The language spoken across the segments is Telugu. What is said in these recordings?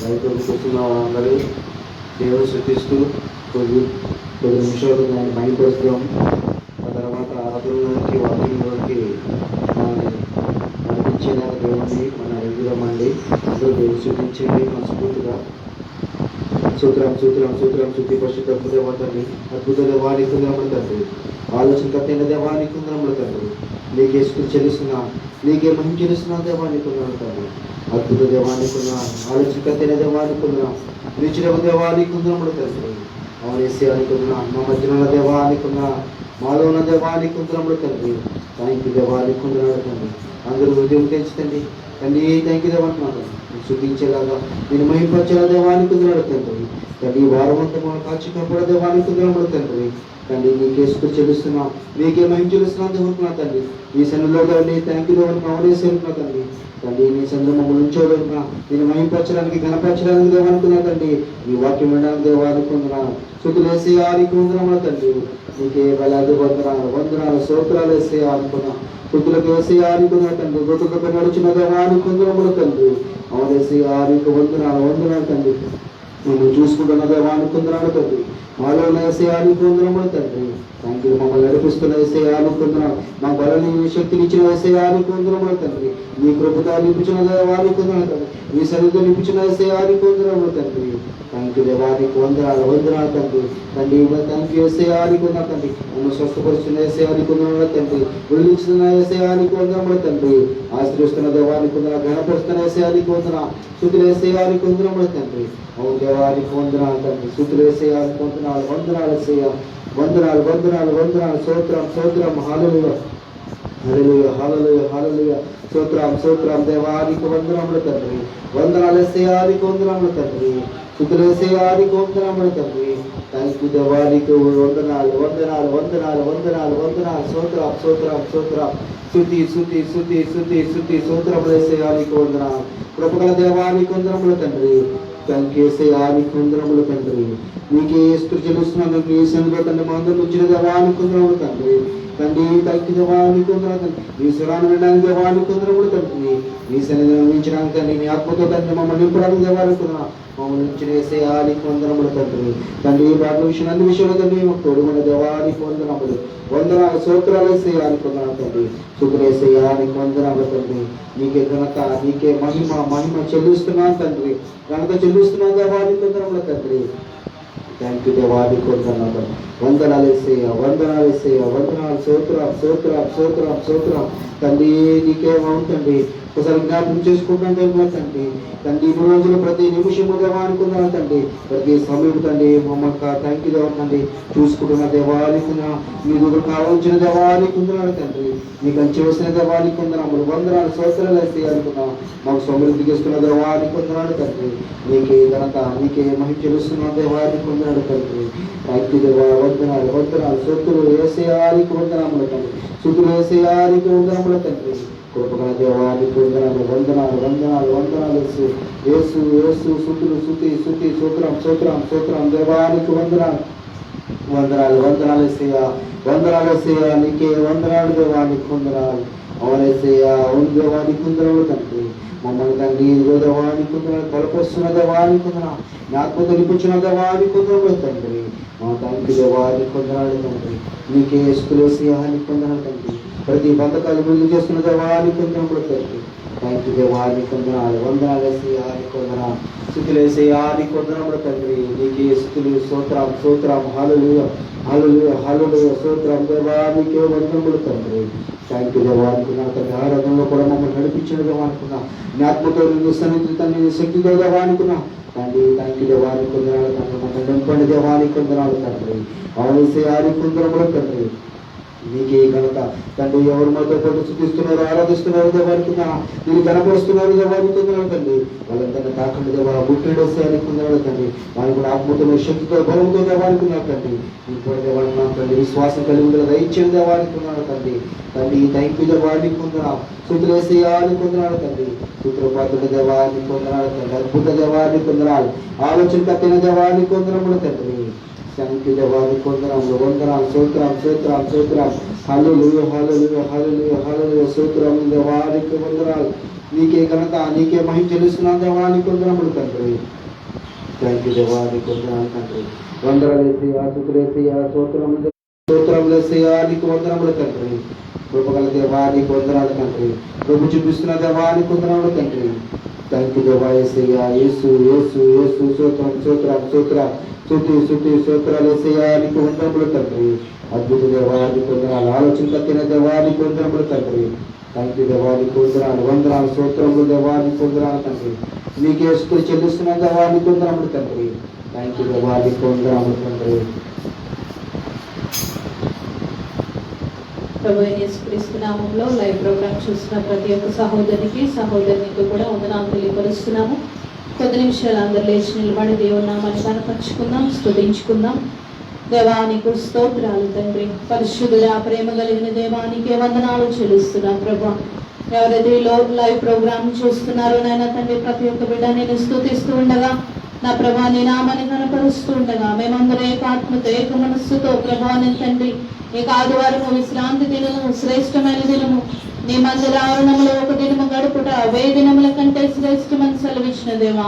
రైతులు చూస్తున్న వాళ్ళందరూ దేవుని శృతిస్తూ కొద్ది నిమిషాలు దాన్ని బయటపరుస్తాం. ఆ తర్వాత ఆరాధనలోకి వాక్యంలోకి నడిపించేలా దేవుడిని మన ఎదురమండి. అందరూ దేవుని శృతించండి మనస్ఫూర్తిగా. సూత్రం సూత్రం సూత్రం శుద్ధి పరిశుద్ధ దేవతని అద్భుత దేవానికి కుందరములు తండ్రి, ఆలోచన కట్టిన దేవానికి కుందరములు తండ్రి, నీకే స్థుతి చెల్లిస్తున్నా, నీకే మహిమ చెల్లిస్తున్నా దేవానికి కుందరములు తండ్రి. అద్భుత దేవానికి కుందరం, ఆలోచన కట్టిన దేవానికి కుందరం, రుచిన దేవానికి కుందరములు తండ్రి. అవనేశ్వరానికి కుందరం, మా మధ్యన దేవానికి కుందరం, మాలో ఉన్న దేవానికి కుందరములు తండ్రి. థ్యాంక్ యూ దేవానికి కుందరాలు తండ్రి. అందరూ హృదయం తెచ్చుతండి తండ్రి. థ్యాంక్ యూ దేవంటున్నాను శుద్ధించేలాగా నేను మహింపరచేలా దేవానికి కుందరాలు తండ్రి. తండ్రి వారం అంతా మనం కాచి కాపాడ దేవానికి కుందరములు తండ్రి. తండ్రి నీకే స్థుతి చెల్లిస్తున్నాం, నీకే మహిమ చెల్లిస్తున్నాం దేవుడుతున్నా తండ్రి. ఈ సన్నిధిలో తండ్రి థ్యాంక్ యూ దేవుడు అవనేసేరుతున్నా తండ్రి. తండ్రి నీ సందులో మమ్మల్ని ఉంచోడున్నా, నేను మహింపరచడానికి గణపరచడానికి దేవానుకున్నా తండ్రి. నీ వాక్యం వినడానికి దేవానికి కుందరాను స్థుతులు వేసి ఆరికి వందనములు తండ్రి. నీకే వేలాది వందనాలు వందనాలు స్తోత్రాలు వేసి ఆడుకున్నా స్థుతులకు వేసి ఆడుకున్నా తండ్రి. గొప్ప నడిచిన దేవానికి వందనములు తండ్రి. అవనేసి ఆరికి వందనాలు వందనాలు తండ్రి. మేము చూసుకుంటున్న దేవానికి వందనాలు తండ్రి. మాలో వేసేయానికి వందనములు తండ్రి. Thank you. మమ్మల్ని నడిపిస్తున్న వేసేయానికి వందనాలు, మా బలని శక్తిని ఇచ్చిన వేసేయానికి వందనములు తండ్రి. నీ కృపతో నింపించిన దేవానికి వందనాలు తండ్రి. నీ సన్నిధితో నింపించిన వేసేయానికి వందనములు తండ్రి. థ్యాంక్ యూ దేవానికి వందనాలు వందనాలు తండ్రి. తండ్రి థ్యాంక్ యూ వేసేయానికి వందనాలు తండ్రి. నన్ను స్వస్థపరుస్తున్న వేసేయానికి వందనాలు తండ్రి. విడిచిన వేసేయానికి వందనములు తండ్రి. ఆశ్రయిస్తున్న దేవానికి వందనాలు, గణపరుస్తున్న వేసేయానికి వందనాలు, స్థుతులు వేసేయానికి వందనములు తండ్రి. అవును దేవానికి వందనాలు తండ్రి. స్థుతులు వేసేయానికి వందనాలు వందనాలు వేసేయ వందనాలు వందనాలు వందనాలు స్తోత్రం స్తోత్రం హల్లెలూయా హల్లెలూయా హల్లెలూయా హల్లెలూయా స్తోత్రం స్తోత్రం దేవానికి వందనములు తండ్రి. వందనాలు వేసేయానికి వందనములు తండ్రి. స్థుతులు వేసేయానికి వందనములు తండ్రి. థ్యాంక్ యూ దేవానికి వందనాలు వందనాలు వందనాలు వందనాలు వందనాలు స్తోత్రం స్తోత్రం స్తోత్రం శృతి శృతి శృతి శృతి శృతి స్తోత్రములు వేసేయానికి వందనాలు. కృపగల దేవానికి వందనములు తండ్రి. వేసేయానికి వందనములు తండ్రి. నీకే స్తుతి చెల్లిస్తున్నాను. నీ సన్నిధిలో తండ్రి మా అందరూ వచ్చిన దేవానికి వందనములు తండ్రి. తండ్రి తండ్రి దేవానికి వందనాలు తండ్రి. నీ స్వరాన్ని వినడానికి దేవానికి వందనములు తండ్రి. నీ సన్నిధిని అందించడానికి తండ్రి, నీ ఆత్మతో తండ్రి మమ్మల్ని నింపడానికి దేవానికి వందనాలు. మమ్మల్ని నుంచి వేసేయానికి వందనములు తండ్రి. తండ్రి బాగా విషయం అన్ని విషయంలో తండ్రి మాకు తోడుకున్న దేవానికి వందనములు వందనాలు స్తోత్రాలు వేసేయానికి వందనాలు తండ్రి. స్థుతులు వేసేయానికి వందనాలు తండ్రి. నీకే ఘనత, నీకే మహిమ మహిమ చెల్లిస్తున్నాను తండ్రి. ఘనత చెల్లిస్తున్నాను దేవానికి వందనములు తండ్రి. థ్యాంక్ యూ దేవానికి వందనాలు వందనాలు వేసేయ వందనాలు వేసేయ వందనాలు స్తోత్రం స్తోత్రం స్తోత్రం స్తోత్రం తండ్రి. నీకే తండ్రి ఒకసారి జ్ఞాపకం చేసుకుంటాం తండ్రి. తండ్రి ఈ రోజులు ప్రతి నిమిషము దేవానికి వందనాలు తండ్రి. ప్రతి సమయం తండ్రి మమ్మల్ని థ్యాంక్ యూ దేవండి చూసుకుంటున్న దేవానికి నీ దగ్గర కావాల్సిన దేవానికి వందనాలు తండ్రి. నీకు అంచె వేసిన దేవానికి వందనాలు వందనాలు స్తోత్రాలు వేసేయాలనుకున్నాం. మాకు సమృద్ధికి ఇస్తున్న దేవానికి వందనాలు తండ్రి. నీకే ఘనత, నీకే మహిమ చెల్లిస్తున్న దేవానికి వందనాలు తండ్రి. థ్యాంక్ యూ దేవా వందనాలు వందనాలు స్తోత్రులు వేసేయానికి వందనములు తండ్రి. స్థుతులు వేసేయానికి వందనములు తండ్రి. కృపగల దేవానికి వందనాలు వందనాలు వందనాలు వందనాలు యేసు యేసు స్థుతులు స్తుతి స్తుతి స్తోత్రం స్తోత్రం స్తోత్రం దేవానికి వందనాలు వందనాలు వందనాలు వేసేయ వందనాలు వేసేయ. నీకే వందనాలు దేవానికి వందనాలు. అవునేసేయ అవును దేవానికి వందనాలు తండ్రి. మమ్మల్ని తండ్రి ఇదిగో దేవానికి వందనాలు. బలపరుస్తున్న దేవానికి వందనాలు. జ్ఞాపకం నిలిపించిన దేవానికి వందనాలు తండ్రి. మా తండ్రి దేవానికి వందనాలు తండ్రి. నీకే స్తుతులు వేసేయానికి వందనాలు తండ్రి. ప్రతి బంధకాలు ముందు చేస్తున్న దేవానికి వందనములు తండ్రి. థ్యాంక్ యూ దేవానికి వందనాలు వందనాలు వేసేయానికి వందనాలు. స్థుతులు వేసేయానికి వందనములు తండ్రి. నీకే స్థుతులు స్తోత్రం స్తోత్రం హల్లెలూయా హల్లెలూయా హల్లెలూయా స్తోత్రం దేవానికే వందనములు తండ్రి. థ్యాంక్ యూ దేవానుకున్నా తండ్రి. ఆరాధనలో కూడా మమ్మల్ని నడిపించిన దేవానుకున్నా. జ్ఞాపకతో నిన్ను సన్నిధి తండ్రి శక్తితో దేవానుకున్నా తండ్రి. థ్యాంక్ యూ దేవానికి వందనాలు తండ్రి. మమ్మల్ని నింపండి దేవానికి వందనాలు తండ్రి. అవనేసేయానికి వందనములు తండ్రి. నీకే ఘనత తండ్రి. ఎవరు మాతో పాటు స్థుతిస్తున్నారు ఆరాధిస్తున్నారు దేవానికి నేను కనపరుస్తున్నారు దేవానికి వందనాలు తండ్రి. వాళ్ళందరినీ కాకుండా దేవా గుట్టేసేయానికి వందనాలు తండ్రి. వారికి కూడా ఆత్మతో శక్తితో బలంతో దేవానికి ఉన్నారు తండ్రి. ఇప్పుడు దేవానికి తండ్రి విశ్వాసం కలిగి ఉండాలి దయచేసి దేవానికి వందనాలు తండ్రి. తండ్రి థ్యాంక్ యూ దేవానికి వందనాలు. స్థుతులు వేసేయానికి వందనాలు తండ్రి. సూత్రపాత్రుల దేవానికి వందనాలు తండ్రి. అద్భుత దేవానికి వందనాలు. ఆలోచన కట్టిన దేవానికి వందనములు తండ్రి. థ్యాంక్ యూ దేవానికి వందనములు వందనాలు స్తోత్రం స్తోత్రం స్తోత్రం హల్లెలూయా హల్లెలూయా హల్లెలూయా హల్లెలూయా స్తోత్రం దేవానికి వందనాలు నీకే ఘనత, నీకే మహిమ చెల్లిస్తున్నాను దేవా, నీకు వందనములు తండ్రి. థ్యాంక్ యూ దేవా, నీకు వందనాలు తండ్రి. వందనాలేసయ్యా, స్తుతులేసయ్యా, స్తోత్రములేసయ్యా, నీకు వందనములు తండ్రి. కృపగల దేవా, నీకు వందనాలు తండ్రి. కృప చూపిస్తున్న దేవా, నీకు వందనములు తండ్రి. థ్యాంక్ యూ దేవా యేసయ్యా. యేసు యేసు యేసు స్తోత్రం స్తోత్రం స్తోత్రం స్తుతి స్తుతి స్తోత్రాలు యేసయ్యా, నీకు వందనములు తండ్రి. అద్భుత దేవా, నీకు వందనాలు. ఆలోచన కట్టిన దేవా, నీకు వందనములు తండ్రి. థ్యాంక్ యూ దేవా, నీకు వందనాలు. వందనాలు స్తోత్రములు దేవా, నీకు వందనాలు తండ్రి. నీకే స్తుతి చెల్లిస్తున్న దేవా, నీకు వందనములు తండ్రి. థ్యాంక్ యూ దేవా, నీకు వందనములు తండ్రి. ప్రభు యేసుక్రీస్తు నామములో లైవ్ ప్రోగ్రామ్ చూస్తున్న ప్రతి ఒక్క సహోదరికి సహోదరునికి కూడా వందనాలు తెలియపరుస్తున్నాము. కొద్ది నిమిషాలు అందరు లేచి నిలబడి దేవుని నామాన్ని కనపరుచుకుందాం, స్తుతించుకుందాం. దేవానికి స్తోత్రాలు తండ్రి. పరిశుద్ధుడా, ప్రేమ కలిగిన దేవానికి వందనాలు చెల్లిస్తున్నాం ప్రభా. ఎవరైతే లైవ్ ప్రోగ్రామ్ చూస్తున్నారో నాయన తండ్రి, ప్రతి ఒక్క బిడ్డ నేను స్తుతిస్తూ ఉండగా, నా ప్రభా నీ నామాన్ని కనపరుస్తూ ఉండగా, మేమందరం ఏకాత్మతో ఏక మనస్సుతో ప్రభా నేను తండ్రి, ఇక ఆదివారము విశ్రాంతి దినము, శ్రేష్టమైన దినము, నీ మందిర ఆవరణంలో ఒక దినము గడుపుట 1000 దినముల కంటే శ్రేష్టమని సెలవిచ్చిన దేవా,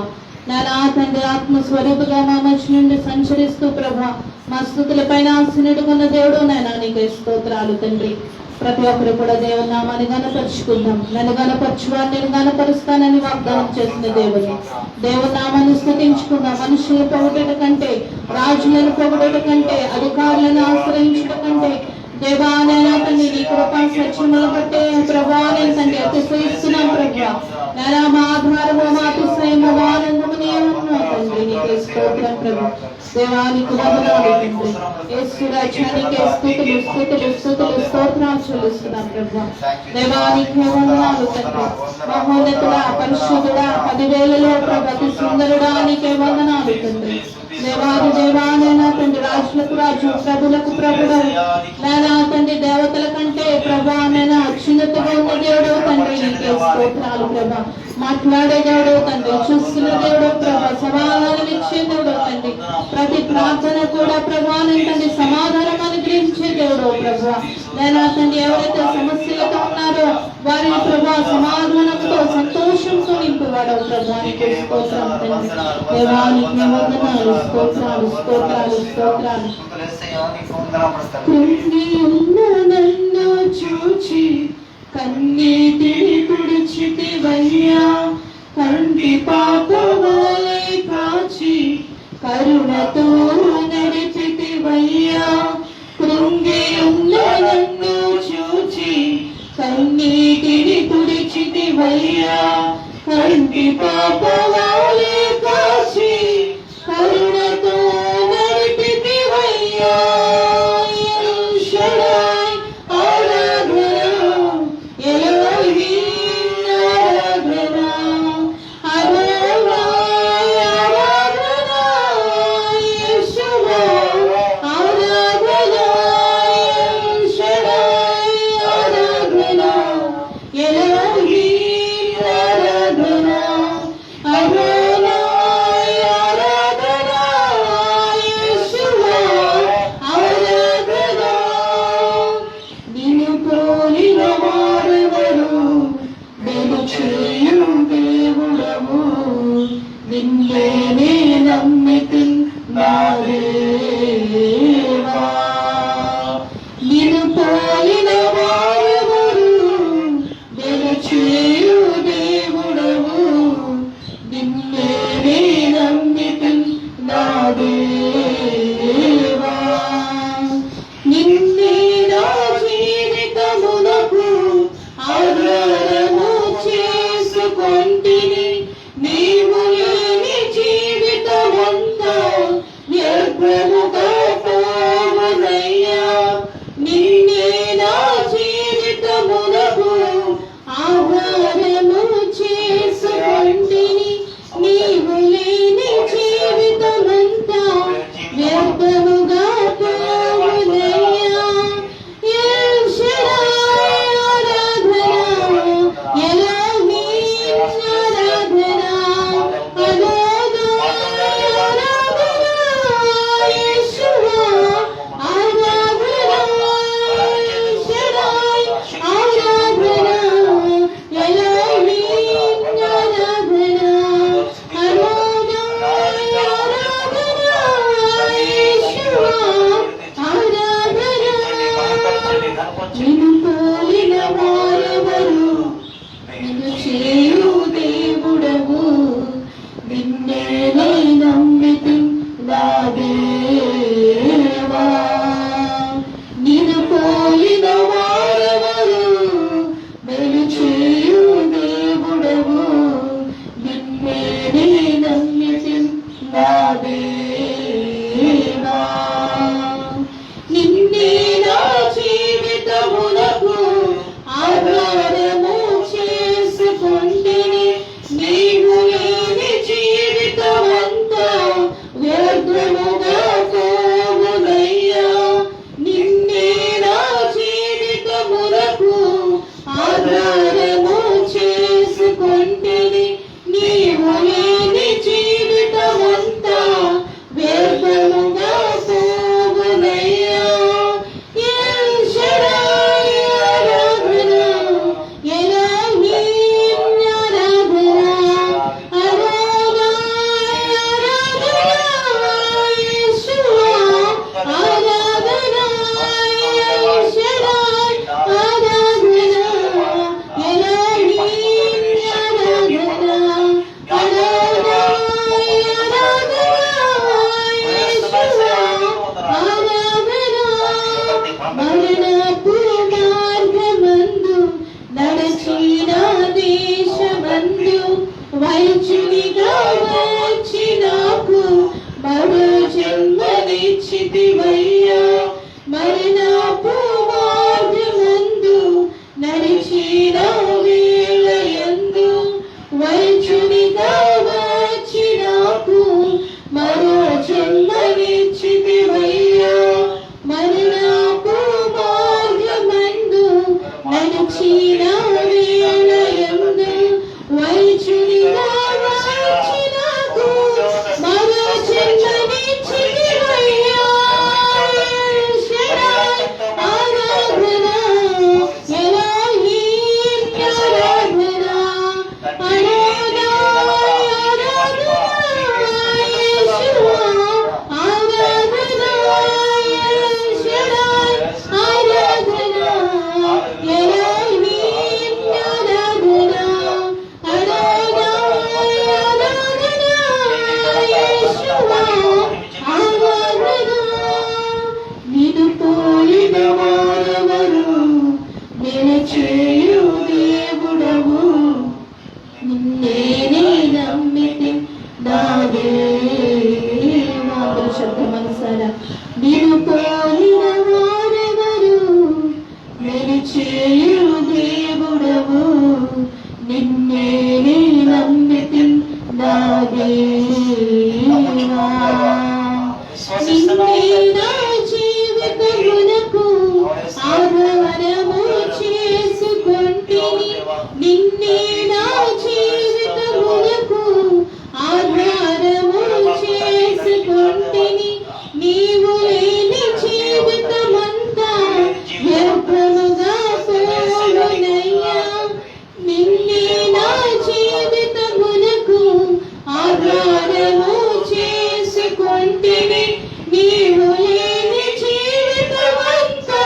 నా తండ్రి ఆత్మస్వరూపుగా మా మధ్య నుండి సంచరిస్తూ ప్రభా మా స్తుతుల పైన ఆసీనుడుకున్న దేవుడు నాయనా, నీకే స్తోత్రాలు తండ్రి. ప్రతి ఒక్కరు కూడా దేవుని నామాన్ని గనపరుచుకుందాం. నన్ను గనపరచువారు నేను గనపరుస్తానని వాగ్దానం చేసిన దేవుని నామాన్ని స్తుతించుకుందాం. మనుషులను పొగడట కంటే, రాజులను పొగడట కంటే, అధికారులను ఆశ్రయించట కంటే దేవానైనా తండ్రి నీ కృపా సత్యముల బట్టే ప్రభా నేను తండ్రి అతిశయిస్తున్నాం ప్రభా. నానా మా ఆధారము, మా అతిశయము, మా ఆనందము నీవున్నావు తండ్రి. నీకే స్తోత్రం ప్రభా. దేవానికి వందనాలు తండ్రి. యేసు రాజ్యానికే స్తుతులు స్తుతులు స్తుతులు స్తోత్రాలు చెల్లిస్తున్నాం ప్రభా. దేవానికి వందనాలు తండ్రి. మహోన్నతుడా, పరిశుద్ధుడా, 10,000లో ప్రభా అతి సుందరుడా, నీకే వందనాలు తండ్రి. దేవాది దేవానైనా తండ్రి, రాజులకు రాజు, ప్రభులకు ప్రభుడు, నానా తండ్రి దేవతల కంటే ప్రభా నైనా అత్యున్నతగా ఉన్న దేవుడు తండ్రి. నీకే స్తోత్రాలు ప్రభా. మాట్లాడే దేవుడు తండ్రి, చూస్తున్న దేవుడు ప్రభా, సమాధానం ఇచ్చే దేవుడు తండ్రి. ప్రతి ప్రార్థన కూడా ప్రభా తండ్రి సమాధానం అనుగ్రహించే దేవుడు ప్రభా. నానా తండ్రి ఎవరైతే సమస్యలతో ఉన్నారో వారిని ప్రభా సమాధానంతో సంతోషంతో నింపువాడు ప్రభా. నీకే స్తోత్రం తండ్రి. దేవానికి వందనాలు, స్తోత్రాలు స్తోత్రాలు స్తోత్రాలు. కృంగి ఉన్న నన్ను చూచి కన్నీటిని తుడిచితివయ్యా, కంటి పాపవలె కాచి కరుణతో నడిపితివయ్యా. కృంగి ఉన్న నన్ను చూచి కన్నీటిని తుడిచితివయ్యా, కంటి పాపవలె కాచి కరుణతో నడిపితివయ్యా. నీవు లేని నమ్మితి నా దేవా నిన్నే నా జీవితమునకు ఆధారము చేసుకొంటిని నీవు లేని జీవితమంతా వ్యర్థముగా పోవునయ్యా నిన్నే నా జీవితమునకు ఆధారము చేసుకొంటిని నీవు లేని జీవితమంతా వ్యర్థముగా పోవునయ్యా ఎల్ షడాయ్ ఆరాధన ఎలోహీం ఆరాధన అడోనాయ్ ఆరాధన యేషువా ఆరాధన ఎల్ షడాయ్ ఆరాధన ఎలోహీం ఆరాధన అడోనాయ్ ఆరాధన యేషువా ఆరాధన మరణపు మార్గమందు నడచిన దేశమందు వైద్యునిగా వచ్చి నాకు మరో జన్మనిచ్చితివయ్యా మరణపు మార్గమందు నడిచిన వేళయందు వైద్యునిగా వచ్చి నాకు మరో జన్మనిచ్చితివయ్యా మరణపు మార్గమందు నడిచిన వేళయందు వైద్యునిగా వచ్చి నాకు మరో జన్మనిచ్చితివయ్యా ఎల్ షడాయ్ ఆరాధన ఎలోహీం ఆరాధన అడోనాయ్ ఆరాధన యేషువా ఆరాధన ఎల్ షడాయ్ ఆరాధన ఎలోహీం ఆరాధన అడోనాయ్ ఆరాధన యేషువా ఆరాధన నిన్ను పోలిన వారెవరు నిలిచేయు దేవుడవు నిన్నే నమ్మితి నా దేవా శబ్దమనుసారా నిన్ను పోలిన వారెవరు నిలిచేయు దేవుడవు నిన్నే నమ్మితి నా దేవా నిన్నే నా జీవితమునకు ఆధారము చేసుకొంటిని నిన్నే నా జీవితమునకు ఆధారము చేసుకొంటిని నీవు లేని జీవితమంతా వ్యర్థముగా పోవునయ్యా నిన్నే నా జీవితమునకు ఆధారము చేసుకొంటిని నీవు లేని జీవితమంతా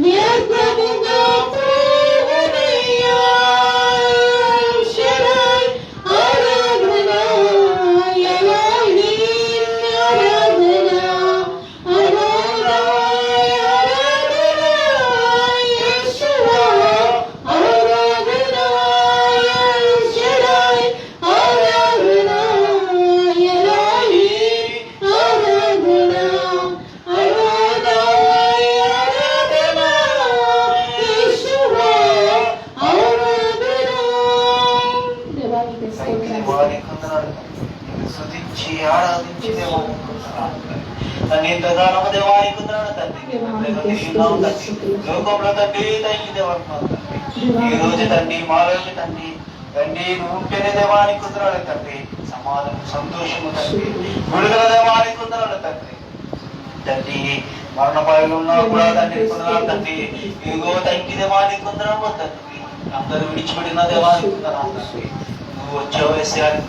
వ్యర్థముగా పోవునయ్యా ఎల్ షడాయ్ ఆరాధన ఎలోహీం ఆరాధన అడోనాయ్ ఆరాధన యేషువా ఆరాధన ఎల్ షడాయ్ ఆరాధన ఎలోహీం ఆరాధన అడోనాయ్ ఆరాధన యేషువా ఆరాధన దేవానికి స్తోత్రం స్తుతించి ఆరాధించి తండ్రి ఇంతకాలము దేవానికి వందనాలు తండ్రి లోకంలో తండ్రి తండ్రి దేవానికి ఈ రోజు తండ్రి మాలోకి తండ్రి తండ్రి నువ్వు ఉంటేనే దేవానికి వందనాలు తండ్రి సమాధానం సంతోషము తండ్రి విడుదల దేవానికి వందనాలు తండ్రి తండ్రి మరణ పాయలు ఉన్నా కూడా తండ్రి వందనాలు తండ్రి ఇదిగో తండ్రి దేవానికి వందనాలు తండ్రి అందరూ విడిచిపెట్టిన దేవానికి వందనాలు తండ్రి నువ్వు వచ్చావు వేసేయాలి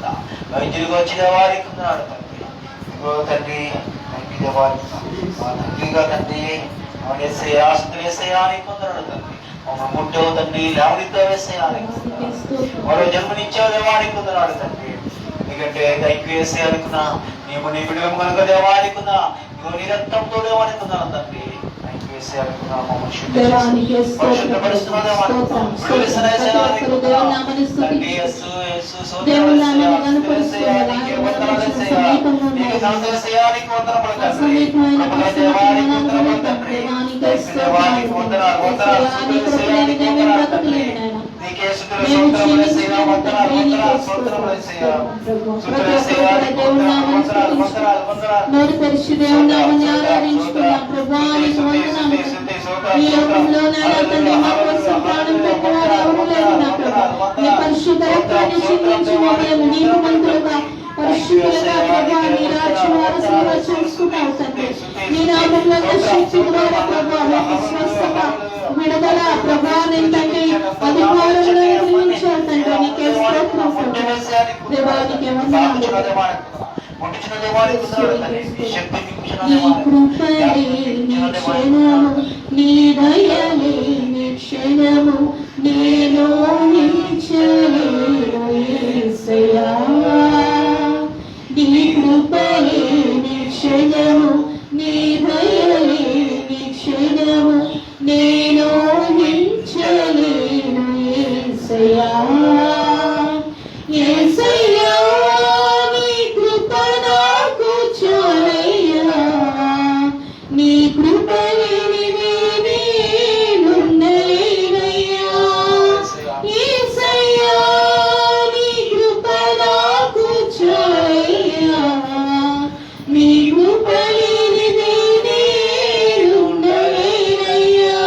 వైద్యుడికి వచ్చి దేవానికి వందనాలు తండ్రి ఇదిగో తండ్రి తండ్రి దేవానికి మా తండ్రిగా తండ్రి ఆస్తులు వేసేయానికి వందనాలు తండ్రి మమ్మల్ని ముట్టవు తండ్రి లేవనితో వేసేయానికి మరో జన్మనిచ్చావు దేవానికి వందనాలు తండ్రి ఎందుకంటే థ్యాంక్ యూ వేసేయాలనుకున్నా నీవు నీ బిడ్డలం కనుక దేవానికున్నా ఇదిగో నీ రక్తంతో దేవానికున్నాను తండ్రి థ్యాంక్ యూ దేవానికి స్తోత్రం, స్తోత్రం, స్తోత్రం. ప్రతి ఒక్కరు దేవుని నామాన్ని స్తుతించు. దేవుని నామాన్ని కనపరుస్తూ సమీపంగా ఉన్నారు. సమీపమైన దేవానికి స్తోత్రం. మేము బ్రతకలేము నాయన. మేము జీవించలేము. దేవుని నామాన్ని స్తుతించు. నోరు తెరిచి దేవుని నామాన్ని ఆరాధించుకున్నాం. ప్రభువా నీకు వందనాలు. ఈ లోకంలో నాయన తండ్రి మా కోసం ప్రాణం పెట్టేవారు ఎవరు లేరు నా ప్రభా. నీ పరిశుద్ధ రక్తాన్ని చిందించి మమ్మల్ని నీతిమంతులుగా పరిశుద్ధులుగా ప్రభా నీ రాజ్యం వారసులుగా చేసుకున్నావు తండ్రి. నీ నామంలో శక్తి ద్వారా ప్రభా మాకు స్వస్థత, విడుదల ప్రభా నేను తండ్రి అధికారంలో నిర్మించావు తండ్రి. నీకే స్తోత్రం ప్రభా. దేవానికి వందనాలు. నీ కృపలే నీ క్షణము, నీ దయలే నీ క్షణము, నేను నిలిచలేను యేసయ్యా. నీ కృపలే నీ క్షణము, నీ దయలే నీ క్షణము, నేను నిలిచలేను యేసయ్యా. యేసయ్యా నీ కృప నాకు చాలయ్యా. నీ కృప లేనిదే నేనుండలేనయ్యా. యేసయ్యా నీ కృప నాకు చాలయ్యా. నీ కృప లేనిదే నేనుండలేనయ్యా.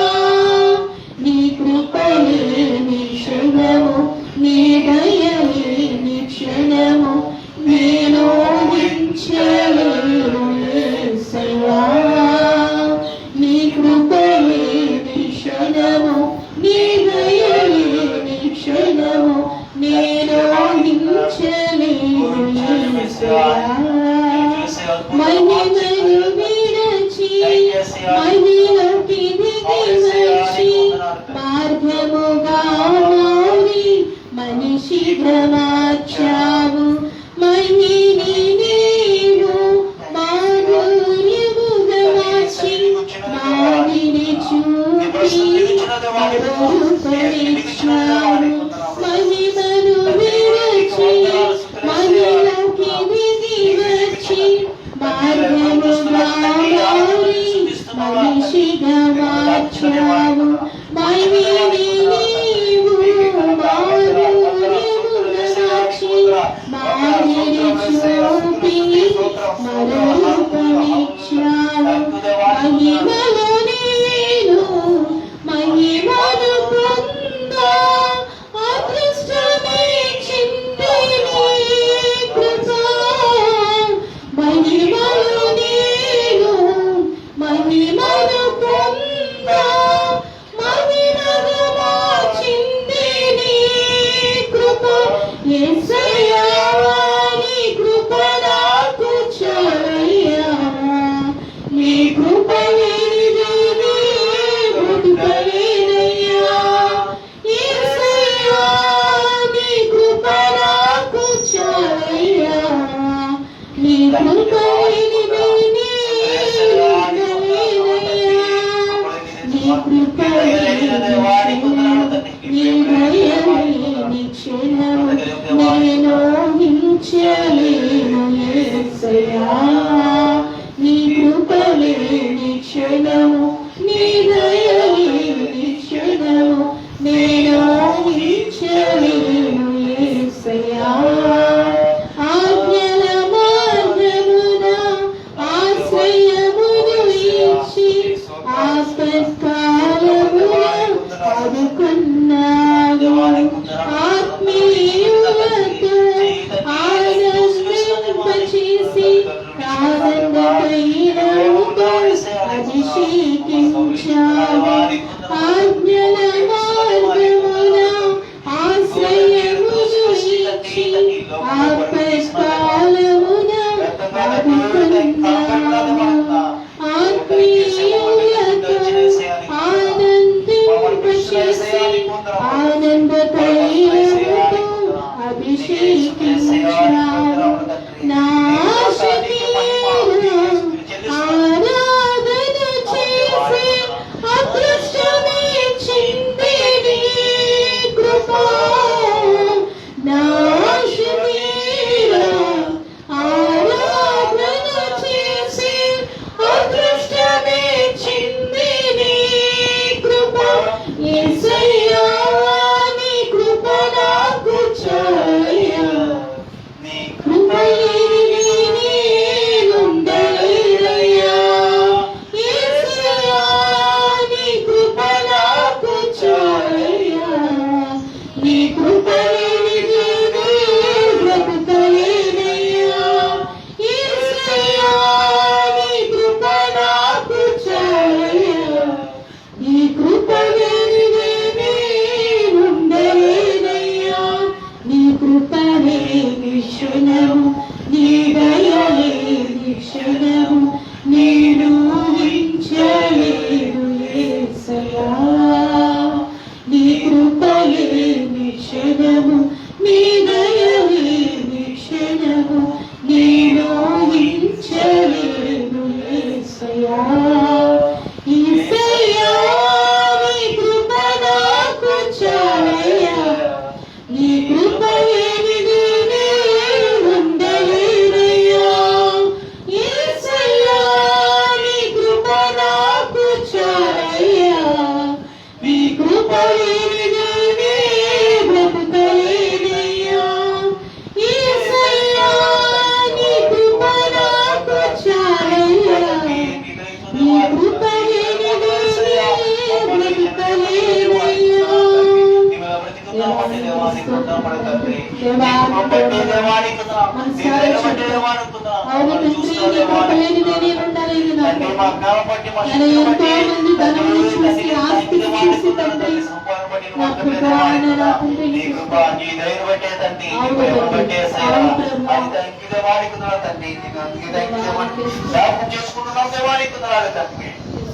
నీ కృప లేని క్షణము, నీ దయ లేని క్షణము, నేను ఊహించలేను యేసయ్యా. నీ కృప లేని క్షణము, నీ దయ లేని క్షణము, నేను ఊహించలేను యేసయ్యా. మహిమను విడచి మహిమలోకి దిగి వచ్చి మార్గముగా మారి మనిషిగా మార్చావు. మహిని నీవు మాధుర్యముగా మార్చి మాదిని చూపి మరుపరిచావు. మహిమను విడచి మహిమలోకి దిగి వచ్చి మార్గముగా మారి మనిషిగా మార్చావు. మహిని నీవు మాధుర్యముగా మార్చి మాదిని చూపి మరుపరిచావు. మహిమలో నేను మహిమను పొందా అదృష్టమే చిందిని కృపా. మహిమలో నేను మహిమను పొందా మహిమగా మార్చిందిని కృప. యేసయ్యా నీ కృప నాకు చాలయ్యా. నీ కృప లేనిదే బ్రతుకలేనయ్యా. యేసయ్యా నీ కృప నాకు చాలయ్యా. నీ కృప లేనిదే బ్రతుకలేనయ్యా. నీ కృప లేని క్షణము, నేను ఊహించలేను యేసయ్యా. నీ కృప లేని క్షణము, నీ దయ లేని క్షణము, నేను ఊహించలేను యేసయ్యా. ఆజ్ఞల మార్గమున ఆశ్రయమును ఇచ్చి ఆపత్కాలమున ఆదుకున్నావు. ఆత్మీయులతో ఆనందింపచేసి ఆనంద తైలముతో అభిషేకించావు. ఆజ్ఞల మార్గమున ఆశ్రయమును ఇచ్చి ఆపత్కాలమున ఆదుకున్నావు. ఆత్మీయులతో ఆనందింపచేసి ఆనంద తైలముతో అభిషేకించావు. నా ఆశ తీరా ఆరాధన చేసి నీ దయలేని క్షణము నేను ఊహించలేను యేసయ్యా. నీ కృపలేని క్షణము నీ దయలేని క్షణము నేను ఊహించలేను యేసయ్యా. యేసయ్యా నీ కృప నాకు చాలయ్యా. నీ కృప లేనిది నేను ఉండలేనయ్యా. యేసయ్యా నీ కృప నాకు చాలయ్యా. నీ కృప లేనిది నేను బ్రతకలేనయ్యా. యేసయ్యా నీ కృప నాకు చాలయ్యా. నీ కృప లేనిది నేను బ్రతకలేనయ్యా.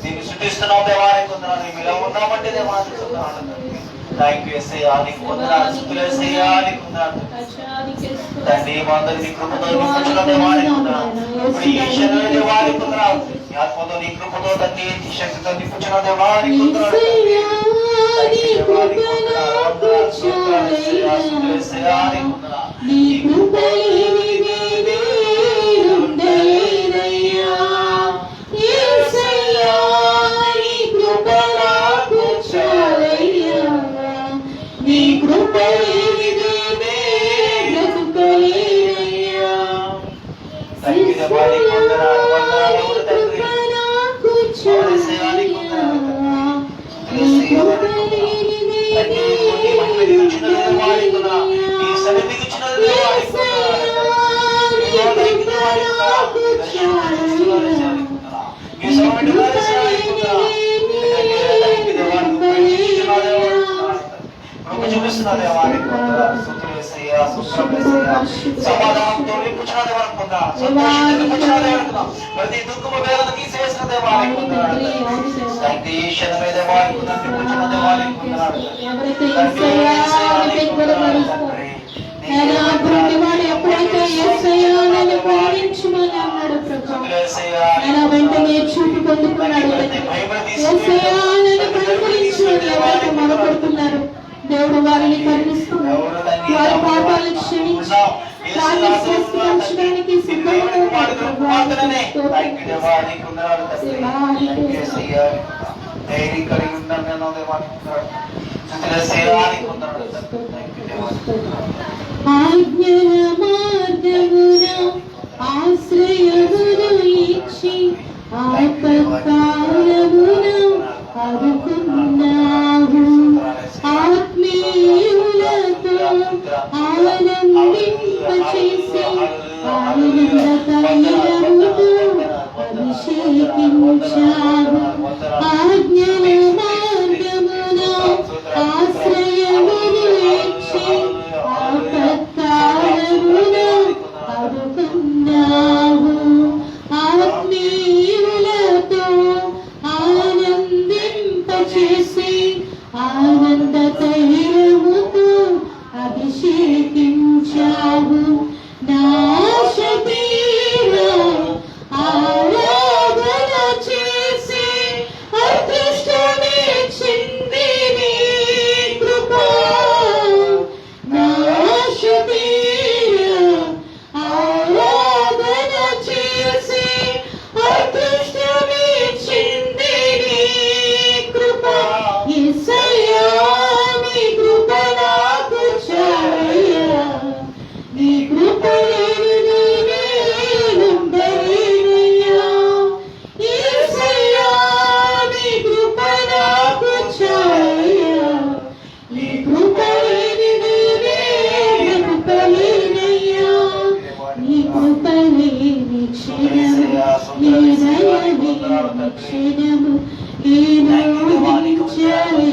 దీన్ని శుద్ధిస్తున్నాం దేవానికి కొందరు మీలో ఉన్నామంటే దేవానికి కొందరు. థ్యాంక్ యూ ఎస్ఐయా, నీకు వందనాలు, స్తుతులు ఎస్ఐయా, నీకు వందనాలు తండ్రి. మా అందరినీ కృపతో నింపుచున్న దేవానికి వందనాలు. ఇప్పుడు ఈ క్షణంలో దేవానికి వందనాలు. నీ ఆత్మతో నీ కృపతో తండ్రి నీ శక్తితో నింపుచున్న దేవానికి వందనాలు. నీ కృప నాకు చాలయ్యా. నీ కృప లేనిది నేను ఉండలేనయ్యా. యేసయ్యా నీ కృప నాకు చాలయ్యా. నీ కృప లేనిది నేను బ్రతకలేనయ్యా. చూపిస్తున్న దేవానికి సమాధానంతో నింపుచున్న దేవానికి పొందాలి. సంతోషంతో నింపుచున్న దేవానికి పొందాలి. ప్రతి దుఃఖము వేదన తీసివేసిన దేవానికి పొందాలి. తండ్రి ఈ క్షణమే దేవానికి పొందాలి. నింపుచున్న దేవానికి పొందాలి. వెంటనే చూపు పొందుకున్నాడు. మొదలుపెడుతున్నారు. దేవుడు వారిని కరుణిస్తున్నారు. వారి పాపాలను క్షమించి పంచడానికి సిద్ధంగా ఆజ్ఞల మార్గమున ఆశ్రయమును ఇచ్చి ఆపత్కాలమున ఆదుకున్నావు. ఆత్మీయులతో ఆనందింపచేసి ఆనంద తైలముతో అభిషేకించావు. ఆజ్ఞల మార్గమున ఆశ్రయమును ఇచ్చి ఆపత్కాలమున ఆదుకున్నావు. ఆత్మీయులతో ఆనందింపచేసి ఆనంద తైలముతో అభిషేకించావు. నా శరీరా ఆరాధన చేసి అదృష్టమిచ్చింది నీ కృప. నా శరీరా ఆరాధన చేసి అదృష్టమిచ్చింది నీ కృప. యేసయ్యా నీ కృప నాకు చాలయ్యా. నీ కృప లేనిది నేను ఉండలేనయ్యా. యేసయ్యా నీ కృప నాకు చాలయ్యా. నీ కృప లేనిది నేను బ్రతకలేనయ్యా. నీ కృప లేని క్షణము నీ దయ లేని క్షణము నేను ఊహించలేను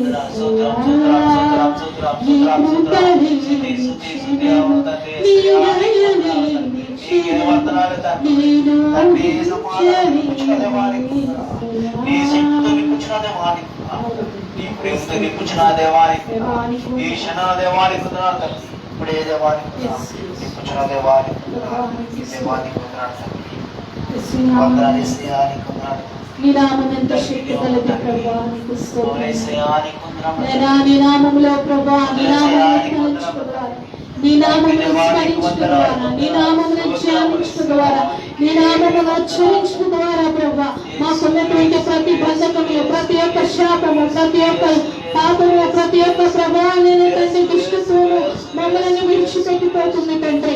యేసయ్యా. నీ కృప లేని క్షణము నీ దయ లేని వందనాలు తండ్రి. తండ్రి సమాధానం నింపుచున్న దేవానికి వందనాలు. నీ శక్తితో నింపుచున్న దేవానికి వందనాలు. నీ ప్రేమతో నింపుచున్న దేవానికి వందనాలు. ఈ క్షణ దేవానికి వందనాలు తండ్రి. ఇప్పుడే దేవానికి వందనాలు. నింపుచున్న దేవానికి వందనాలు. ఈ దేవానికి వందనాలు తండ్రి. వందనాలు యేసయ్యానికి వందనాలు. నీ నామం ఎంత శక్తి కలది ప్రభువా, నీకు స్తోత్రం. యేసయ్యానికి వందనాలు. నైనా నీ నామములో ప్రభువా, నీ నామమును తలంచుట ద్వారా, నీ నామమును స్మరించుట ద్వారా, నీ నామమును ధ్యానించుట ద్వారా, నీ నామమును ఉచ్చరించుట ద్వారా ప్రభువా, మాకున్నటువంటి ప్రతి బంధకములు, ప్రతి ఒక్క శాపము, ప్రతి ఒక్క పాపము, ప్రతి ఒక్క ప్రభావాన్ని తండ్రి దుష్టత్వము మమ్మల్ని విడిచిపెట్టిపోతుంది తండ్రి.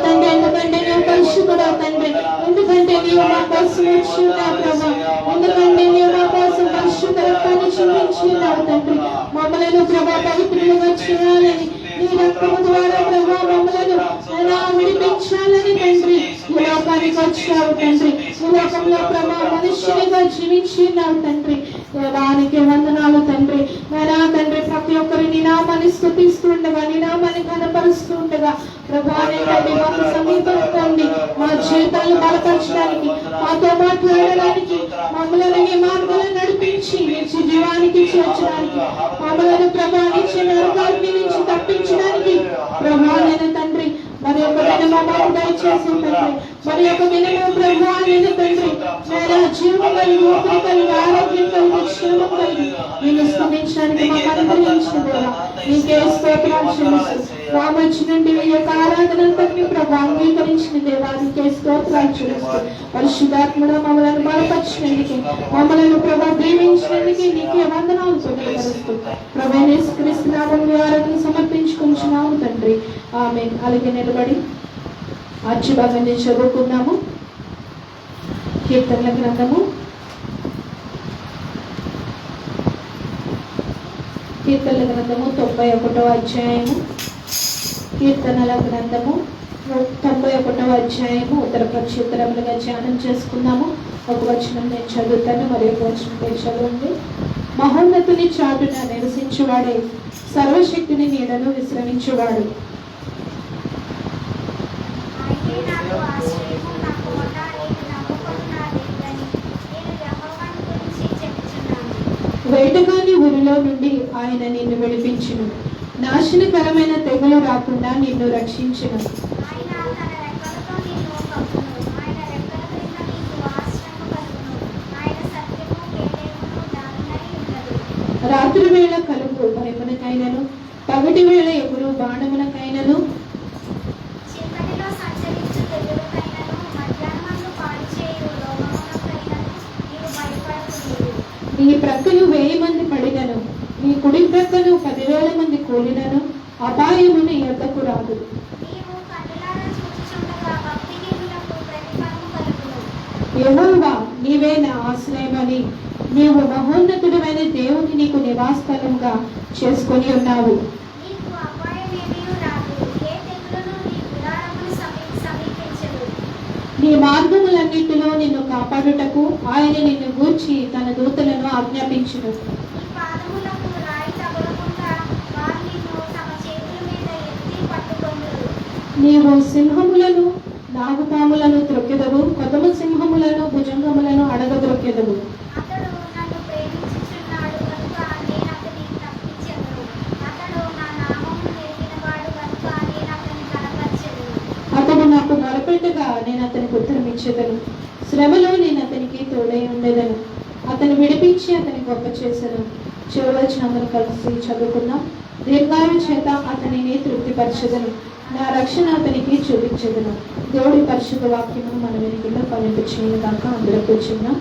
తండ్రి ఎందుకంటే నీవు పరిశుద్ధుడా తండ్రి, ఎందుకంటే నీవు మా కోసం వచ్చిన్నావు ప్రభా, ఎందుకంటే నీవు మా కోసం పరిశుద్ధ రక్తాన్ని చూపించినావు తండ్రి. మమ్మల్ని ప్రభా పవిత్రులుగా చేయాలని, నీ రక్తము ద్వారా ప్రభా మమ్మలను విడిపించాలని తండ్రి ఈ లోకానికి వచ్చావు తండ్రి. ఈ లోకంలో ప్రభా మనుష్యునిగా జీవించినావు తండ్రి. దేవానికి వందనాలు తండ్రి. నా తండ్రి ప్రతి ఒక్కరి నీ నామాన్ని స్తుతిస్తుండగా, నీ నామాన్ని కనపరుస్తూ ఉండగా ప్రభా తండ్రి మాకు సమీపంగా ఉండి మా జీవితాలను బలపరచడానికి, మాతో మాట్లాడడానికి, మమ్మల్ని నీ మార్గాలను నడిపించి నిత్య జీవానికి చేర్చడానికి, మమ్మల్ని ప్రభా నిత్య నరకాగ్ని నుంచి తప్పించడానికి ప్రభా నేను తండ్రి మరి ఒక దినము మాకు దయచేసి తండ్రి, మరి ఒక దినము ప్రభా నేను తండ్రి నేను జీవం కలిగి, ఊపిరి కలిగి, ఆరోగ్యం కలిగి, క్షేమం కలిగి నేను స్పందించడానికి మాకు అనుగ్రహించిన దేవా నీకే స్తోత్రాలు చెల్లిస్తూ రామచ్చి నుండి ఈ యొక్క ఆరాధనంతటినీ ప్రభా అంగీకరించిన దేవా నీకే స్తోత్రాలు చెల్లిస్తూ పరిశుద్ధాత్ముడు మమ్మల్ని బలపరిచినందుకు, మమ్మల్ని ప్రభా దీవించినందుకు నీకే వందనాలు తెలియపరుస్తూ ప్రభు యేసుక్రీస్తు నామములో ఆరాధన సమర్పించుకుంటున్నాము తండ్రి. ఆమేన్. అలాగే నిలబడి ఆర్చి భాగాన్ని చదువుకున్నాము. కీర్తనల గ్రంథము కీర్తనల గ్రంథము 91వ అధ్యాయము. కీర్తనల గ్రంథము 91వ అధ్యాయము ఉత్తర ప్రత్యుత్తరములుగా ధ్యానం చేసుకున్నాము. ఒక వచనం నేను చదువుతాను, మరి ఒక వచనం చదవండి. మహోన్నతుని చాటున నివసించువాడే, సర్వశక్తిని నీడను విశ్రమించువాడు. వేటగాని ఊరిలో నుండి ఆయన నిన్ను విడిపించును, నాశనకరమైన తెగులు రాకుండా నిన్ను రక్షించును. రాత్రి వేళ కలుగు భయమునకైనను, పగటి వేళ ఎగురు బాణమునకైనను, నీ ప్రక్కను 1000 మంది పడినను, నీ కుడి ప్రక్కను 10,000 మంది కూలినను అపాయము నీ యొద్దకు రాదు. యెహోవా నీవే నా ఆశ్రయమని, నీవు మహోన్నతుడైన దేవుని నీకు నివాసస్థలంగా చేసుకొని ఉన్నావు. నీ మార్గములన్నిటిలో నిన్ను కాపాడుటకు ఆయన నిన్ను గూర్చి తన దూతలను ఆజ్ఞాపించును. నీవు సింహములను, నాగుపాములను త్రొక్కెదవు, కొదమ సింహములను, భుజంగములను అడగద్రొక్కెదవు. అతడు నాకు మొరపెట్టగా నేను అతనికి ఉత్తరం ఇచ్చేదను, శ్రమలో నేను అతనికి తోడై ఉండేదను, అతను విడిపించి అతని గొప్ప చేశాను. చివరవచనమును కలిసి చదువుకున్నాం. దీర్ఘాయు చేత అతనిని తృప్తిపరచెదను, నా రక్షణ అతనికి చూపించెదను. దేవుడి పరిశుద్ధ వాక్యము మన వెనుకల్లో ఫలింపచేయును గాక. అందరూ కూర్చున్నాం.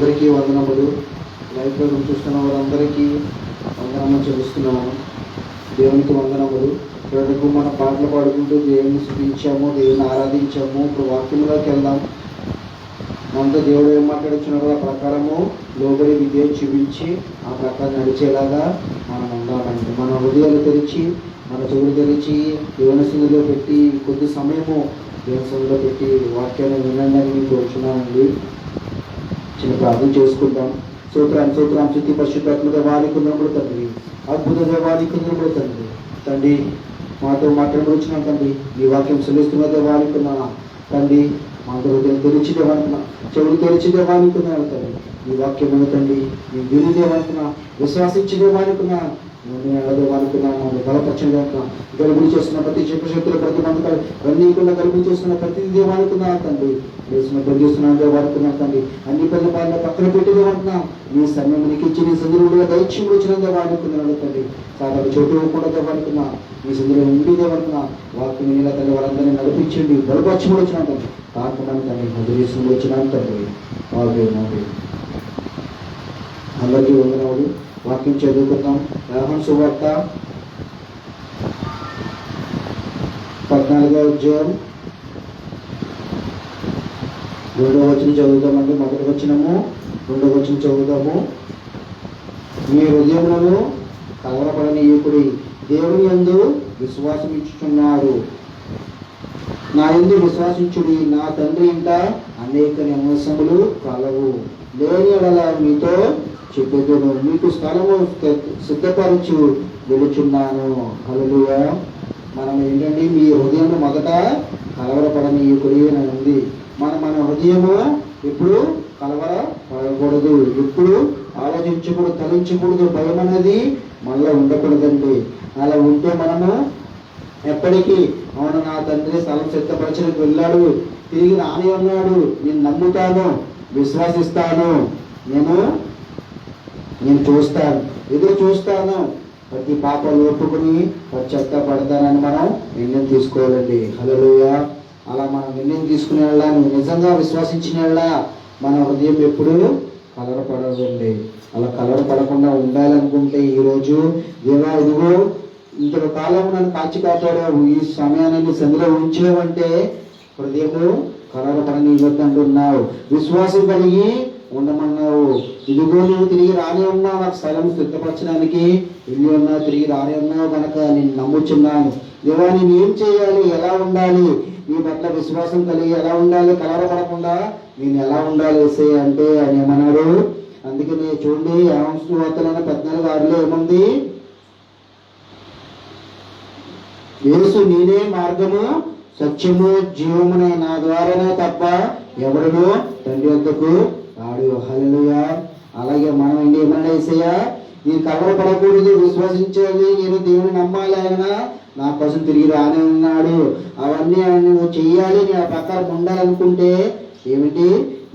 అందరికీ వందనములు. లైవ్ ప్రోగ్రాం చూస్తున్న వారందరికీ వందనములు చెల్లిస్తున్నాను. దేవునికి వందనములు. ఇప్పటివరకు మన పాటలు పాడుకుంటూ దేవుని స్తుతించాము, దేవుని ఆరాధించాము. ఇప్పుడు వాక్యంలోకి వెళ్దాం. మనతో దేవుడు ఏం మాట్లాడుచున్నారో ఆ ప్రకారము లోబడి విధేయం చూపించి ఆ ప్రకారం నడిచేలాగా మనం ఉండాలండి. మన హృదయాలు తెరిచి, మన చెవులు తెరిచి దేవుని సన్నిధిలో పెట్టి కొద్ది సమయము దేవుని సన్నిధిలో పెట్టి వాక్యాన్ని వినండి అని మీకు కోరుచున్నానండి. చిన్న ప్రార్థన చేసుకుంటాం. స్తోత్రం స్తుతి పరిశుద్ధాత్మ దేవానికి వందనములు తండ్రి. అద్భుత దేవానికి వందనములు తండ్రి. తండ్రి మాతో మాట్లాడుచున్నాం తండ్రి. ఈ వాక్యం చెల్లిస్తున్న దేవానికి వందనాలు తండ్రి. మా హృదయం తెరిచి దేవానుకున్నా, చెవులు తెరిచి దేవానుకున్నాను తండ్రి. ఈ వాక్యం తండ్రి నేను విని దేవానుకున్నా, విశ్వాసించి దేవానుకున్నా, దేవానుకున్నా, బలపరచం దేవానుకున్నా, గర్భిణి చేస్తున్న ప్రతి శక్తులు ప్రతి బంధకాలు అన్నీ గర్భిణి చేస్తున్న ప్రతి దేవానుకున్నా తండ్రి. వేసిన బంధిస్తున్నాను దేవానుకున్నా తండ్రి. అన్ని పనుల బాగా పక్కన పెట్టి దేవానుకున్నా, నీ సమయం నీకు ఇచ్చి నీ సందులో దైత్యం వచ్చిన దేవానుకున్నాను తండ్రి. సాధారణ చోటు కూడా దేవానుకున్నా, నీ సందులో ఉండి దేవానుకున్నా, వాక్యం నీళ్ళ తండ్రి వాళ్ళందరినీ నడిపించండి, బలపరచి కూడా వచ్చిన తండ్రి. తాకమని తండ్రి మధురేశ్వరుడు వచ్చినాను తండ్రి. అందరికీ వందనములు. వాక్యం చదువుకుందాం. యోహాను సువార్త 14వ అధ్యాయం 2వ వచనం చదువుతామండి. మొదటి వచనము 2వ వచనం చదువుతాము. మీ హృదయములను కలవరపడనీయకుడి, దేవుని యందు విశ్వాసం ఇచ్చుచున్నాడు, నా యందు విశ్వాసించుడి, నా తండ్రి ఇంట అనేక నివాసములు కలవు, లేని ఎడల మీతో చెప్పేదను, మీకు స్థలము సిద్ధపరచు వెలుచున్నాను. హల్లెలూయా. మనం ఏంటంటే మీ హృదయం మొదట కలవరపడనీయకుడి అని ఉంది. మన హృదయము ఎప్పుడు కలవరపడకూడదు, ఎప్పుడు ఆలోచించకూడదు, తలించకూడదు. భయం అనేది మనలో ఉండకూడదండి. అలా ఉంటే మనము ఎప్పటికీ అవును నా తండ్రి స్థలం సిద్ధపరచడానికి వెళ్ళాడు, తిరిగి రాని ఉన్నాడు, నేను నమ్ముతాను, విశ్వాసిస్తాను, నేను చూస్తాను, ఎదురు చూస్తాను, ప్రతి పాపాలు ఒప్పుకుని పశ్చాత్తాపడతానని మనం నిర్ణయం తీసుకోవాలండి. హల్లెలూయా. అలా మనం నిర్ణయం తీసుకునే నిజంగా విశ్వసించిన మన హృదయం ఎప్పుడు కలవరపడదండి. అలా కలవరపడకుండా ఉండాలనుకుంటే ఈరోజు దేవా ఇదిగో ఇంతలో కాలం నన్ను కాచి కాపాడావు, ఈ సమయాన్ని సందులో ఉంచావంటే హృదయము కలవరపడని ఇవ్వద్దంటున్నావు, విశ్వాసం కలిగి ఉండమన్నావు. ఇదిగో నువ్వు తిరిగి రాని ఉన్నావు, నాకు స్థలం సిద్ధపరచడానికి వెళ్ళి ఉన్నావు, తిరిగి రాని ఉన్నావు కనుక నేను నమ్ముచున్నాను. దేవా నేను ఏం చేయాలి, ఎలా ఉండాలి, నీ పట్ల విశ్వాసం కలిగి ఎలా ఉండాలి, కలవరపడకుండా నేను ఎలా ఉండాలి వేసే అంటే ఆయన ఏమన్నాడు. అందుకని చూడండి యోహాను సువార్త 14:6 ఏముంది, యేసు నేనే మార్గము సత్యము జీవమునే, నా ద్వారానే తప్ప ఎవరునూ తండ్రి వద్దకు రాడు. హల్లెలూయా. అలాగే మనం ఏమన్నా యేసయ్యా నేను కలవరపడకూడదు, విశ్వసించాలి, నేను దేవుని నమ్మాలి, ఆయన నా కోసం తిరిగి రానే ఉన్నాడు, అవన్నీ నువ్వు చెయ్యాలి, నీ ఆ ప్రకారం ఉండాలనుకుంటే ఏమిటి,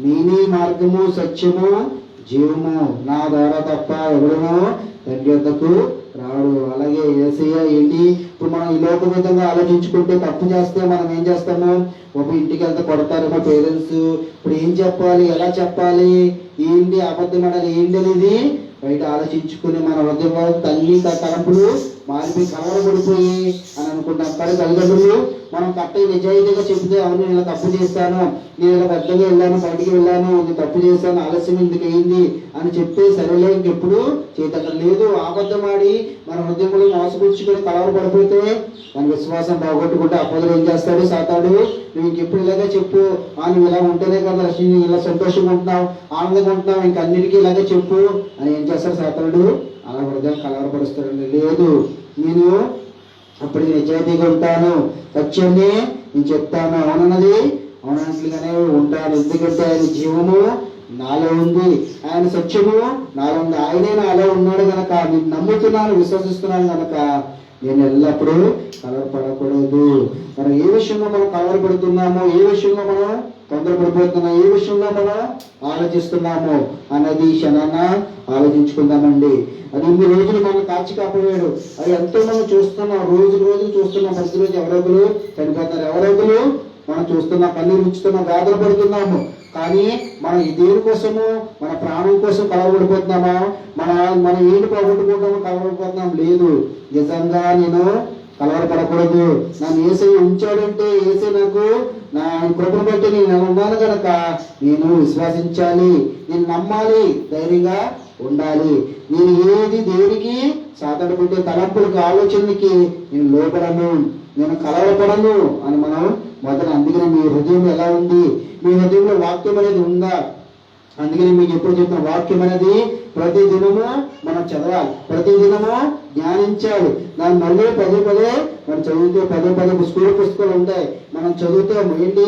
నేనే మార్గము సత్యము జీవము, నా ద్వారా తప్ప ఎవరునూ తండ్రి వద్దకు రాడు. అలాగే యేసయ్య ఏంటి, ఇప్పుడు మనం ఈ లోకవిధంగా ఆలోచించుకుంటే తప్పు చేస్తే మనం ఏం చేస్తాము, ఒక ఇంటికి వెళ్తే కొడతారేమో పేరెంట్స్, ఇప్పుడు ఏం చెప్పాలి, ఎలా చెప్పాలి, ఏంటి అబద్ధం అనాలి ఏంటి అనేది బయట ఆలోచించుకుని మన హృదయంలో తల్లి తలంపులు మారిపోయి కలవరపడిపోయి అని అనుకుంటాం. కానీ తల్లిదండ్రులు మనం కరెక్ట్గా నిజాయితీగా చెప్తే అవును నేను ఇలా తప్పు చేస్తాను, నేను ఇలా పెద్దగా వెళ్ళాను, బయటికి వెళ్ళాను, నేను తప్పు చేశాను, ఆలస్యం ఎందుకు అయింది అని చెప్తే సరేలే ఇంకెప్పుడు చేయటం లేదు. అబద్ధం ఆడి మన హృదయంలో మోసపుచ్చుకొని కలవరపడిపోతే మన విశ్వాసం బాగొట్టుకుంటే అప్పదులు ఏం చేస్తాడు, సాతాడు నువ్వు ఇంకెప్పుడు ఇలాగే చెప్పు, నువ్వు ఇలా ఉంటేనే కదా నువ్వు ఇలా సంతోషంగా ఉంటున్నావు, ఆనందంగా ఉంటున్నావు, ఇంకన్నిటికీ ఇలాగే చెప్పు అని ఏం చేస్తాడు సాతాడు, అలా హృదయం కలవరపరుస్తాడండి. లేదు నేను అప్పటికి నిజాయితీగా ఉంటాను, సత్యాన్ని నేను చెప్తాను, అవునన్నది అవునట్లుగానే ఉంటాను, ఎందుకంటే ఆయన జీవము నాలో ఉంది, ఆయన సత్యము నాలో ఉంది, ఆయనే నాలో ఉన్నాడు కనుక నేను నమ్ముతున్నాను, విశ్వసిస్తున్నాను కనుక నేను ఎల్లప్పుడూ కలవరపడకూడదు. మనం ఏ విషయంలో మనం కలవరపడుతున్నామో, ఏ విషయంలో మనం తొందరపడిపోతున్నాం, ఏ విషయంలో మనం ఆలోచిస్తున్నాము అన్నది క్షణాన ఆలోచించుకుందామండి. అది ఇన్ని రోజులు మనం కాచి కాపాడాడు, అది ఎంతో మనం చూస్తున్నాం, రోజు చూస్తున్నాం, ప్రతిరోజు ఎవరొకరు చనిపోతున్నారు, ఎవరొకరు మనం చూస్తున్నాం, కన్నీరు ఉంచుతున్నాం, వేదన పడుతున్నాము. కానీ మనం ఈ దేని కోసము మన ప్రాణం కోసం కలవబడిపోతున్నామా, మన ఏంటి పోగొట్టుకుంటామో కలవబడిపోతున్నాం? లేదు. నిజంగా నేను కలవరపడకూడదు. నన్ను ఏసై ఉంచాడంటే ఏసై నాకు నా కృపను బట్టి నేను ఉన్నాను కనుక నేను విశ్వాసించాలి, నేను నమ్మాలి, ధైర్యంగా ఉండాలి. నేను ఏది దేనికి సాధారణ తలంపులకు ఆలోచనలకి నేను లోపడను, నేను కలవరపడను అని మనం మొదలు. అందుకని మీ హృదయం ఎలా ఉంది? మీ హృదయంలో వాక్యం అనేది ఉందా? అందుకని మీకు ఎప్పుడు చెప్తున్న వాక్యం అనేది ప్రతి దినము మనం చదవాలి, ప్రతి దినము ధ్యానించాలి. దాన్ని మళ్ళీ పదే మనం చదివితే పదే స్కూల్ పుస్తకాలు ఉంటాయి, మనం చదివితే ఏంటి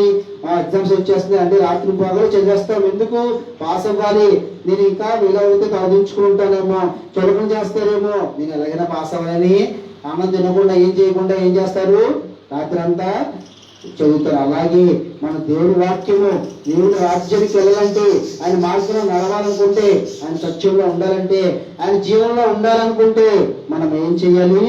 ఎగ్జామ్స్ వచ్చేస్తున్నాయి అంటే రాత్రి పగలు చదివేస్తాం. ఎందుకు? పాస్ అవ్వాలి. నేను ఇంకా ఇలా అయితే సాధించుకుంటానేమో, చులకన చేస్తారేమో, నేను ఎలాగైనా పాస్ అవ్వాలని అన్నం తినకుండా ఏం చేయకుండా ఏం చేస్తారు? రాత్రి అంతా చదువుతారు. అలాగే మన దేవుడి వాక్యము, దేవుడి రాజ్యానికి వెళ్ళాలంటే, ఆయన మార్గంలో నడవాలనుకుంటే, ఆయన సత్యంలో ఉండాలంటే, ఆయన జీవనంలో ఉండాలనుకుంటే మనం ఏం చేయాలి?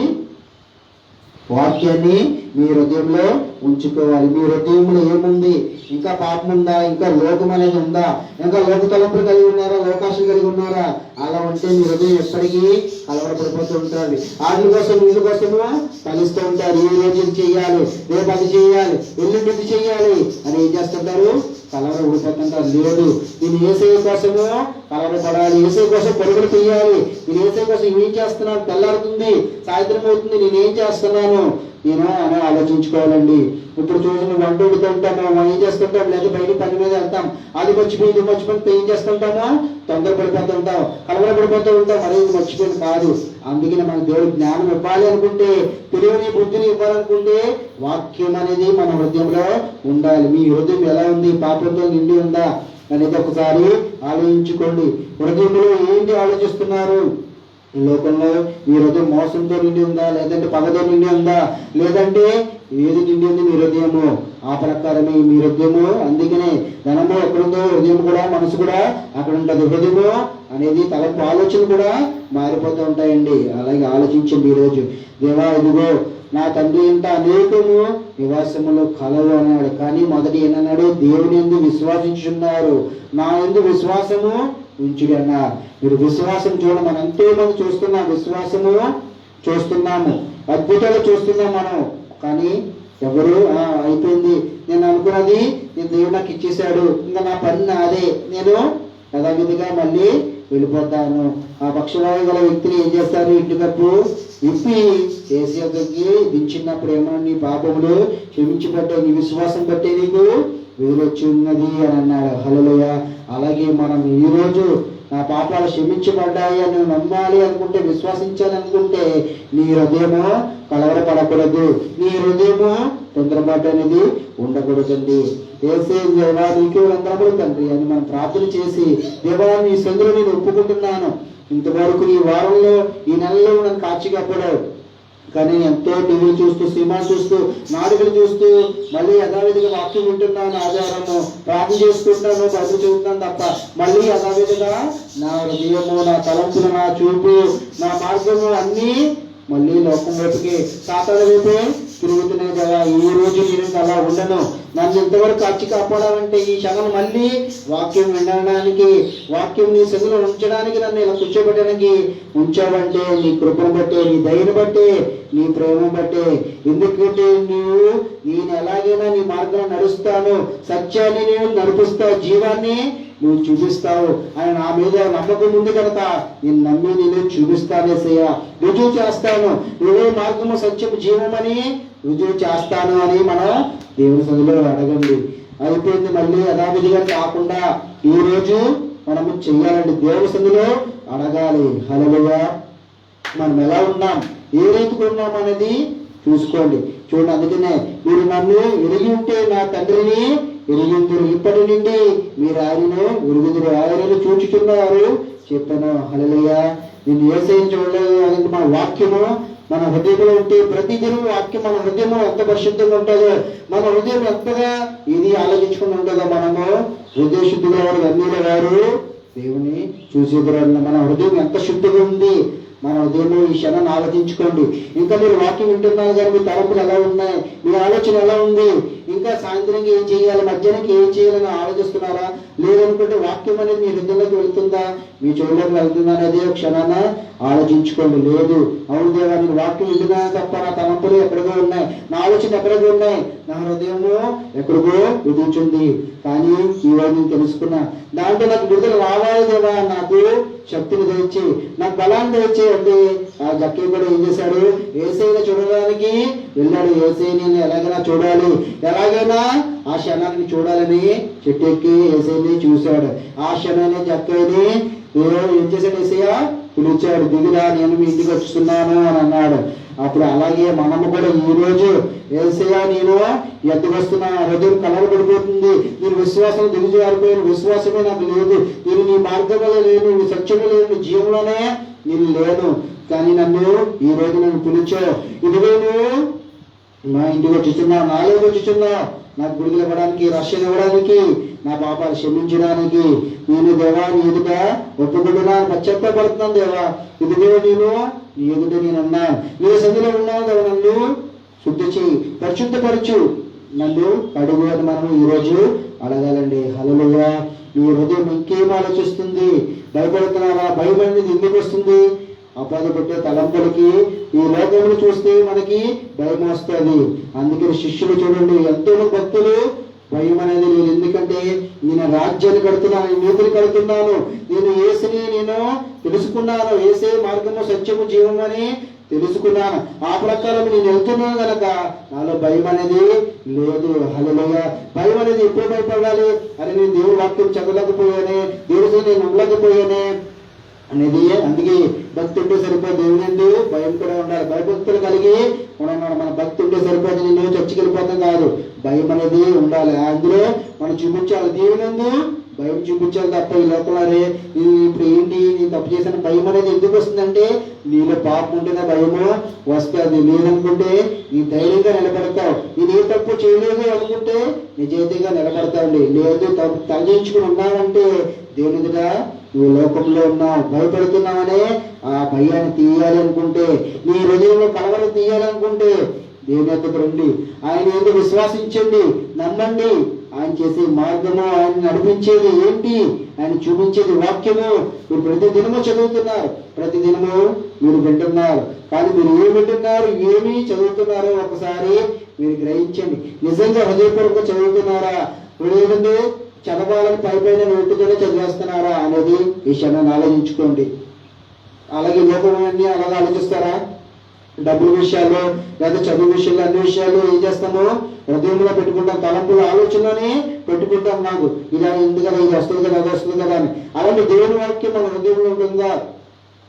వాక్యాన్ని మీ హృదయంలో ఉంచుకోవాలి. మీ హృదయంలో ఏముంది? ఇంకా పాపం ఉందా? ఇంకా లోకం అనేది ఉందా? ఇంకా లోక తలంపులు కలిగి ఉన్నారా? లోకాశలు కలిగి ఉన్నారా? అలా ఉంటే మీ హృదయం ఎప్పటికీ కలవరపడిపోతూ ఉంటారు. వాటి కోసం వీళ్ళ కోసము కలుస్తూ ఉంటారు. ఈ రోజు ఇది చెయ్యాలి, రేపు అది చెయ్యాలి, ఎల్లుండి ఇది చెయ్యాలి అని ఏం చేస్తుంటారు? కలవరపడిపోతుంటారు. లేదు, నేను ఏసై కోసము కలవరపడాలి, ఏసై కోసం పరుగులు తీయాలి, నేను ఏసై కోసం ఏం చేస్తున్నాను? తెల్లారుతుంది, సాయంత్రం అవుతుంది, నేనేం చేస్తున్నాను నేను అని ఆలోచించుకోవాలండి. ఇప్పుడు చూసిన వంట వండుతుంటాము, ఏం చేస్తుంటాం? లేదా బయట పని మీద వెళ్తాం, అది మర్చిపోయి ఇది మర్చిపోతే ఏం చేస్తుంటామో? తొందరపడిపోతూ ఉంటాం, కలవరపడిపోతూ ఉంటాం. అనేది మర్చిపోయింది కాదు. అందుకని మన దేవుడు జ్ఞానం ఇవ్వాలి అనుకుంటే, తెలివిని బుద్ధిని ఇవ్వాలనుకుంటే వాక్యం అనేది మన హృదయంలో ఉండాలి. మీ హృదయం ఎలా ఉంది? పాపంతో నిండి ఉందా అనేది ఒకసారి ఆలోచించుకోండి. హృదయంలో ఏంటి ఆలోచిస్తున్నారు? ఈ లోకంలో మీ హృదయం మోసంతో నిండి ఉందా, లేదంటే పగతో నిండి ఉందా, లేదంటే ఏది నిండి ఉంది మీ హృదయము? ఆ ప్రకారమే మీ హృదయము. అందుకనే ధనము ఎక్కడుందో హృదయం కూడా, మనసు కూడా అక్కడ ఉంటుంది. హృదయము అనేది తలపు ఆలోచన కూడా మారిపోతూ ఉంటాయండి. అలాగే ఆలోచించండి ఈరోజు. దేవా, ఇదిగో నా తండ్రి ఇంత అనేకము నివాసములు కలవు అన్నాడు. కానీ మొదటి ఏమన్నాడు? దేవుని యందు విశ్వాసించున్నారు, నా యందు విశ్వాసము ఉంచుడి అన్నారు. మీరు విశ్వాసం చూడండి. మనం ఎంతో మంది చూస్తున్నాం, విశ్వాసము చూస్తున్నాము, అద్భుతాలు చూస్తున్నాం మనం. కానీ ఎవరు అయిపోయింది, నేను అనుకున్నది నేను దేవుడు నాకు ఇచ్చేశాడు, ఇంకా నా పని నాదే, నేను యథావిధిగా మళ్ళీ వెళ్ళిపోతాను. ఆ పక్షవాయు గల వ్యక్తిని ఏం చేస్తారు? ఇంటి కప్పు ఇప్పి చేసి దగ్గరికి దించినప్పుడు ఏమన్నా నీ పాపములు క్షమించబట్టే, నీ విశ్వాసం బట్టే నీకు వీలొచ్చి ఉన్నది అని అన్నాడు. హల్లెలూయా. అలాగే మనం ఈరోజు నా పాపాలు క్షమించబడ్డాయి అని నమ్మాలి అనుకుంటే, విశ్వసించాలి అనుకుంటే, నీ హృదయము కలవరపడకూడదు, నీ హృదయము తొందరపాటు అనేది ఉండకూడదండి. ఏసే దేవా నీకు వందనములు తండ్రి అని మనం ప్రార్థన చేసి, దేవా నీ సందులో నేను ఒప్పుకుంటున్నాను, ఇంతవరకు ఈ వారంలో ఈ నెలలో నన్ను కాచి కాపాడావు, కానీ ఎంతో టీవీలు చూస్తూ, సినిమాలు చూస్తూ, నాటకాలు చూస్తూ, మళ్ళీ యథావిధిగా వాక్యం వింటున్నాను, ఆధారము ప్రార్థన చేసుకుంటాను, బదులు చూస్తున్నాను తప్ప మళ్ళీ యథావిధిగా నా హృదయము, నా తలంపులు, నా చూపు, నా మార్గము అన్నీ మళ్ళీ లోకం వైపుకి, సాతాను వైపే తిరుగుతున్నాయి కదా. ఈ రోజు నేను అలా ఉండను, నన్ను ఇంతవరకు కాచి కాపాడాలంటే ఈ క్షణం మళ్ళీ వాక్యం వినడానికి, వాక్యం నీ సందులో ఉంచడానికి, నన్ను ఇలా కూర్చోబెట్టడానికి ఉంచావంటే నీ కృపను బట్టే, నీ దయను బట్టే, నీ ప్రేమను బట్టే. ఎందుకంటే నేను ఎలాగైనా నీ మార్గంలో నడుస్తాను, సత్యాన్ని నేను నడిపిస్తా, జీవాన్ని నువ్వు చూపిస్తావు అని నా మీద నమ్మకం ఉంది కనుక నేను నమ్మి నేను చూపిస్తానేసయ్యా, రుజువు చేస్తాను, నువ్వే మార్గము సత్యము జీవమని రుజువు చేస్తాను అని మనం దేవుని సన్నిధిలో అడగండి. అయిపోయింది. మళ్ళీ యథావిధిగా కాకుండా ఈ రోజు మనము చెయ్యాలండి, దేవుని సన్నిధిలో అడగాలి. హల్లెలూయా. మనం ఎలా ఉన్నాం, ఏ రీతికి ఉన్నాం అనేది చూసుకోండి. చూడండి, అందుకనే మీరు నన్ను ఎరిగి ఉంటే నా తండ్రిని ఎరిగిందురు, ఇప్పటి నుండి మీరు ఆయనను ఎరుగుదురు, ఆయనను చూచుతున్నారు చెప్పాను. హల్లెలూయా. నేను యేసయ్యను చూడలేదు అనేది మన వాక్యము మన హృదయంలో ఉంటే, ప్రతిదినం వాక్యం మన హృదయం ఎంత పరిశుద్ధంగా ఉంటుందో, మన హృదయం ఎంతగా ఇది ఆలోచించుకుని ఉంటుందో, మనము హృదయ శుద్ధిగా వారు అన్నిల వారు దేవుని చూసేదురు. మన హృదయం ఎంత శుద్ధిగా ఉంది, మన హృదయంలో ఈ క్షణాన్ని ఆలోచించుకోండి. ఇంకా మీరు వాక్యం వింటున్నారు కానీ మీ తలంపులు ఎలా ఉన్నాయి, మీ ఆలోచన ఎలా ఉంది, ఇంకా ఇంకా సాయంత్రం ఏం చేయాలి, మధ్యాహ్నానికి ఏం చేయాలని ఆలోచిస్తున్నారా? లేదనుకుంటే వాక్యం అనేది మీ హృదయంలోకి వెళ్తుందా, మీ చెవుల్లోకి వెళ్తుందా అనేది ఒక క్షణాన ఆలోచించుకోండి. లేదు, అవును దేవా నేను వాక్యం వింటున్నా తప్ప నా తలంపులు ఎక్కడికో ఉన్నాయి, నా ఆలోచన ఎక్కడికో ఉన్నాయి, నా హృదయము ఎక్కడికో విధించింది. కానీ ఈరోజు నేను తెలుసుకున్నా, దాంట్లో నాకు విడుదల రావాలి దేవా, నాకు శక్తిని తెచ్చి నాకు బలాన్ని తెచ్చి అంటే ఆ జక్కయ్య కూడా ఏం చేశాడు, యేసయ్యని చూడడానికి వెళ్ళాడు. యేసయ్య నేను ఎలాగైనా చూడాలి, ఎలాగైనా ఆ క్షణాన్ని చూడాలని చెట్టు ఎక్కి యేసయ్యని చూశాడు. ఆ క్షణాన్ని జక్కయ్యని ఏం చేశాడు, యేసయ్య పిలిచాడు, దిగురా నేను మీ ఇంటికి వస్తున్నాను అని అన్నాడు. అప్పుడు అలాగే మనము కూడా ఈ రోజు యేసయ్య నేను ఎత్తుకు వస్తున్నా, హృదయం కలవబడిపోతుంది, నేను విశ్వాసం దిగుజారిపోయిన విశ్వాసమే నాకు లేదు, నేను నీ మార్గంలో లేను, నీ సత్యంలో లేను, జీవంలోనే నేను లేను, కానీ నన్ను ఈ రోజు నన్ను పిలిచావు, ఇదిగో నువ్వు మా ఇంటికి వచ్చుచున్నావు, నాలోకి వచ్చుచున్నావు, నాకు విడుదల ఇవ్వడానికి, రక్షణ ఇవ్వడానికి, నా పాపాలు క్షమించడానికి నేను దేవా నీ ఎదుట ఒప్పుకుంటున్నాను, పశ్చాత్తాపడుతున్నాను దేవా, ఇదిగో నేను నీ ఎదుట నేను ఉన్నాను, నీ సంధిలో ఉన్నాను దేవా, నన్ను శుద్ధి చేయి, పరిశుద్ధపరచు, నన్ను అడుగు అని మనం ఈరోజు అడగాలండి. హల్లెలూయా. మీ హృదయం ఇంకేం ఆలోచిస్తుంది, భయపడుతున్నారా? భయం అనేది ఎందుకు వస్తుంది? అపరాధ పెట్టే తలంపులకి, ఈ లోకములు చూస్తే మనకి భయం వస్తుంది. అందుకని శిష్యులు చూడండి, ఎంతో భక్తులు భయం అనేది లేదు. ఎందుకంటే నేను రాజ్యాన్ని కడుతున్నాను, నీతిని కడుతున్నాను, నేను యేసుని నేను తెలుసుకున్నాను, యేసే మార్గము సత్యము జీవము అని తెలుసుకున్నాను, ఆ ప్రకారం నేను వెళ్తున్నాను కనుక నాలో భయం అనేది లేదు. హల్లెలూయా. భయం అనేది ఎప్పుడు భయపడాలి? అని నేను దేవుడి వాక్యం చదవలేకపోయానే, దేవుడితో నేను ఉండలేకపోయానే అనేది. అందుకే భక్తి ఉంటే సరిపోదు, దేవుని అండి భయం కూడా ఉండాలి, భయభక్తులు కలిగి ఉన్నాడు. మన భక్తి ఉంటే సరిపోదు, నేను చర్చికి వెళ్ళిపోతాం కాదు, భయం అనేది ఉండాలి. అందులో మనం చూపించాలి, దేవుని అందు భయం చూపించాలి తప్ప ఈ లోపలే ఇప్పుడు ఏంటి నేను తప్పు చేసిన భయం అనేది ఎందుకు వస్తుందంటే, నీలో పాపం ఉంటేనే భయము వస్తుంది. లేదనుకుంటే నీ ధైర్యంగా నిలబడతావు, నేను ఏ తప్పు చేయలేదు అనుకుంటే నిజాయితీగా నిలబడతావుండి. లేదు తలదించుకుని ఉన్నావంటే దేవుని ఎదుట నువ్వు లోకంలో ఉన్నావు, భయపడుతున్నావనే ఆ భయాన్ని తీయాలి అనుకుంటే, నీ హృదయంలో కలవరం తీయాలనుకుంటే దేవుని ఎద్దకు రండి, ఆయన ఎందుకు విశ్వాసించండి, నమ్మండి. ఆయన చేసే మార్గము, ఆయన నడిపించేది ఏంటి, ఆయన చూపించేది వాక్యము. మీరు ప్రతి దినము చదువుతున్నారు, ప్రతి దినము మీరు వింటున్నారు, కానీ మీరు ఏమి వింటున్నారు, ఏమి చదువుతున్నారో ఒకసారి మీరు గ్రహించండి. నిజంగా హృదయపూర్వకంగా చదువుతున్నారా, లేదంటే చదవాలని పైపైన నోటితోనే చదివేస్తున్నారా అనేది ఈ క్షణాన్ని ఆలోచించుకోండి. అలాగే లోకమన్నీ అలాగే ఆలోచిస్తారా? డబ్బుల విషయాలు లేదా చదువు విషయాలు అన్ని విషయాలు ఏం చేస్తాము, హృదయంలో పెట్టుకుంటాం, తలంపుల ఆలోచనలోనే పెట్టుకుంటాం. నాకు ఇలా ఉంది కదా, ఇది వస్తుంది కదా, అది వస్తుంది కదా అని. అలాంటి దేవుని వాక్యం మన హృదయంలో ఉంటుందా?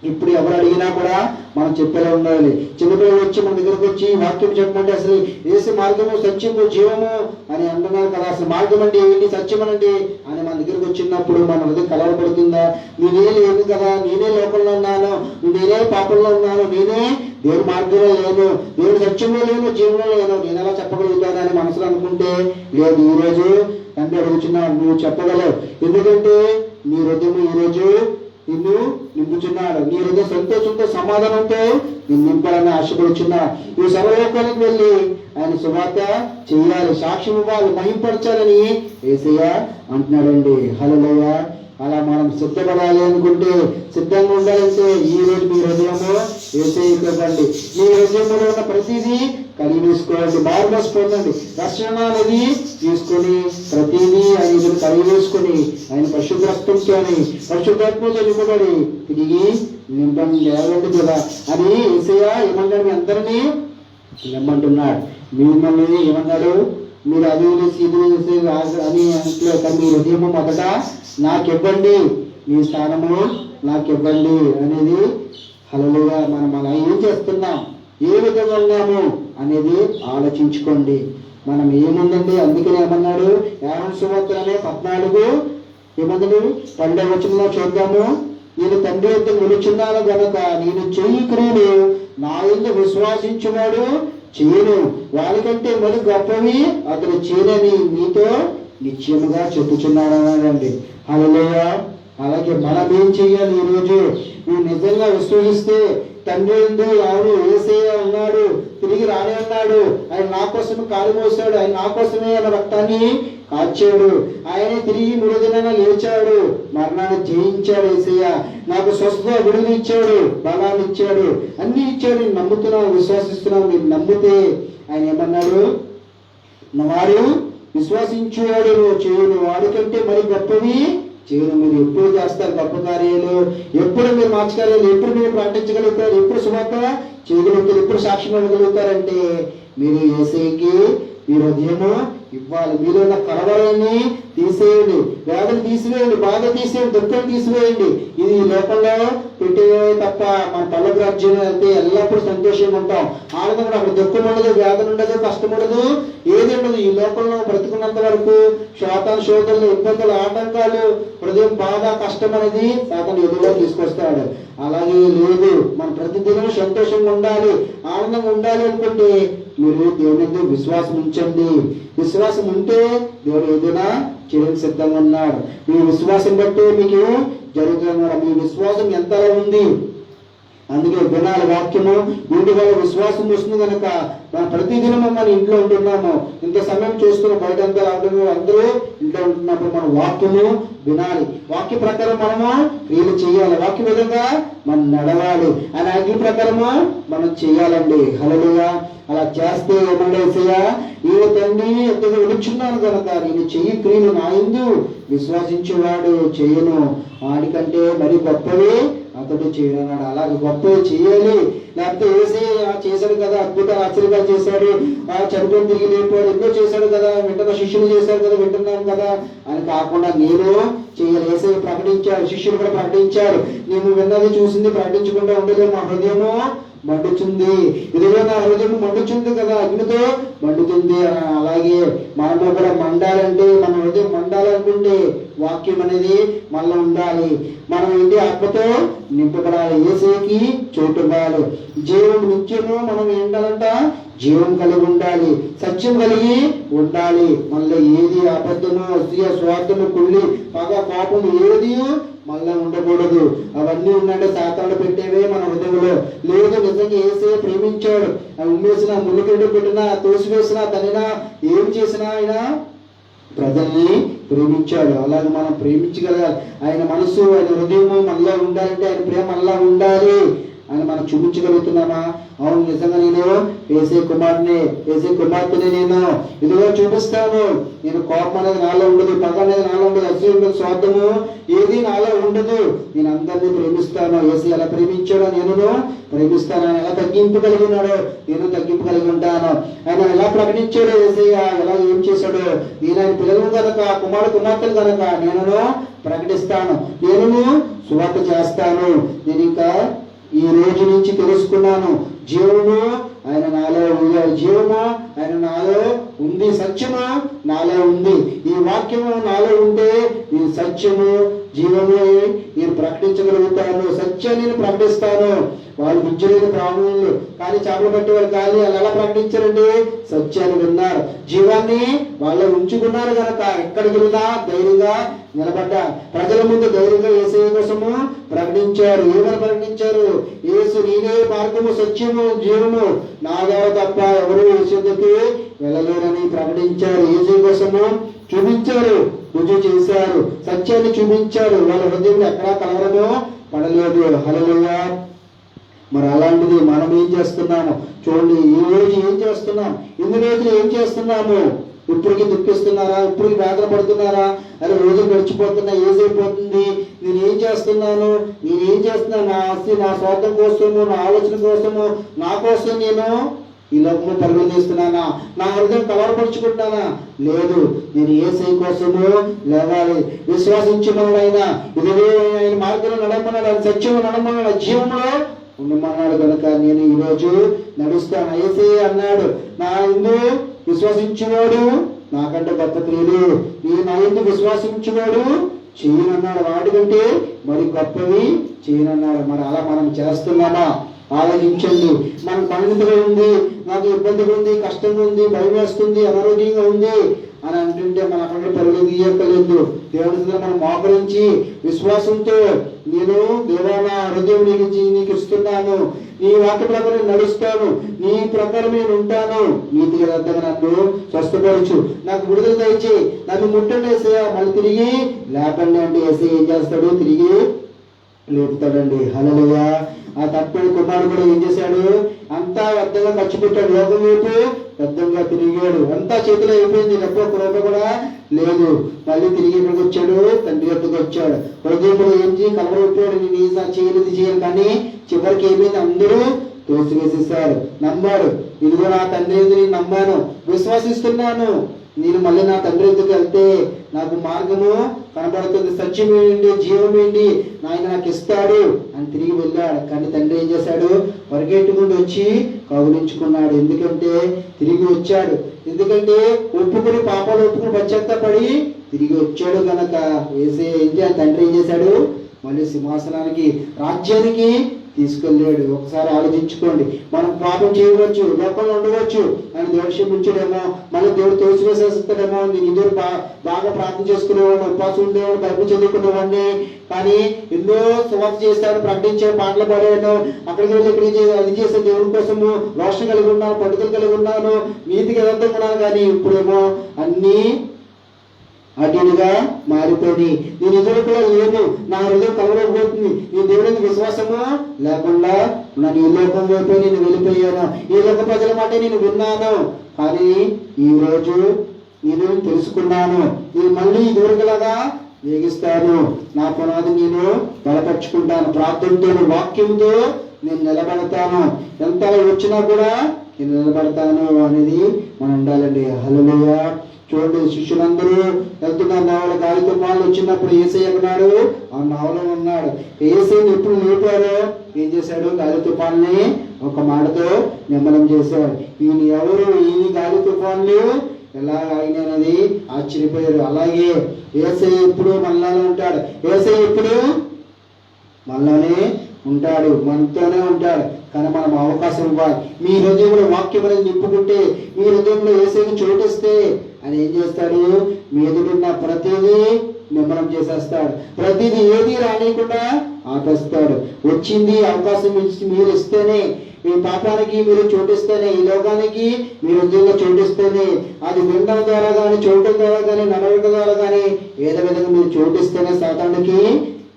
ఇప్పుడు ఎవరు అడిగినా కూడా మనం చెప్పేలా ఉండాలి. చిన్నపిల్లలు వచ్చి మన దగ్గరకు వచ్చి వాక్యం చెప్పమంటే అసలు ఏసే మార్గము సత్యము జీవము అని అంటున్నారు కదా, అసలు మార్గం అంటే ఏంటి, సత్యం అనండి అని మన దగ్గరకు వచ్చినప్పుడు మన హృదయం కలవబడుతుందా? నేనే లేదు కదా, నేనే లోకంలో ఉన్నాను, నేనే పాపంలో ఉన్నాను, నేనే దేవుని మార్గంలో లేను, దేవుని సత్యంలో లేను, జీవంలో లేను, నేను ఎలా చెప్పగలుగుతాను అని మనసులో అనుకుంటే లేదు. ఈరోజు తండ్రి అడుగుతున్నాడు, నువ్వు చెప్పగలవు. ఎందుకంటే నీ హృదయం ఈరోజు నిన్ను నింపుచున్నాడు, నీ హృదయ సంతోషంతో సమాధానంతో నిన్ను నింపాలని ఆశపడుచున్నా. ఈ సర్వలోకానికి వెళ్ళి ఆయన సువార్త చెయ్యాలి, సాక్ష్యం ఇవ్వాలి, మహింపరచాలని యేసయ్య అంటున్నాడండి. హల్లెలూయా. అలా మనం సిద్ధపడాలి అనుకుంటే, సిద్ధంగా ఉండాలంటే ఈ రోజు మీ హృదయము యేసయ్యకి ఇవ్వండి. మీ హృదయంలో ఉన్న ప్రతిదీ కలిగి వేసుకోండి, మార్మోస్ పొందండి, రక్షణ అనేది తీసుకొని ప్రతిదీ ఆయన ఎదురు కలిగి వేసుకొని ఆయన పరిశుద్ధత్వంతోని పరిశుద్ధాత్మతో నింపబడి తిరిగి నింపండి లేవండి కదా అని యేసయ్య ఏమన్నాడు, మీ అందరినీ నిమ్మంటున్నాడు. మిమ్మల్ని ఏమన్నాడు, మీరు అది ఇది అని అంటే మీ హృదయము మొదట నాకు ఇవ్వండి, మీ స్థానము నాకు ఇవ్వండి అనేది. హల్లెలూయా. మనం అలా ఏం చేస్తున్నాం, ఏ విధంగా ఉన్నాము అనేది ఆలోచించుకోండి. మనం ఏముందండి, అందుకని ఏమన్నాడు, యోహాను సువార్త 14 ఏమన్నాడు, 12వ వచనంలో చూద్దాము. నేను తండ్రి యొద్ద నిలుచున్నాను గనక నేను చెయ్యి క్రియలు నా యందు విశ్వాసించువాడు చేయను, వారికంటే మరి గొప్పవి అతను చేయనని నీతో నిశ్చయముగా చెప్పుచున్నాడు అన్నాడండి. హల్లెలూయా. అలాగే మనం ఏం చెయ్యాలి, ఈరోజు నువ్వు నిజంగా విశ్వసిస్తే తండ్రి ఎందు ఎవరు యేసయ్య ఉన్నాడు, తిరిగి రానే ఉన్నాడు, ఆయన నా కోసమే కాలు మోసాడు, ఆయన నా కోసమే ఆయన రక్తాన్ని కార్చాడు, ఆయనే తిరిగి 3వ దినాన లేచాడు, మరణాన్ని జయించాడు యేసయ్య, నాకు స్వస్థత విడుదల ఇచ్చాడు, బలాన్ని ఇచ్చాడు, అన్ని ఇచ్చాడు. నేను నమ్ముతున్నాను, విశ్వాసిస్తున్నాను. మీరు నమ్మితే ఆయన ఏమన్నాడు, వారు విశ్వాసించేవాడు చేయను వాడికంటే మరి గొప్పవి చేయను. మీరు ఎప్పుడు చేస్తారు గొప్ప కార్యాలు, ఎప్పుడు మీరు మార్చ కార్యాలు, ఎప్పుడు మీరు ప్రకటించగలుగుతారు, ఎప్పుడు సువార్త చేయగలుగుతారు, ఎప్పుడు సాక్ష్యం ఇవ్వగలుగుతారంటే మీరు యేసయ్యకి మీ హృదయము ఇవ్వాలి. మీలో ఉన్న కలవరాన్ని తీసేయండి, వేదన తీసివేయండి, బాధ తీసేయండి, దుఃఖం తీసివేయండి. ఇది ఈ లోకంలో పెట్టే తప్ప మన పల్లె రాజ్యం అయితే ఎల్లప్పుడూ సంతోషంగా ఉంటాం, ఆనందంగా. అక్కడ దుఃఖం ఉండదు, వేదన ఉండదు, కష్టం ఉండదు, ఏది ఉండదు. ఈ లోకంలో బ్రతుకున్నంత వరకు శోధనలు, ఇబ్బందులు, ఆటంకాలు, హృదయం బాధ, కష్టం అనేది సాతాను ఎదురుగా తీసుకొస్తాడు. అలాగే లేదు, మన ప్రతిదినం సంతోషంగా ఉండాలి, ఆనందంగా ఉండాలి అనుకుంటే మీరు దేవుని విశ్వాసం ఉంచండి. విశ్వాసం ఉంటే దేవుడు ఏదైనా చేయడానికి సిద్ధంగా ఉన్నాడు. మీ విశ్వాసం బట్టి మీకు జరుగుతున్నాడు. మీ విశ్వాసం ఎంతలా ఉంది, అందుకే వినాలి వాక్యము. ఇంటి వల్ల విశ్వాసం వస్తుంది కనుక మనం ప్రతిదినము మన ఇంట్లో ఉంటున్నాము, ఇంత సమయం చూస్తున్నాం, బయట అంతా రావడం, అందరూ ఇంట్లో ఉంటున్నప్పుడు మనం వాక్యము వినాలి, వాక్య ప్రకారం మనము క్రియలు చేయాలి, వాక్య విధంగా మనం నడవాలి, ఆయన ఆజ్ఞ ప్రకారము మనం చేయాలండి. హల్లెలూయా. అలా చేస్తే ఏమన్నా యేసయ్య, ఈ తండ్రి ఎంతగా విలుచున్నాను కనుక నేను చెయ్యి క్రియలు నా యందు విశ్వాసించేవాడు చేయను, వాడికంటే మరి గొప్పవి అతడు చేయనన్నాడు. అలాగే గొప్పవి చేయాలి. లేకపోతే యేసయ్య చేశాడు కదా, అద్భుతాలు ఆశ్చర్యాలు చేశాడు, చనిపోయి తిరిగి లేపాడు, ఎన్నో చేశాడు కదా, వింటున్న శిష్యులు చేశారు కదా, వింటున్నాను కదా అని కాకుండా నేను చేయాలి. యేసయ్య ప్రకటించాడు, శిష్యులు కూడా ప్రకటించారు. నేను విన్నది చూసింది ప్రకటించకుండా ఉండలేదు, మా హృదయము మండుతుంది, ఇదిగో నా హృదయం మండుతుంది కదా, అగ్నితో మండుతుంది. అలాగే మనము కూడా మండాలంటే, మన హృదయం మండాలనుకుంటే వాక్యం అనేది మనలో ఉండాలి. మనం ఏంటి, ఆత్మతో నింపబడాలి, యేసయ్యకి చోటు ఇవ్వాలి. జీవం నిత్యము మనం ఏంటాలంట, జీవం కలిగి ఉండాలి, సత్యం కలిగి ఉండాలి. మళ్ళీ ఏది అబద్ధము, స్వార్థము, కుళ్ళి, పగ, పాపము ఏది మళ్ళీ ఉండకూడదు. అవన్నీ ఉందంటే సాతాను పెట్టేవే మన హృదయంలో. లేదు, నిజంగా యేసయ్య ప్రేమించాడు, ఉమ్మేసినా, ముళ్ళుకెండు పెట్టినా, తోసివేసినా, తనినా, ఏం చేసినా ఆయన ప్రజల్ని ప్రేమించాడు. అలాగే మనం ప్రేమించగలగాలి. ఆయన మనసు, ఆయన హృదయము మనలో ఉండాలంటే ఆయన ప్రేమ మనలో ఉండాలి అని మనం చూపించగలుగుతున్నామా? అవును, నిజంగా నేను యేసయ్య కుమారుని, యేసయ్య కుమార్తెని నేను ఇదిగో చూపిస్తాను. నేను కోపం అనేది నాలో ఉండదు, పగ అనేది నాలో ఉండదు, అసూయ ఉండదు, స్వార్థము ఏది నాలో ఉండదు. నేను అందరినీ ప్రేమిస్తాను. యేసయ్య ఎలా ప్రేమించాడో నేను ప్రేమిస్తాను. ఆయన ఎలా తగ్గింపు కలిగి ఉన్నాడో నేను తగ్గింపు కలిగి ఉంటాను. ఆయన ఎలా ప్రకటించాడో యేసయ్య, ఎలా ఏం చేశాడో నేను ఆయన పిల్లలు కనుక, కుమార్తెలు కనుక నేను ప్రకటిస్తాను, నేను సువార్త చేస్తాను. నేను ఇంకా ఈ రోజు నుంచి తెలుసుకున్నాను, జీవము ఆయన నాలో ఉంది, జీవము ఆయన నాలో ఉంది, సత్యము నాలో ఉంది. ఈ వాక్యము నాలో ఉంటే ఈ సత్యము, జీవము నేను ప్రకటించగలుగుతాను, సత్యాన్ని నేను ప్రకటిస్తాను. వాళ్ళు విద్యులేని ప్రాణులు కానీ చేపలు పట్టేవారు కానీ వాళ్ళు ఎలా ప్రకటించారండి, సత్యాన్ని విన్నారు, జీవాన్ని వాళ్ళు ఉంచుకున్నారు కనుక ఎక్కడికి వెళ్ళినా ధైర్యంగా నిలబడ్డారు. ప్రజల ముందు ధైర్యంగా యేసయ్య కోసము ప్రకటించారు. ఏమని ప్రకటించారు? యేసు నేనే మార్గము, సత్యము, జీవము, నా ద్వారా తప్ప ఎవరు యేసుకి వెళ్ళలేరని ప్రకటించారు. యేసయ్య కోసము చూపించారు, రుజువు చేశారు, సత్యాన్ని చూపించారు. వాళ్ళ హృదయంలో ఎక్కడా కలవరమో పడలేదు. హల్లెలూయా. మరి అలాంటిది మనం ఏం చేస్తున్నాము చూడండి. ఈ రోజు ఏం చేస్తున్నాం, ఇన్ని రోజులు ఏం చేస్తున్నాము? ఇప్పటికి దుఃఖిస్తున్నారా? ఇప్పటికి వేదన పడుతున్నారా? అరే రోజులు గడిచిపోతున్నా, ఏజైపోతుంది, నేనేం చేస్తున్నాను, నా ఆస్తి, నా స్వార్థం కోసము, నా ఆలోచన కోసము, నా కోసం నేను ఈ లోకంలో పరుగులు తీస్తున్నానా? నా హృదయం కలవరపరుచుకుంటానా? లేదు, నేను యేసయ్య కోసము లేవాలి. విశ్వాసించమన్నాడు ఆయన, ఇదిగో ఆయన మార్గంలో నడమన్నాడు, ఆయన సత్యంలో నడమన్నాడు, జీవంలో ఉండమన్నాడు కనుక నేను ఈరోజు నడుస్తాను. యేసయ్య అన్నాడు, నా యందు విశ్వసించువాడు నాకంటే గొప్ప క్రియలు నా యందు విశ్వాసించువాడు చేయనన్నాడు, వాటికంటే మరి గొప్పవి చేయనన్నాడు. మరి అలా మనం చేస్తున్నామా? ఆలోచించండి. మనకు పరిణితిగా ఉంది, నాకు ఇబ్బందిగా ఉంది, కష్టంగా ఉంది, భయం వేస్తుంది, అనారోగ్యంగా ఉంది, అని అంటుంటే మనం అక్కడ పరుగులు తీయక్కర్లేదు. దేవుని సన్నిధిలో మనం మోకరించి విశ్వాసంతో నేను దేవా నా హృదయం నీకు ఇస్తున్నాను, నీ వాక్య ప్రకారం నడుస్తాను, నీ ప్రకారం నేను ఉంటాను, నీతిగా అర్థంగా నన్ను స్వస్థపరచు, నాకు విడుదల దయచేయి, నన్ను ముట్టండి ఏసయ్యా, మళ్ళీ తిరిగి లేపండి అంటే ఏసయ్య ఏం చేస్తాడు? తిరిగి లేపుతాడండి. హల్లెలూయా. ఆ తప్పని కుమారుడు కూడా ఏం చేశాడు? అంతా వ్యర్థంగా ఖర్చు పెట్టాడు, లోకం వైపు వ్యర్థంగా తిరిగాడు, అంతా చేతిలో అయిపోయింది, డబ్బు ఒక రూపాయి కూడా లేదు. మళ్ళీ తిరిగి ఇక్కడికి వచ్చాడు, తండ్రి వద్దకు వచ్చాడు. హృదయంలో ఏంటి కలవైపోయాడు, నేను ఈసారి చేయలేదు చేయను, కానీ చివరికి ఏమైంది? అందరూ తోసివేసేసారు. నమ్మాడు, ఇదిగో నా తండ్రి నేను నమ్మాను, విశ్వసిస్తున్నాను, నేను మళ్ళీ నా తండ్రి ఎద్దుకు వెళ్తే నాకు మార్గము కనబడుతుంది, సత్యం ఏంటి, జీవం ఏంటి, నాయన నాకు ఇస్తాడు అని తిరిగి వెళ్ళాడు. కానీ తండ్రి ఏం చేశాడు? పరిగెట్టుకుంటూ వచ్చి కౌలించుకున్నాడు. ఎందుకంటే తిరిగి వచ్చాడు, ఎందుకంటే ఒప్పుకుని పాపాలు ఒప్పుకుని పశ్చాత్తాపడి తిరిగి వచ్చాడు కనుక వేసే ఏంటి ఆ తండ్రి ఏం చేశాడు? మళ్ళీ సింహాసనానికి, రాజ్యానికి తీసుకెళ్ళాడు. ఒకసారి ఆలోచించుకోండి. మనం పాపం చేయవచ్చు, లోకంలో ఉండవచ్చు, అని దేవుడు క్షమించడేమో, మళ్ళీ దేవుడు తోసివేసేస్తాడేమో. నేను ఇద్దరు బాగా ప్రార్థన చేసుకునేవాడిని, ఉపవాసం ఉండేవాడు, బైబిల్ చదువుకునేవాడిని, కానీ ఎన్నో సువార్త చేశాడు, ప్రకటించే పాటలు పాడాను, అక్కడికి వెళ్ళి ఇక్కడికి అది చేసే దేవుడి కోసము రోషం కలిగి ఉన్నాను, పట్టుదల కలిగి ఉన్నాను, నీతికి ఎదంతం ఉన్నాను, కానీ ఇప్పుడేమో అన్నీ అటుగా మారిపోయి నేను ఎదురు కూడా లేను, నా హృదయం కలవలేకపోతుంది, నీ దేవుడికి విశ్వాసము లేకుండా నన్ను ఈ లోకం వైపు నేను వెళ్ళిపోయాను, ఈ లోక ప్రజల మాట నేను విన్నాను, కానీ ఈ రోజు నేను తెలుసుకున్నాను, నేను మళ్ళీ ఇదివరకులాగా వేగిస్తాను, నా పునాది నేను బలపరుచుకుంటాను, ప్రార్థనతో వాక్యంతో నేను నిలబడతాను, ఎంత వచ్చినా కూడా నేను నిలబడతాను అనేది మనం ఉండాలండి. హల్లెలూయా. చూడండి, శిష్యులందరూ వెళ్తున్నారు నావలో, గాలి తుఫాన్లు వచ్చినప్పుడు యేసయ్య ఉన్నాడు, ఆ నావలో ఉన్నాడు. యేసయ్యని ఎప్పుడు లేపారో ఏం చేశాడు? గాలి తుఫాన్ని ఒక మాటతో నిమ్మలం చేశాడు. ఈయన ఎవరు? ఈ గాలి తుఫాన్లు ఎలా అయినది ఆశ్చర్యపోయారు. అలాగే యేసయ్య ఎప్పుడు మనలోనే ఉంటాడు, యేసయ్య ఎప్పుడు మనలోనే ఉంటాడు, మనతోనే ఉంటాడు, కానీ మనం అవకాశం ఇవ్వాలి. మీ హృదయంలో వాక్యం అనేది నింపుకుంటే, మీ హృదయంలో యేసయ్యకి చోటిస్తే ఆయన ఏం చేస్తాడు? మీ ఎదురున్న ప్రతిదీ నిమ్మలం చేసేస్తాడు, ప్రతిదీ ఏది రానియకుండా ఆపేస్తాడు. వచ్చింది అవకాశం ఇచ్చి మీరు ఇస్తేనే, ఈ పాపానికి మీరు చోటిస్తేనే, ఈ లోకానికి మీరు హృదయంలో చోటిస్తేనే, అది వినడం ద్వారా కానీ, చూడటం ద్వారా కానీ, నడవడం ద్వారా కానీ, ఏదో విధంగా మీరు చోటిస్తేనే సాతానుకి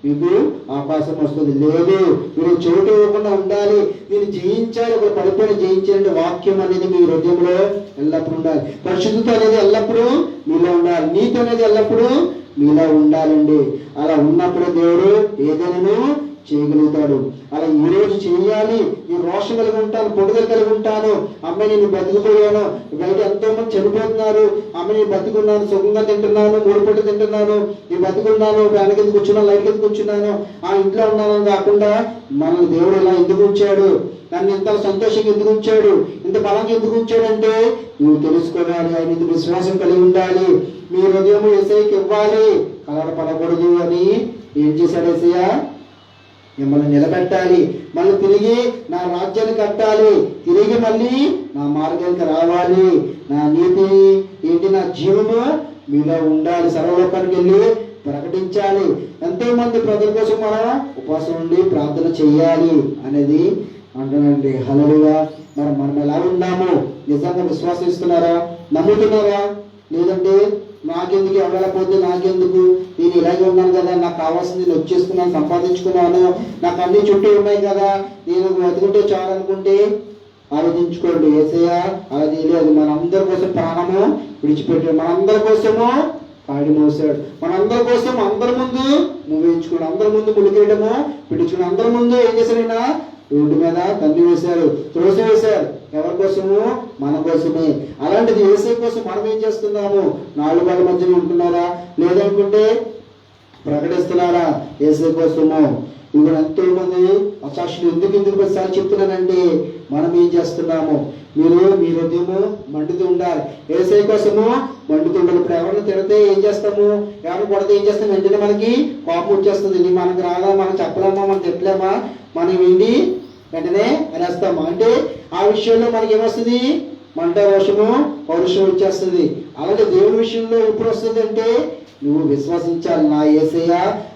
మీకు అవకాశం వస్తుంది. లేదు, మీరు చోటు ఇవ్వకుండా ఉండాలి, మీరు జయించాలి, ఒక పడిపోయిన జయించాలంటే వాక్యం అనేది మీ హృదయంలో ఎల్లప్పుడూ ఉండాలి, పరిశుద్ధత అనేది ఎల్లప్పుడూ మీలో ఉండాలి, నీతి అనేది ఎల్లప్పుడూ మీలో ఉండాలండి. అలా ఉన్నప్పుడు దేవుడు ఏదైనా చేయగలుగుతాడు. అలా ఈ రోజు చేయాలి, నేను రోషం కలిగి ఉంటాను, పొడుదల కలిగి ఉంటాను, అమ్మాయి నేను బతికిపోయాను, బయట ఎంతో మంది చనిపోతున్నారు, అమ్మ నేను బతికున్నాను, సుఖంగా తింటున్నాను, 3 పూటలు తింటున్నాను, నేను బతికున్నాను, ఫ్యాన్ కింద కూర్చున్నాను, లైట్ కింద కూర్చున్నాను, ఆ ఇంట్లో ఉన్నాను కాకుండా మనల్ని దేవుడు ఇలా ఎందుకు ఉంచాడు, నన్ను ఇంత సంతోషంగా ఎందుకు ఉంచాడు, ఇంత బలంగా ఎందుకు ఉంచాడంటే నువ్వు తెలుసుకోవాలి, ఆయన ఇంత విశ్వాసం కలిగి ఉండాలి, మీ హృదయం యేసయ్యకి ఇవ్వాలి, కలవరపడకూడదు అని ఏం చేశాడు యేసయ్య? మిమ్మల్ని నిలబెట్టాలి, మళ్ళీ తిరిగి నా రాజ్యాన్ని కట్టాలి, తిరిగి మళ్ళీ నా మార్గానికి రావాలి, నా నీతి ఏంటి, నా జీవము మీలో ఉండాలి, సర్వలోకానికి వెళ్ళి ప్రకటించాలి, ఎంతో మంది ప్రజల కోసం మనం ఉపవాసం ఉండి ప్రార్థన చేయాలి అనేది అంటానండి. హల్లెలూయా. మనం ఎలా ఉన్నాము? నిజంగా విశ్వాసిస్తున్నారా? నమ్ముతున్నారా? లేదంటే నాకెందుకు, ఎవరైపోతే నాకెందుకు, నేను ఇలాగే ఉన్నాను కదా, నాకు కావాల్సింది నేను వచ్చేసుకున్నాను, సంపాదించుకున్నాను, నాకు అన్ని చుట్టూ ఉన్నాయి కదా, నేను బతుకుంటే చాలనుకుంటే ఆలోచించుకోండి. యేసయ్య అలా చేయలేదు, మనందరి కోసం ప్రాణము విడిచిపెట్టాడు, మనందరి కోసము కాడి మోసాడు, మనందరి కోసం అందరి ముందు ముగించుకుని, అందరి ముందు ములికేయడము పిడుచుకుని, అందరి ముందు ఏం చేశాడైనా రోడ్డు మీద తల్లి వేశారు, త్రోసి వేశారు, ఎవరి కోసము? మన కోసమే. అలాంటిది యేసయ్య కోసం మనం ఏం చేస్తున్నాము? 4 వాళ్ళ మధ్యలో ఉంటున్నారా? లేదనుకుంటే ప్రకటిస్తున్నారా యేసయ్య కోసము? ఇప్పుడు ఎంతో మంది అసాక్షులు ఎందుకు ప్రతిసారి చెప్తున్నానంటే మనం ఏం చేస్తున్నాము? మీరు మీ హృదయము మండుతూ ఉండాలి, యేసయ్య కోసము మండుతూ ఉండాలి. ఇప్పుడు ఎవరిని తిడితే ఏం చేస్తాము? ఎవరిని కొడితే ఏం చేస్తాము? వెంటనే మనకి కోపం వచ్చేస్తుంది, మనకు రాదా, మనం చెప్పలేమా, మనం తిట్టలేమా, మనం ఏంటి వెంటనే అనేస్తాము. అంటే ఆ విషయంలో మనకి ఏమొస్తుంది? మంట, రోషము, పౌరుషం వచ్చేస్తుంది. అలాగే దేవుని విషయంలో ఎప్పుడు వస్తుంది అంటే నువ్వు విశ్వసించాలి. నా యేసయ్య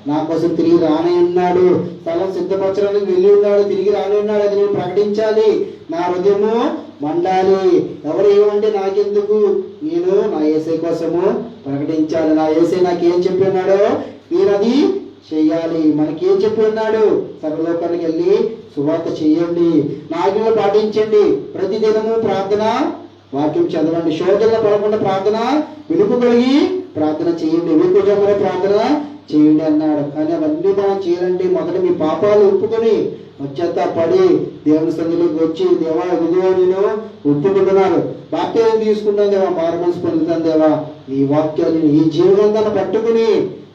నా కోసం తిరిగి రానే ఉన్నాడు, స్థలం సిద్ధపరచడానికి వెళ్ళి ఉన్నాడు, తిరిగి రానే ఉన్నాడు, అది నేను ప్రకటించాలి. నా హృదయము మండాలి. ఎవరు ఏమంటే నాకెందుకు, నేను నా యేసయ్య కోసము ప్రకటించాలి. నా యేసయ్య నాకేం చెప్పి ఉన్నాడో నేను అది చెయ్యాలి. మనకేం చెప్పి ఉన్నాడు, సర్వలోకానికి వెళ్ళి సువార్త చెయ్యండి, నా ఆజ్ఞలు పాటించండి, ప్రతిదినము ప్రార్థన వాక్యం చదవండి, శోధనలో పడకుండా ప్రార్థన విలుపు కలిగి ప్రార్థన చేయండి, విలుపుజమ్మలో ప్రార్థన చేయండి అన్నాడు. కానీ అవన్నీ మనం చేయాలంటే మొదట మీ పాపాలు ఒప్పుకొని పడి దేవుని సన్నిధిలోకి వచ్చి, దేవా ఇదిగో నేను ఒప్పుకుంటున్నాను, బాప్తిజం తీసుకుంటాను దేవా, మారుమనసు పొందుతాను దేవా, ఈ వాక్యాన్ని ఈ జీవనంతాన్ని పట్టుకుని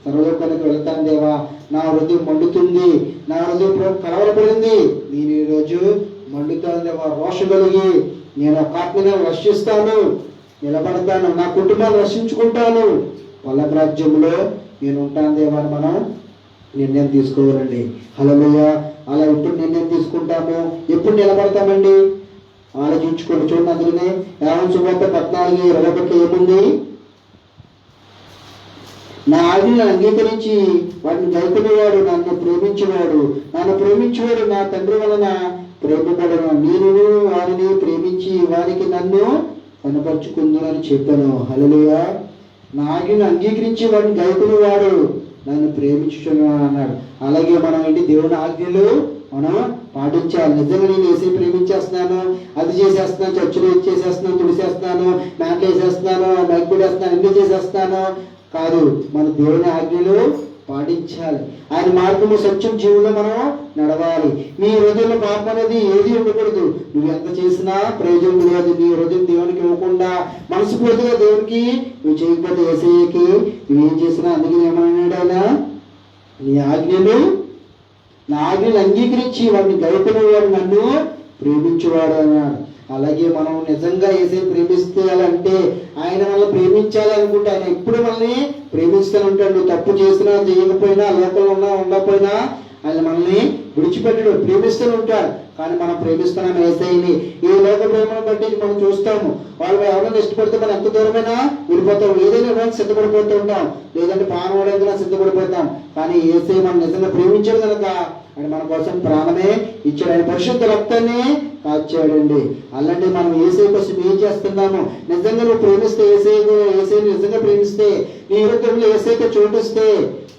సర్వలోకానికి వెళ్తాను దేవా, నా హృదయం మండుతుంది, నా హృదయం కలవరపడింది, నేను ఈరోజు మండుతాను దేవా, రోషం కలిగి నేను ఆత్మని రక్షిస్తాను, నిలబడతాను, నా కుటుంబాన్ని రక్షించుకుంటాను, పల్లక రాజ్యంలో నేను ఉంటాను దేవా అని మనం నిర్ణయం తీసుకోవాలండి. హల్లెలూయా. అలా ఎప్పుడు నిర్ణయం తీసుకుంటాము, ఎప్పుడు నిలబడతామండి ఆలోచించుకోండి. చూడండి, అందుకనే యోహాను సువార్త 14:21 ఏముంది, నా ఆజ్ఞలను అంగీకరించి వాటిని గైకొనేవాడు నన్ను ప్రేమించేవాడు, నన్ను ప్రేమించేవాడు నా తండ్రి వలన ప్రేమపడను, నేను వారిని ప్రేమించి వారికి నన్ను కనపరుచుకుందునని చెప్పాను. హల్లెలూయా. నా ఆజ్ఞను అంగీకరించి వాడిని గైకొనేవాడు నన్ను ప్రేమించుచున్నాను అన్నాడు. అలాగే మనం ఏంటి, దేవుని ఆజ్ఞలు మనం పాటించాలి. నిజంగా నేను ఏసీ ప్రేమించేస్తున్నాను, అది చేసేస్తున్నాను, చర్చలు చేసేస్తున్నాను, తుడిసేస్తున్నాను, మ్యాట్లు వేసేస్తున్నాను, మైక్ పెట్టేస్తున్నాను, అన్ని చేసేస్తున్నాను కాదు, మన దేవుని ఆజ్ఞలు పాటించాలి. ఆయన మార్గము సత్యం జీవుల్లో మనం నడవాలి. నీ హృదయంలో పాపం అనేది ఏది ఉండకూడదు. నువ్వు ఎంత చేసినా ప్రయోజనం లేదు. నీ హృదయం దేవునికి ఇవ్వకుండా మనస్ఫూర్తిగా దేవునికి నువ్వు చేయకపోతే యేసయ్యకి నువ్వేం చేసినా, అందుకని ఏమన్నాడు ఆయన, నా ఆజ్ఞలు అంగీకరించి వాడిని గైకొనేవాడు నన్ను ప్రేమించేవాడు అన్నాడు. అలాగే మనం నిజంగా యేసయ్య ప్రేమిస్తేయాలంటే ఆయన మనల్ని ప్రేమించాలి అనుకుంటే ఆయన ఎప్పుడు మనల్ని ప్రేమిస్తూనే ఉంటాడు. తప్పు చేసినా చేయకపోయినా, లోకంలో ఉన్నా ఉండకపోయినా ఆయన మనల్ని విడిచిపెట్టడు, ప్రేమిస్తూనే ఉంటాడు. కానీ మనం ప్రేమిస్తున్నాం యేసయ్యని. ఈ లోక ప్రేమను బట్టి మనం చూస్తాము, వాళ్ళు ఎవరైనా ఇష్టపడితే మనం ఎంత దూరమైనా వెళ్ళిపోతాం, ఏదైనా ఇవ్వడానికి సిద్ధపడిపోతూ ఉంటాం, లేదంటే ప్రాణం వాడేందుకు సిద్ధపడిపోతాం. కానీ యేసయ్య మనం నిజంగా ప్రేమించాడు కనుక ఆయన మన కోసం ప్రాణమే ఇచ్చాడు, ఆయన పరిశుద్ధ రక్తాన్ని కాచాడండి. అలాంటి మనం యేసయ్య కోసం ఏం చేస్తున్నాము, నిజంగా నువ్వు ప్రేమిస్తే యేసయ్యని నిజంగా ప్రేమిస్తే, నీ హృదయంలో యేసయ్యకి చోటిస్తే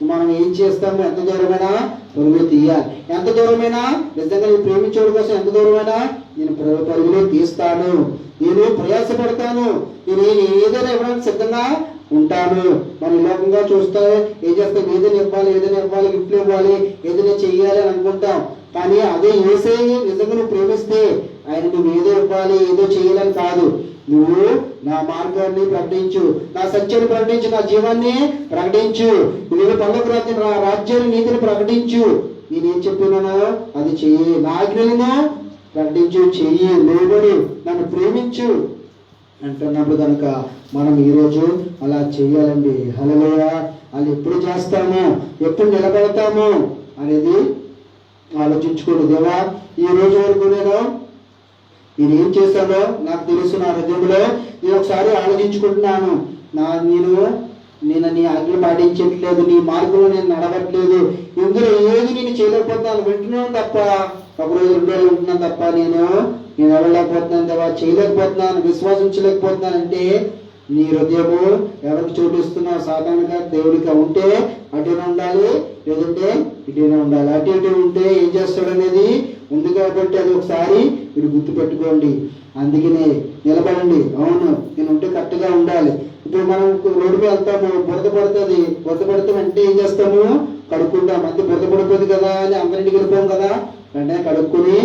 మనం ఏం చేస్తాము, ఎంత దూరమైనా పరుగులు తీయాలి. ఎంత దూరమైనా నిజంగా నువ్వు ప్రేమించడం కోసం ఎంత దూరమైనా నేను పరుగులు తీస్తాను, నేను ప్రయాసపడతాను, నేను ఏదైనా ఇవ్వడానికి సిద్ధంగా ఉంటాను. మనం లోకంగా చూస్తే ఏం చేస్తాం, ఏదైనా ఇవ్వాలి, గిఫ్ట్లు ఇవ్వాలి, ఏదైనా చెయ్యాలి అని అనుకుంటాం. కానీ అదే యేసయ్య నిజంగా నువ్వు ప్రేమిస్తే ఆయన నువ్వు ఏదో ఇవ్వాలి, ఏదో చేయాలని కాదు, నువ్వు నా మార్గాన్ని ప్రకటించు, నా సత్యాన్ని ప్రకటించు, నా జీవాన్ని ప్రకటించు, నువ్వు పల్లక రాజ్యం, నా రాజ్యాన్ని, నీతిని ప్రకటించు, నేనేం చెప్పినానో అది చెయ్యి, నా ఆజ్ఞలను ప్రకటించు, చెయ్యి, లోబడు, నన్ను ప్రేమించు అంటున్నప్పుడు కనుక మనం ఈరోజు అలా చెయ్యాలండి. హల్లెలూయా. అది ఎప్పుడు చేస్తాము, ఎప్పుడు నిలబడతాము అనేది ఆలోచించుకోండి. దేవా ఈ రోజు వరకు నేను ఏం చేశానో నాకు తెలుసు, నా హృదయంలో నేను ఒకసారి ఆలోచించుకుంటున్నాను, నేను నీ ఆజ్ఞలు పాటించట్లేదు, నీ మార్గంలో నేను నడవట్లేదు, ఇందులో ఏది నేను చేయలేకపోతున్నాను, వింటున్నాను తప్ప, ఒకరోజు 2 రోజులు ఉంటున్నాను తప్ప నేను వెళ్ళలేకపోతున్నాను దేవా, చేయలేకపోతున్నాను, విశ్వాసించలేకపోతున్నాను అంటే నీ హృదయము ఎవరికి చోటిస్తున్నావు, సాధారణంగా దేవుడికి ఉంటే అటునే ఉండాలి, లేదంటే ఇటునే ఉండాలి. అటు ఇటు ఉంటే ఏం చేస్తాడు అనేది ఉంది కాబట్టి అది ఒకసారి మీరు గుర్తు పెట్టుకోండి. అందుకనే నిలబడండి. అవును, నేను ఉంటే కరెక్ట్గా ఉండాలి. ఇప్పుడు మనం రోడ్డు మీద వెళ్తాము, బురద పడుతుంది, బురద పడితే వెంటనే ఏం చేస్తాము, కడుక్కుంటాం. అంతే, బురద పడిపోతుంది కదా అని అందరింటికి వెళ్ళిపోం కదా, వెంటనే కడుక్కుని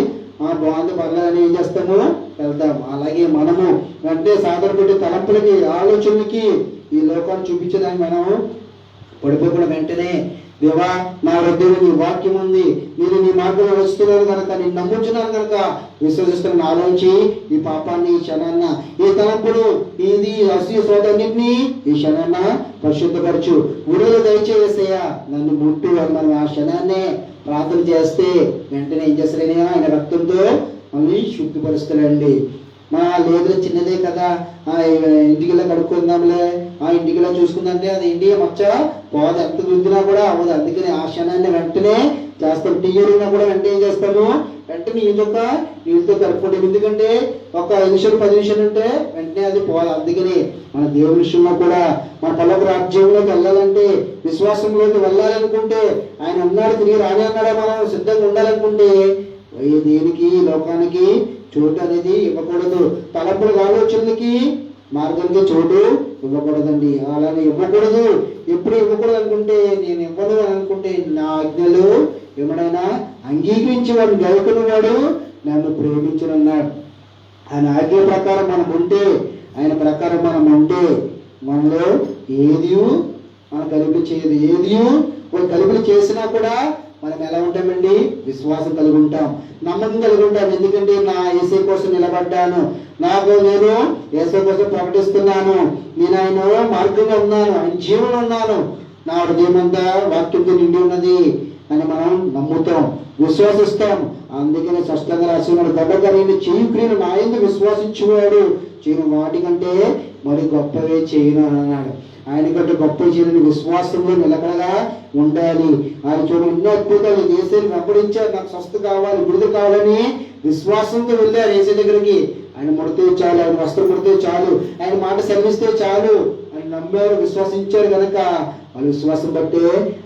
బాగుంది పర్లేదని ఏం చేస్తాము, వెళ్తాము. అలాగే మనము వెంటనే సాధారణపడే తలంపులకి, ఆలోచనలకి, ఈ లోకాన్ని చూపించడానికి మనం పడిపోకుండా వెంటనే దేవా నా హృదయంలో నీ వాక్యం ఉంది, నేను నీ మార్గంలో వస్తున్నాను కనుక, నేను నమ్ముచున్నాను కనుక విశ్వసిస్తున్నాను, ఆలోచించి ఈ పాపాన్ని, ఈ క్షణాన్న, ఈ తలంపులు, ఇది అసూయ సోదన్నింటినీ ఈ క్షణాన్న పరిశుద్ధపరచు, విడుదల దయచేసయ్యా, నన్ను ముట్టు అని మనం ఆ క్షణాన్నే ప్రార్థన చేస్తే వెంటనే ఏం చేస్తారని ఆయన రక్తంతో మళ్ళీ శుద్ధిపరుస్తాడండి. లేదు చిన్నదే కదా, ఇంటికిలా కడుక్కుందాంలే, ఇంటికిలా చూసుకుందంటే అది ఇండియా మచ్చ పోదు, ఎంత రుద్దినా కూడా అవ్వదు. అందుకని ఆ క్షణాన్ని వెంటనే చేస్తాం. టీ ఎరిగినా కూడా వెంటనే ఏం చేస్తాము, వెంటనే నీళ్ళతో కలుపుకుంటాం. ఎందుకంటే ఒక 5 నిమిషాలు 10 నిమిషాలు ఉంటే వెంటనే అది పోదు. అందుకని మన దేవుని విషయంలో కూడా మన పల్లపు రాజ్యంలోకి వెళ్ళాలంటే, విశ్వాసంలోకి వెళ్ళాలనుకుంటే, ఆయన అన్నాడు తిరిగి రాని అన్నాడు, మనం సిద్ధంగా ఉండాలనుకుంటే దేనికి లోకానికి చోటు అనేది ఇవ్వకూడదు. తలపులకు ఆలోచనలకి మార్గానికి చోటు ఇవ్వకూడదండి. అలానే ఇవ్వకూడదు. ఎప్పుడు ఇవ్వకూడదు అనుకుంటే, నేను ఇవ్వను అని అనుకుంటే, నా ఆజ్ఞలు ఎవడైనా అంగీకరించి వాడు గైకుని వాడు నన్ను ప్రేమించనున్నాడు. ఆయన ఆజ్ఞ ప్రకారం మనం ఉంటే, ఆయన ప్రకారం మనం ఉంటే మనలో ఏది మన కలిపి చేయదు. ఏది కలిపి చేసినా కూడా మనం ఎలా ఉంటామండి, విశ్వాసం కలిగి ఉంటాం, నమ్మకం కలిగి ఉంటాం. ఎందుకంటే నా యేసే కోసం నిలబడ్డాను, నేను యేసే కోసం ప్రకటిస్తున్నాను, నేను ఆయన మార్గంగా ఉన్నాను, ఆయన జీవనంలో ఉన్నాను, నా హృదయం అంతా వాక్యంతో నిండి ఉన్నది అని మనం నమ్ముతాం, విశ్వసిస్తాం. అందుకని స్పష్టంగా రాసినాడు, గొప్పగా నేను చేయు క్రియలు నా యందు విశ్వాసించువాడు చేయను వాటికంటే మరి గొప్పవే చేయను అని అన్నాడు. ఆయన కంటే గొప్ప చేయని విశ్వాసంలో నిలకడగా ఉండాలి. ఆయన చూడండి ఎన్నో అద్భుతాలు చేసేది వెంబడించారు. నాకు స్వస్థ కావాలి, విడుదల కావాలని విశ్వాసంతో వెళ్ళారు యేసు దగ్గరికి. ఆయన ముడితే చాలు, ఆయన వస్త్రం ముడితే చాలు, ఆయన మాట సెలవిస్తే చాలు, ఆయన నమ్మారు, విశ్వసించారు కనుక వాళ్ళు విశ్వాసం బట్టే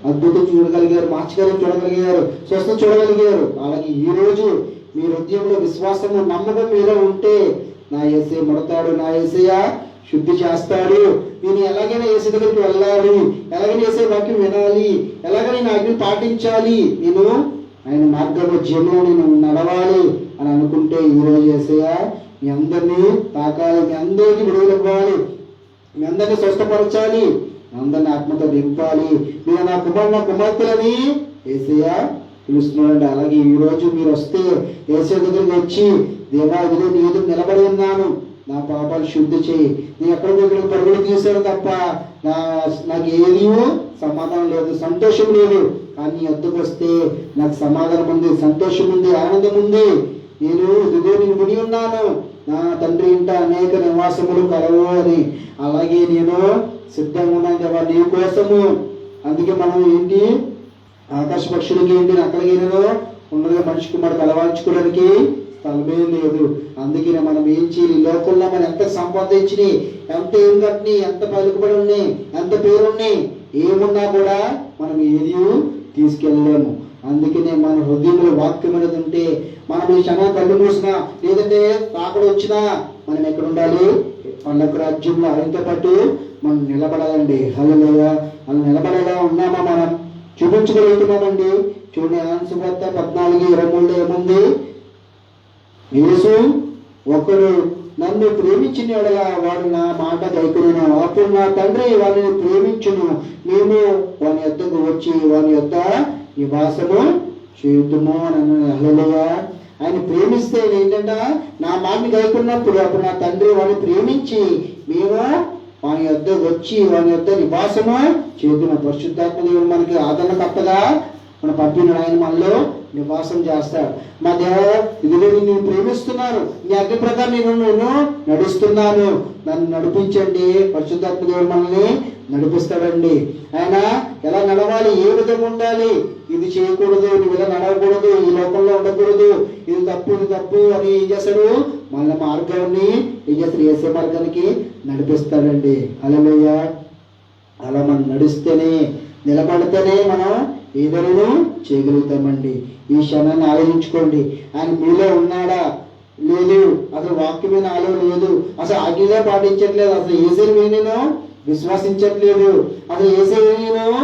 అద్భుతం చూడగలిగారు, మార్చగలిగి చూడగలిగారు, స్వస్థ చూడగలిగారు. అలాగే ఈ రోజు మీ హృదయంలో విశ్వాసము నమ్మకం మీద ఉంటే, నా యేసే ముడతాడు, నా యేసయ్య శుద్ధి చేస్తాడు, నేను ఎలాగైనా యేసు దగ్గరికి వెళ్ళాలి, ఎలాగైనా యేసే వాక్యం వినాలి, ఎలాగైనా ఆజ్ఞ పాటించాలి, నేను ఆయన మార్గంలో జీవనంలో నేను నడవాలి అని అనుకుంటే, ఈరోజు యేసయ్య మీ అందరినీ తాకాలి, మీ అందరికీ విడుదల ఇవ్వాలి, మీ అందరినీ స్వస్థపరచాలి, మీ అందరినీ ఆత్మతో నింపాలి, మీరు నా కుమార్తెలని యేసయ్య పిలుస్తున్నాడండి. అలాగే ఈ రోజు మీరు వస్తే యేసయ్య దగ్గరికి వచ్చి, దేవా ఇదిగో నీ ఎదురు నిలబడి ఉన్నాను, నా పాపాలు శుద్ధి చేయి, నేను ఎక్కడికి పరుగులు తీశాను తప్ప నాకు ఏది సమాధానం లేదు, సంతోషం లేదు, కానీ నీ వద్దకు వస్తే నాకు సమాధానం ఉంది, సంతోషం ఉంది, ఆనందం ఉంది. నేను ఇదిగో నేను విని ఉన్నాను, నా తండ్రి ఇంట అనేక నివాసములు కలవు అని. అలాగే నేను సిద్ధంగా ఉన్నాను దేవా నీ కోసము. అందుకే మనం ఏంటి, ఆకాశ పక్షులకి ఏంటి అక్కడికి ఉన్నది, మనిషి కుమారుడు కలవాల్చుకోవడానికి స్థలమే లేదు. అందుకనే మనం ఏం చేయాలి, లోకంలో మనం ఎంత సంపాదించి, ఎంత ఏం కట్టిని, ఎంత పలుకుబడి ఉన్నాయి, ఎంత పేరున్నాయి, ఏమున్నా కూడా మనం ఏది తీసుకెళ్ళలేము. అందుకనే మన హృదయంలో వాక్యం అనేది ఉంటే, మనం ఈ క్షణం కళ్ళు మూసినా, లేదంటే రాకడ వచ్చినా మనం ఎక్కడ ఉండాలి, పల్లపు రాజ్యంలో ఆయనతో పాటు మనం నిలబడాలండి. హల్లెలూయా. అలా నిలబడేలా ఉన్నామా మనం చూపించగలుగుతున్నామండి. చూడండి యోహాను సువార్త 14:23 ఏముంది, యేసు ఒకడు నన్ను ప్రేమించిన యెడల వాడు నా మాట గైకొనును, అప్పుడు నా తండ్రి వారిని ప్రేమించును, మేము వాని యొద్దకు వచ్చి వాని యొద్ద నివాసము చేయుదుము అని అన్నాడు. హల్లెలూయా. ఆయన ప్రేమిస్తే ఏంటంట, నా మాటని గైకొన్నప్పుడు అప్పుడు నా తండ్రి వాడిని ప్రేమించి మేము వాని యొద్దకు వచ్చి వాని యొద్ద నివాసము చేయుదుము. పరిశుద్ధాత్మ దేవుడు మనకి ఆదరణకర్తగా మన పంపిన ఆయన మనలో నివాసం చేస్తాడు. మా దేవ ఇదిగో నేను ప్రేమిస్తున్నాను, నీ ఆజ్ఞ ప్రకారం నేను నడుస్తున్నాను, నన్ను నడిపించండి. పరిశుద్ధాత్మ దేవుడు మనల్ని నడిపిస్తాడండి. ఆయన ఎలా నడవాలి, ఏ విధంగా ఉండాలి, ఇది చేయకూడదు, నువ్వు ఇలా నడవకూడదు, ఈ లోకంలో ఉండకూడదు, ఇది తప్పు అని ఏం చేస్తాడు, మన మార్గాన్ని ఏం చేస్తాడు, యేసే మార్గానికి నడిపిస్తాడండి. హల్లెలూయా. అలా మనం నడిస్తేనే, నిలబడితేనే మనం ఏదైనా చేయగలుగుతామండి. ఈ క్షణాన్ని ఆలోచించుకోండి, ఆయన మీలో ఉన్నాడా లేదు, అసలు వాక్యమైన ఆలో లేదు, అసలు ఆజ్ఞగా పాటించట్లేదు, అసలు యేసయ్యని నేను విశ్వసించట్లేదు, అసలు యేసయ్యని నేను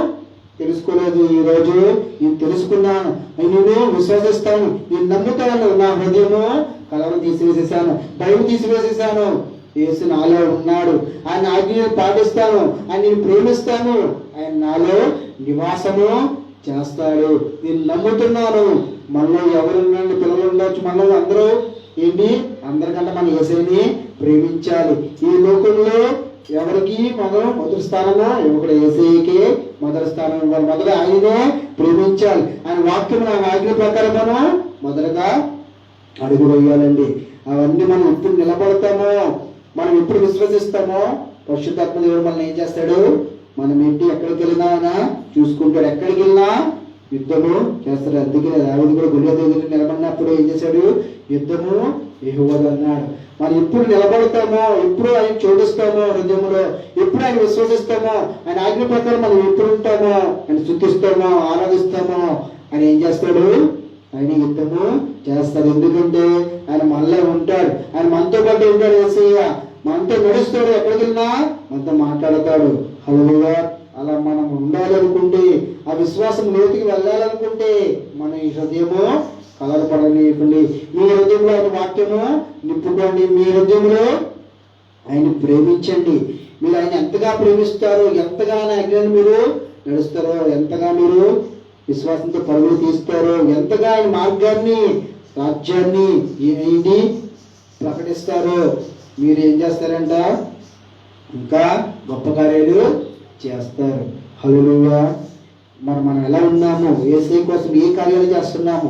తెలుసుకోలేదు. ఈ రోజు నేను తెలుసుకున్నాను, నేను విశ్వసిస్తాను, నేను నమ్ముతాను, నా హృదయము కలవరం తీసివేసేసాను, భయం తీసివేసేసాను, యేసు నాలో ఉన్నాడు, ఆయన ఆజ్ఞను పాటిస్తాను, ఆయన నేను ప్రేమిస్తాను, ఆయన నాలో నివాసము చేస్తాడు, నేను నమ్ముతున్నాను. మనలో ఎవరున్నాడు, పిల్లలు ఉండొచ్చు, మనలో అందరూ ఏంటి, అందరికంటే మన యేసయ్యని ప్రేమించాలి. ఈ లోకంలో ఎవరికి మనం మొదటి స్థానమో ఇవ్వకూడదు, యేసయ్యకే మొదటి స్థానం ఇవ్వాలి, మొదట ఆయనే ప్రేమించాలి. ఆయన వాక్యం, ఆయన ఆజ్ఞ ప్రకారం మనం మొదటగా అడుగు వేయాలండి. అవన్నీ మనం ఎప్పుడు నిలబడతామో, మనం ఎప్పుడు విశ్వసిస్తామో పరిశుద్ధాత్మ దేవుడు మనల్ని ఏం చేస్తాడు, మనం ఏంటి ఎక్కడికి వెళ్ళినా ఆయన చూసుకుంటాడు. ఎక్కడికి వెళ్ళినా యుద్ధము చేస్తాడు. అందుకే దావీదు కూడా గొల్లియాతు ఎదుట నిలబడినప్పుడు ఏం చేశాడు, యుద్ధము యెహోవాది అన్నాడు. మనం ఎప్పుడు నిలబడతామో, ఎప్పుడు ఆయన చూపిస్తామో హృదయంలో, ఎప్పుడు ఆయన విశ్వసిస్తామో, ఆయన ఆజ్ఞ ప్రకారం మనం ఎప్పుడు ఉంటామో, ఆయన స్తుతిస్తామో, ఆరాధిస్తామో, ఆయన ఏం చేస్తాడు, ఆయన యుద్ధము చేస్తాడు. ఎందుకంటే ఆయన మనలో ఉంటాడు, ఆయన మనతో పాటు ఉంటాడు. యేసయ్య మనతో నడుస్తాడు, ఎక్కడికి వెళ్ళినా మనతో మాట్లాడతాడు. హల్లెలూయా. అలా మనం ఉండాలనుకుంటే, ఆ విశ్వాసం లోతుకి వెళ్ళాలనుకుంటే మన ఈ హృదయము కలవరపడనీయకండి. మీ హృదయంలో ఆయన వాక్యము నింపుకోండి. మీ హృదయంలో ఆయన ప్రేమించండి. మీరు ఆయన ఎంతగా ప్రేమిస్తారో, ఎంతగా ఆయన ఆజ్ఞను మీరు నడుస్తారో, ఎంతగా మీరు విశ్వాసంతో పరుగులు తీస్తారో, ఎంతగా ఆయన మార్గాన్ని, రాజ్యాన్ని ఏంటి ప్రకటిస్తారో, మీరు ఏం చేస్తారంట, ఇంకా గొప్ప కార్యాలు చేస్తారు. హల్లెలూయా. మనం ఎలా ఉన్నాము, యేసయ్య కోసం ఏ కార్యాలు చేస్తున్నాము,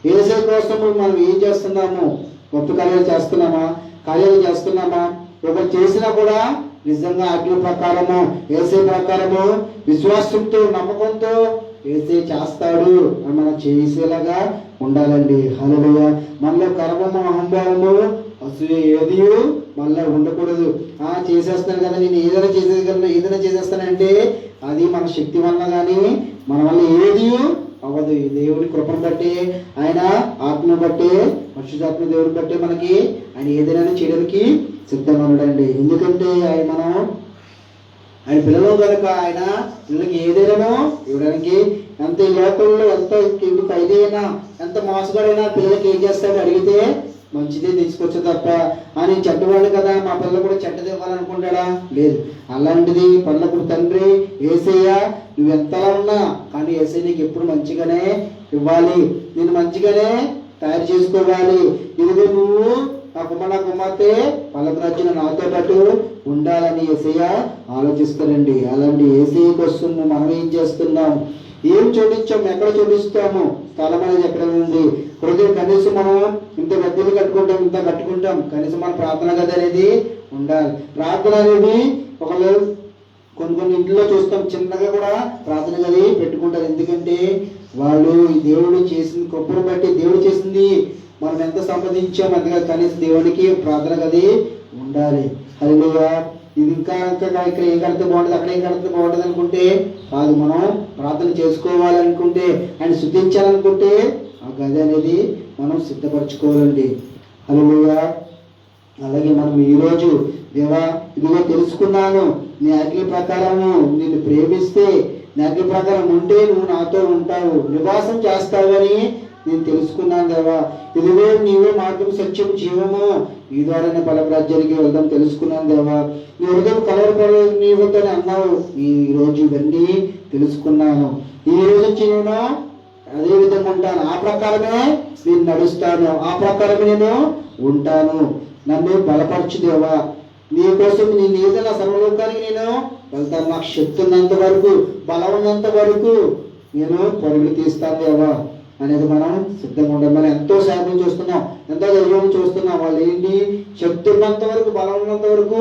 యేసయ్య కోసం మనం ఏం చేస్తున్నాము, గొప్ప కార్యాలు చేస్తున్నామా, కార్యాలు చేస్తున్నామా? ఒకరు చేసినా కూడా నిజంగా ఆజ్ఞ ప్రకారము, యేసయ్య ప్రకారము, విశ్వాసంతో, నమ్మకంతో యేసయ్య చేస్తాడు అని మనం చేసేలాగా ఉండాలండి. హల్లెలూయా. మనలో గర్వము, అహంభావము, అసలు ఏది మళ్ళీ ఉండకూడదు. చేసేస్తాను కదా, నేను ఏదైనా చేసేస్తానంటే అది మన శక్తి వల్ల కానీ మన వల్ల ఏది అవ్వదు. దేవుని కృపను బట్టి, ఆయన ఆత్మను బట్టి, పరిశుద్ధాత్మ దేవుని బట్టి మనకి ఆయన ఏదైనా చేయడానికి సిద్ధంగా ఉన్నాడండి. ఎందుకంటే ఆయన పిల్లలు కనుక ఆయన పిల్లలకి ఏదైనా ఇవ్వడానికి, ఎంత ఈ లోకంలో ఎంత ఖైదైనా, ఎంత మోసగాడైనా పిల్లలకి ఏం చేస్తాడో అడిగితే మంచిదే తీసుకొచ్చా తప్ప, నేను చెడ్డవాడు కదా మా పిల్లలు కూడా చెడ్డది ఇవ్వాలనుకుంటాడా? లేదు. అలాంటిది పల్లకుడు తండ్రి యేసయ్య, నువ్వు ఎంతలా ఉన్నా కానీ యేసయ్య నీకు ఎప్పుడు మంచిగానే ఇవ్వాలి, నేను మంచిగానే తయారు చేసుకోవాలి. ఇదిగో నువ్వు నా కుమార్తె పల్లపు రాజ్యం నాతో పాటు ఉండాలని యేసయ్య ఆలోచిస్తారండి. అలాంటి యేసయ్య కోసం మనం ఏం చేస్తున్నాం, ఏం చూపించాము, ఎక్కడ చూపిస్తాము, స్థలం అనేది ఎక్కడ ఉంది, హృదయం కనీసం మనం ఇంత గద్దెలు కట్టుకుంటాం, ఇంత కట్టుకుంటాం, కనీసం మన ప్రార్థన గది అనేది ఉండాలి. ప్రార్థన అనేది ఒకళ్ళు కొన్ని ఇంట్లో చూస్తాం, చిన్నగా కూడా ప్రార్థన గది పెట్టుకుంటారు. ఎందుకంటే వాళ్ళు ఈ దేవుడు చేసిన కృపను బట్టి, దేవుడు చేసింది మనం ఎంత సంపాదించాం అంతగా కనీసం దేవునికి ప్రార్థన గది ఉండాలి. హల్లెలూయా. ఇది ఇంకా ఇక్కడ ఏం కడితే బాగుంటుంది, అక్కడ ఏం కడితే బాగుంటుంది అనుకుంటే కాదు. మనం ప్రార్థన చేసుకోవాలనుకుంటే, ఆయన శుద్ధించాలనుకుంటే ఆ గది అనేది మనం సిద్ధపరచుకోవాలండి. హల్లెలూయా. అలాగే మనం ఈరోజు దేవా ఇదిగో తెలుసుకున్నాను, నీ ఆజ్ఞ ప్రకారము నిన్ను ప్రేమిస్తే, నీ ఆజ్ఞ ప్రకారం ఉంటే నువ్వు నాతో ఉంటావు, నివాసం చేస్తావు అని నేను తెలుసుకున్నాను దేవా. ఇదిగో నీవే మార్గం, సత్యం, జీవము, ఈ ద్వారానే పల్లపు రాజ్యానికి వెళ్దాం తెలుసుకున్నాను దేవా. నీ హృదయం కలవరపడలేదు నీవుతోనే అన్నావు. ఈ రోజు ఇవన్నీ తెలుసుకున్నాను. ఈ రోజు నుంచి నేను అదే విధంగా ఉంటాను, ఆ ప్రకారమే నేను నడుస్తాను, ఆ ప్రకారమే నేను ఉంటాను. నన్ను బలపరచు దేవా. నీ కోసం నేను ఏదైనా సర్వలోకానికి నేను వెళ్తాను. నాకు శక్తి ఉన్నంత వరకు, బలం ఉన్నంత వరకు నేను పరుగులు తీస్తాను దేవా అనేది మనం సిద్ధంగా ఉండాలి. మనం ఎంతో శాతం చూస్తున్నాం, ఎంతో ధైర్యం చూస్తున్నాం. వాళ్ళు ఏంటి, శక్తి ఉన్నంత వరకు, బలం ఉన్నంత వరకు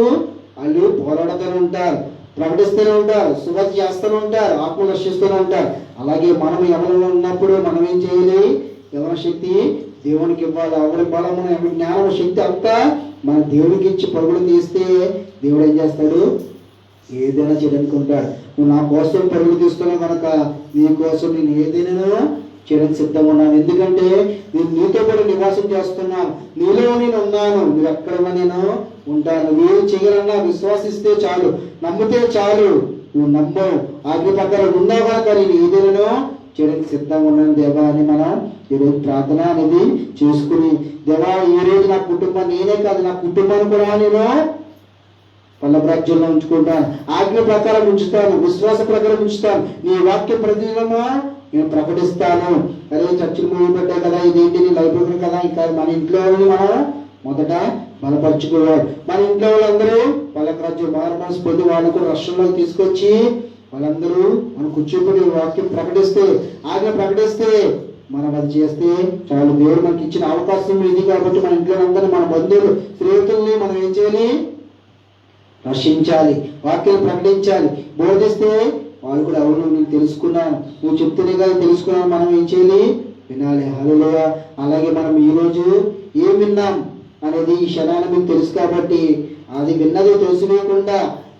వాళ్ళు పోరాడుతూనే ఉంటారు, ప్రకటిస్తూనే ఉంటారు, సువార్త చేస్తూనే ఉంటారు, ఆత్మను రక్షిస్తూనే ఉంటారు. అలాగే మనం ఎవరు ఉన్నప్పుడు మనం ఏం చేయాలి, ఎవరి శక్తి దేవునికి ఇవ్వాలి. ఎవరి బలము, ఎవరి జ్ఞానం, శక్తి అంతా మన దేవునికి ఇచ్చి పరుగులు తీస్తే దేవుడు ఏం చేస్తాడు, ఏదైనా చేయడానికి ఉంటాడు. నువ్వు నా కోసం పరుగులు తీస్తున్నావు కనుక నీ కోసం నేను ఏదైనా చేయడానికి సిద్ధంగా ఉన్నాను. ఎందుకంటే నేను నీతో కూడా నివాసం చేస్తున్నాను, నీలో నేను ఉన్నాను, నువ్వు ఎక్కడన్నా నేను ఉంటాను. నువ్వు చేయగలన్నా విశ్వాసిస్తే చాలు, నమ్మితే చాలు. నువ్వు నమ్మవు, ఆజ్ఞ ప్రకారం ఉన్నావు కనుక నేను ఏదైనా చేయడానికి సిద్ధంగా ఉన్నాను దేవా అని మనం ఈరోజు ప్రార్థన అనేది చేసుకుని, దేవా ఈ రోజు నా కుటుంబాన్ని, నేనే కాదు నా కుటుంబాన్ని కూడా నేను పల్లపు రాజ్యంలో ఉంచుకుంటాను, ఆజ్ఞ ప్రకారం ఉంచుతాను, విశ్వాస ప్రకారం ఉంచుతాను, నీ వాక్యం ప్రతిదినము నేను ప్రకటిస్తాను. అదే చర్చలు మూయబడ్డాయి కదా, ఇదేంటి నీ లైబ్రరీ కదా, ఇంకా మన ఇంట్లో మనం మొదట బలపరచుకోవాలి. మన ఇంట్లో వాళ్ళందరూ పల్లపు రాజ్యం మారు మనసు పొంది వాళ్ళని కూడా రక్షణలోకి తీసుకొచ్చి వాళ్ళందరూ మనం కూర్చోబడి వాక్యం ప్రకటిస్తే, ఆజ్ఞ ప్రకటిస్తే మనం అది చేస్తే చాలు. దేవుడు మనకి ఇచ్చిన అవకాశం ఇది కాబట్టి మన ఇంట్లో అందరినీ, మన బంధువులు, స్నేహితుల్ని మనం ఏం చేయాలి? రక్షించాలి, వాక్యాన్ని ప్రకటించాలి. బోధిస్తే వాళ్ళు కూడా అవును నేను తెలుసుకున్నాను, నువ్వు చెప్తేనే కదా తెలుసుకున్నాను, మనం ఏం చేయాలి? వినాలి. హల్లెలూయా. అలాగే మనం ఈరోజు ఏం విన్నాం అనేది ఈ క్షణాన మీకు తెలుసు కాబట్టి అది విన్నది తెలుసుకోకుండా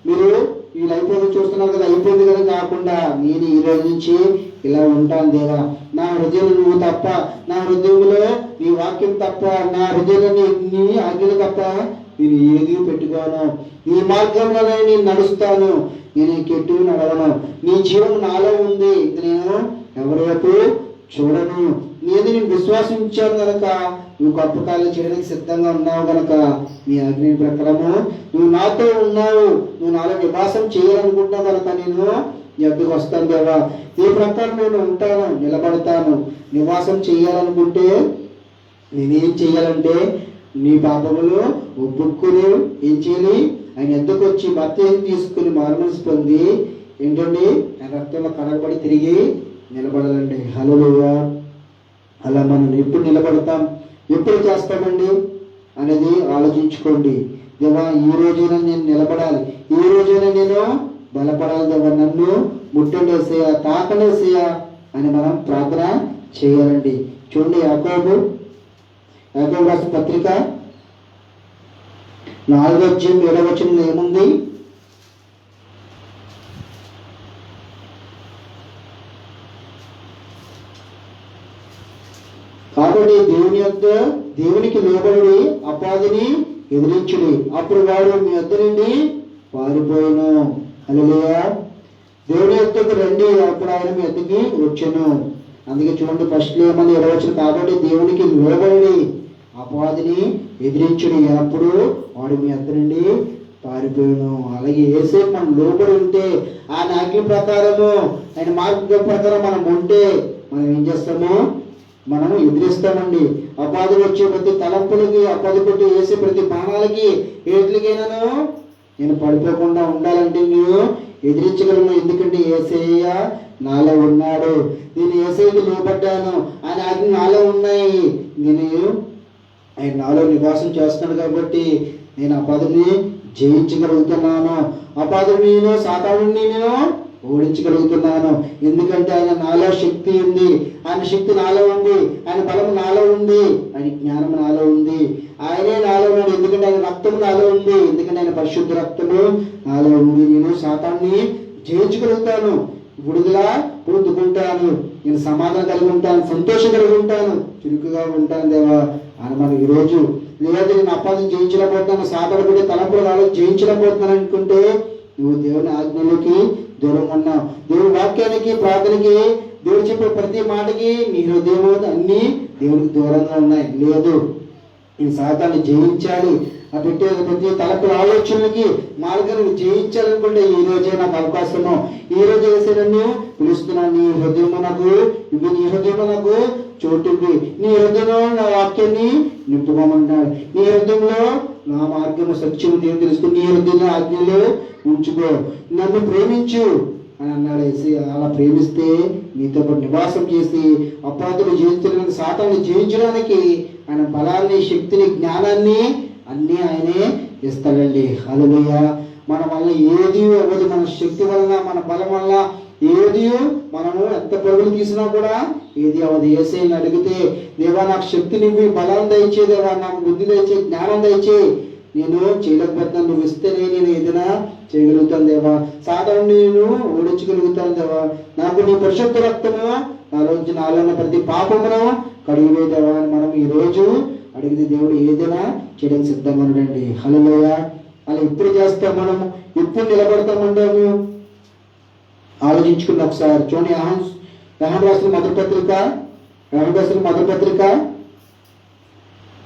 మీరు వీళ్ళు అయిపోయింది చూస్తున్నారు కదా, అయిపోయింది కదా కాకుండా నేను ఈ రోజు నుంచి ఇలా ఉంటాను దేవా, నా హృదయంలో నువ్వు తప్ప, నా హృదయంలో నీ వాక్యం తప్ప, నా హృదయంలో నీ ఆజ్ఞలు తప్ప నేను ఏది పెట్టుకోను, నీ మార్గంలోనే నేను నడుస్తాను, నేను కెట్టు నడవను, నీ జీవం నాలో ఉంది, ఇది నేను ఎవరి వైపు చూడను, నేను విశ్వాసించాను కనుక నువ్వు గొప్ప కార్యాలు చేయడానికి సిద్ధంగా ఉన్నావు కనుక నీ ఆజ్ఞ ప్రకారము నువ్వు నాతో ఉన్నావు, నువ్వు నాలో నివాసం చేయాలనుకుంటున్నావు కనుక నేను నీ వద్దకు వస్తాను దేవా, ఈ ప్రకారం నేను ఉంటాను, నిలబడతాను. నివాసం చేయాలనుకుంటే నేనేం చేయాలంటే నీ పాపములు ఒప్పుకుని ఏం చేయాలి? ఆయన ఎద్దకు వచ్చి భర్తను తీసుకుని మారుమనసు పొంది ఏంటండి ఆయన రక్తంలో కడగబడి తిరిగి నిలబడాలండి. హల్లెలూయా. అలా మనం ఎప్పుడు నిలబడతాం, ఎప్పుడు చేస్తామండి అనేది ఆలోచించుకోండి. దేవా ఈ రోజైనా నేను నిలబడాలి, ఈ రోజైనా నేను బలపడాలి దేవా, నన్ను ముట్టండేసేయా, తాకలేసేయా అని మనం ప్రార్థన చేయాలండి. చూడండి యాకోబు రాసిన పత్రిక 4:7 ఏముంది? కాబట్టి దేవునికి లోబడి అపాధిని ఎదిరించుడి, అప్పుడు వాడు మీ వద్ద నుండి పారిపోయిను. హల్లెలూయా. దేవుని యొద్దకు రండి, అప్పుడు ఆయన మీ వద్దకి వచ్చును. అందుకే చూడండి ఫస్ట్ ఏమని 20 కాబట్టి దేవునికి లోబడి అపాధిని ఎదిరించుడి, అప్పుడు వాడు మీ వద్ద నుండి పారిపోయాను. అలాగే యేసుకు మనం లోబడి ఉంటే, ఆ ఆజ్ఞ ప్రకారము ఆయన మార్గం ప్రకారం మనం ఉంటే మనం ఏం చేస్తాము? మనము ఎదిరిస్తామండి. అపాధులు వచ్చే ప్రతి తలంపులకి, అపాధి కొట్టి వేసే ప్రతి బాణాలకి, ఏట్లకైనాను నేను పడిపోకుండా ఉండాలంటే నేను ఎదిరించగలను. ఎందుకంటే యేసయ్య నాలో ఉన్నాడు, నేను యేసయ్యకి లోబడ్డాను, ఆయన ఆజ్ఞ నాలో ఉన్నాయి, నేను ఆయన నాలో నివాసం చేస్తున్నాడు కాబట్టి నేను అపాధిని జయించగలుగుతున్నాను, అపాధిని నేను సాతానుని నేను ఓడించగలుగుతున్నాను. ఎందుకంటే ఆయన నాలో శక్తి ఉంది, ఆయన శక్తి నాలో ఉంది, ఆయన బలం నాలో ఉంది, ఆయన జ్ఞానం నాలో ఉంది, ఆయనే నాలో ఉన్నాడు. ఎందుకంటే ఆయన రక్తము నాలో ఉంది, ఎందుకంటే ఆయన పరిశుద్ధ రక్తము నాలో ఉంది. నేను సాతాన్ని జయించగలుగుతాను, విడుదల పొందుకుంటాను, నేను సమాధానం కలిగి ఉంటాను, సంతోషం కలిగి ఉంటాను, చురుకుగా ఉంటాను దేవా అని మనం ఈరోజు లేదు నేను అపాధం జయించలేకపోతున్నాను, సాతాను కూడా తలంపులు కావాలి జయించలేకపోతున్నాను అనుకుంటే నువ్వు దేవుని ఆజ్ఞలోకి దూరంగా ఉన్నావు. దేవుని వాక్యానికి, ప్రార్థనకి, దేవుడు చెప్పే ప్రతి మాటకి నీ హృదయం అన్ని దేవునికి దూరంగా ఉన్నాయి. లేదు నేను సాతాన్ని జయించాలి, ఆ పెట్టే ప్రతి తలపుల ఆలోచనలకి మార్గాన్ని జయించాలనుకుంటే ఈ రోజే నాకు అవకాశము, ఈ రోజు వేసేనన్ను పిలుస్తున్నాను. నీ హృదయం నాకు ఇవి, నీ హృదయం నాకు చోటు ఇవి, నీ హృదయంలో నా వాక్యాన్ని నింపుకోమన్నాడు. నీ హృదయంలో నా మార్గము సత్యము నేను తెలుసుకుని నీ హృదయంలో ఆజ్ఞలు ఉంచుకో, నన్ను ప్రేమించు అని అన్నాడు. వేసి అలా ప్రేమిస్తే నీతో పాటు నివాసం చేసి అపాధులు జయించడానికి, సాతాన్ని జయించడానికి ఆయన బలాన్ని, శక్తిని, జ్ఞానాన్ని అన్నీ ఆయనే ఇస్తాడండి. హల్లెలూయా. మన వల్ల ఏది అవ్వదు, మన శక్తి వలన, మన బలం వల్ల ఏది, మనము ఎంత పరుగులు తీసినా కూడా ఏది అవ్వదు. యేసయ్యని అడిగితే దేవా నాకు శక్తినివ్వి, బలాన్ని దయచే దేవా, నాకు బుద్ధి దయచే, జ్ఞానం దయచే, నేను చేయలేకపోతున్నాను, నువ్వు ఇస్తేనే నేను ఏదైనా చేయగలుగుతాను దేవా, సాధారణ నేను ఓడించగలుగుతాను దేవా, నాకు నీ పరిశుద్ధ రక్తము నాలో ఉన్న ప్రతి పాపమును కడిగివే దేవా అని మనం ఈరోజు అడిగితే దేవుడు ఏదైనా చేయడానికి సిద్ధంగా ఉన్నాడండి. హల్లెలూయా. అలా ఎప్పుడు చేస్తాం, మనము ఎప్పుడు నిలబడతామంటాము ఆలోచించుకున్న ఒకసారి చూడండి. యోహాను రాసిన మొదటి పత్రిక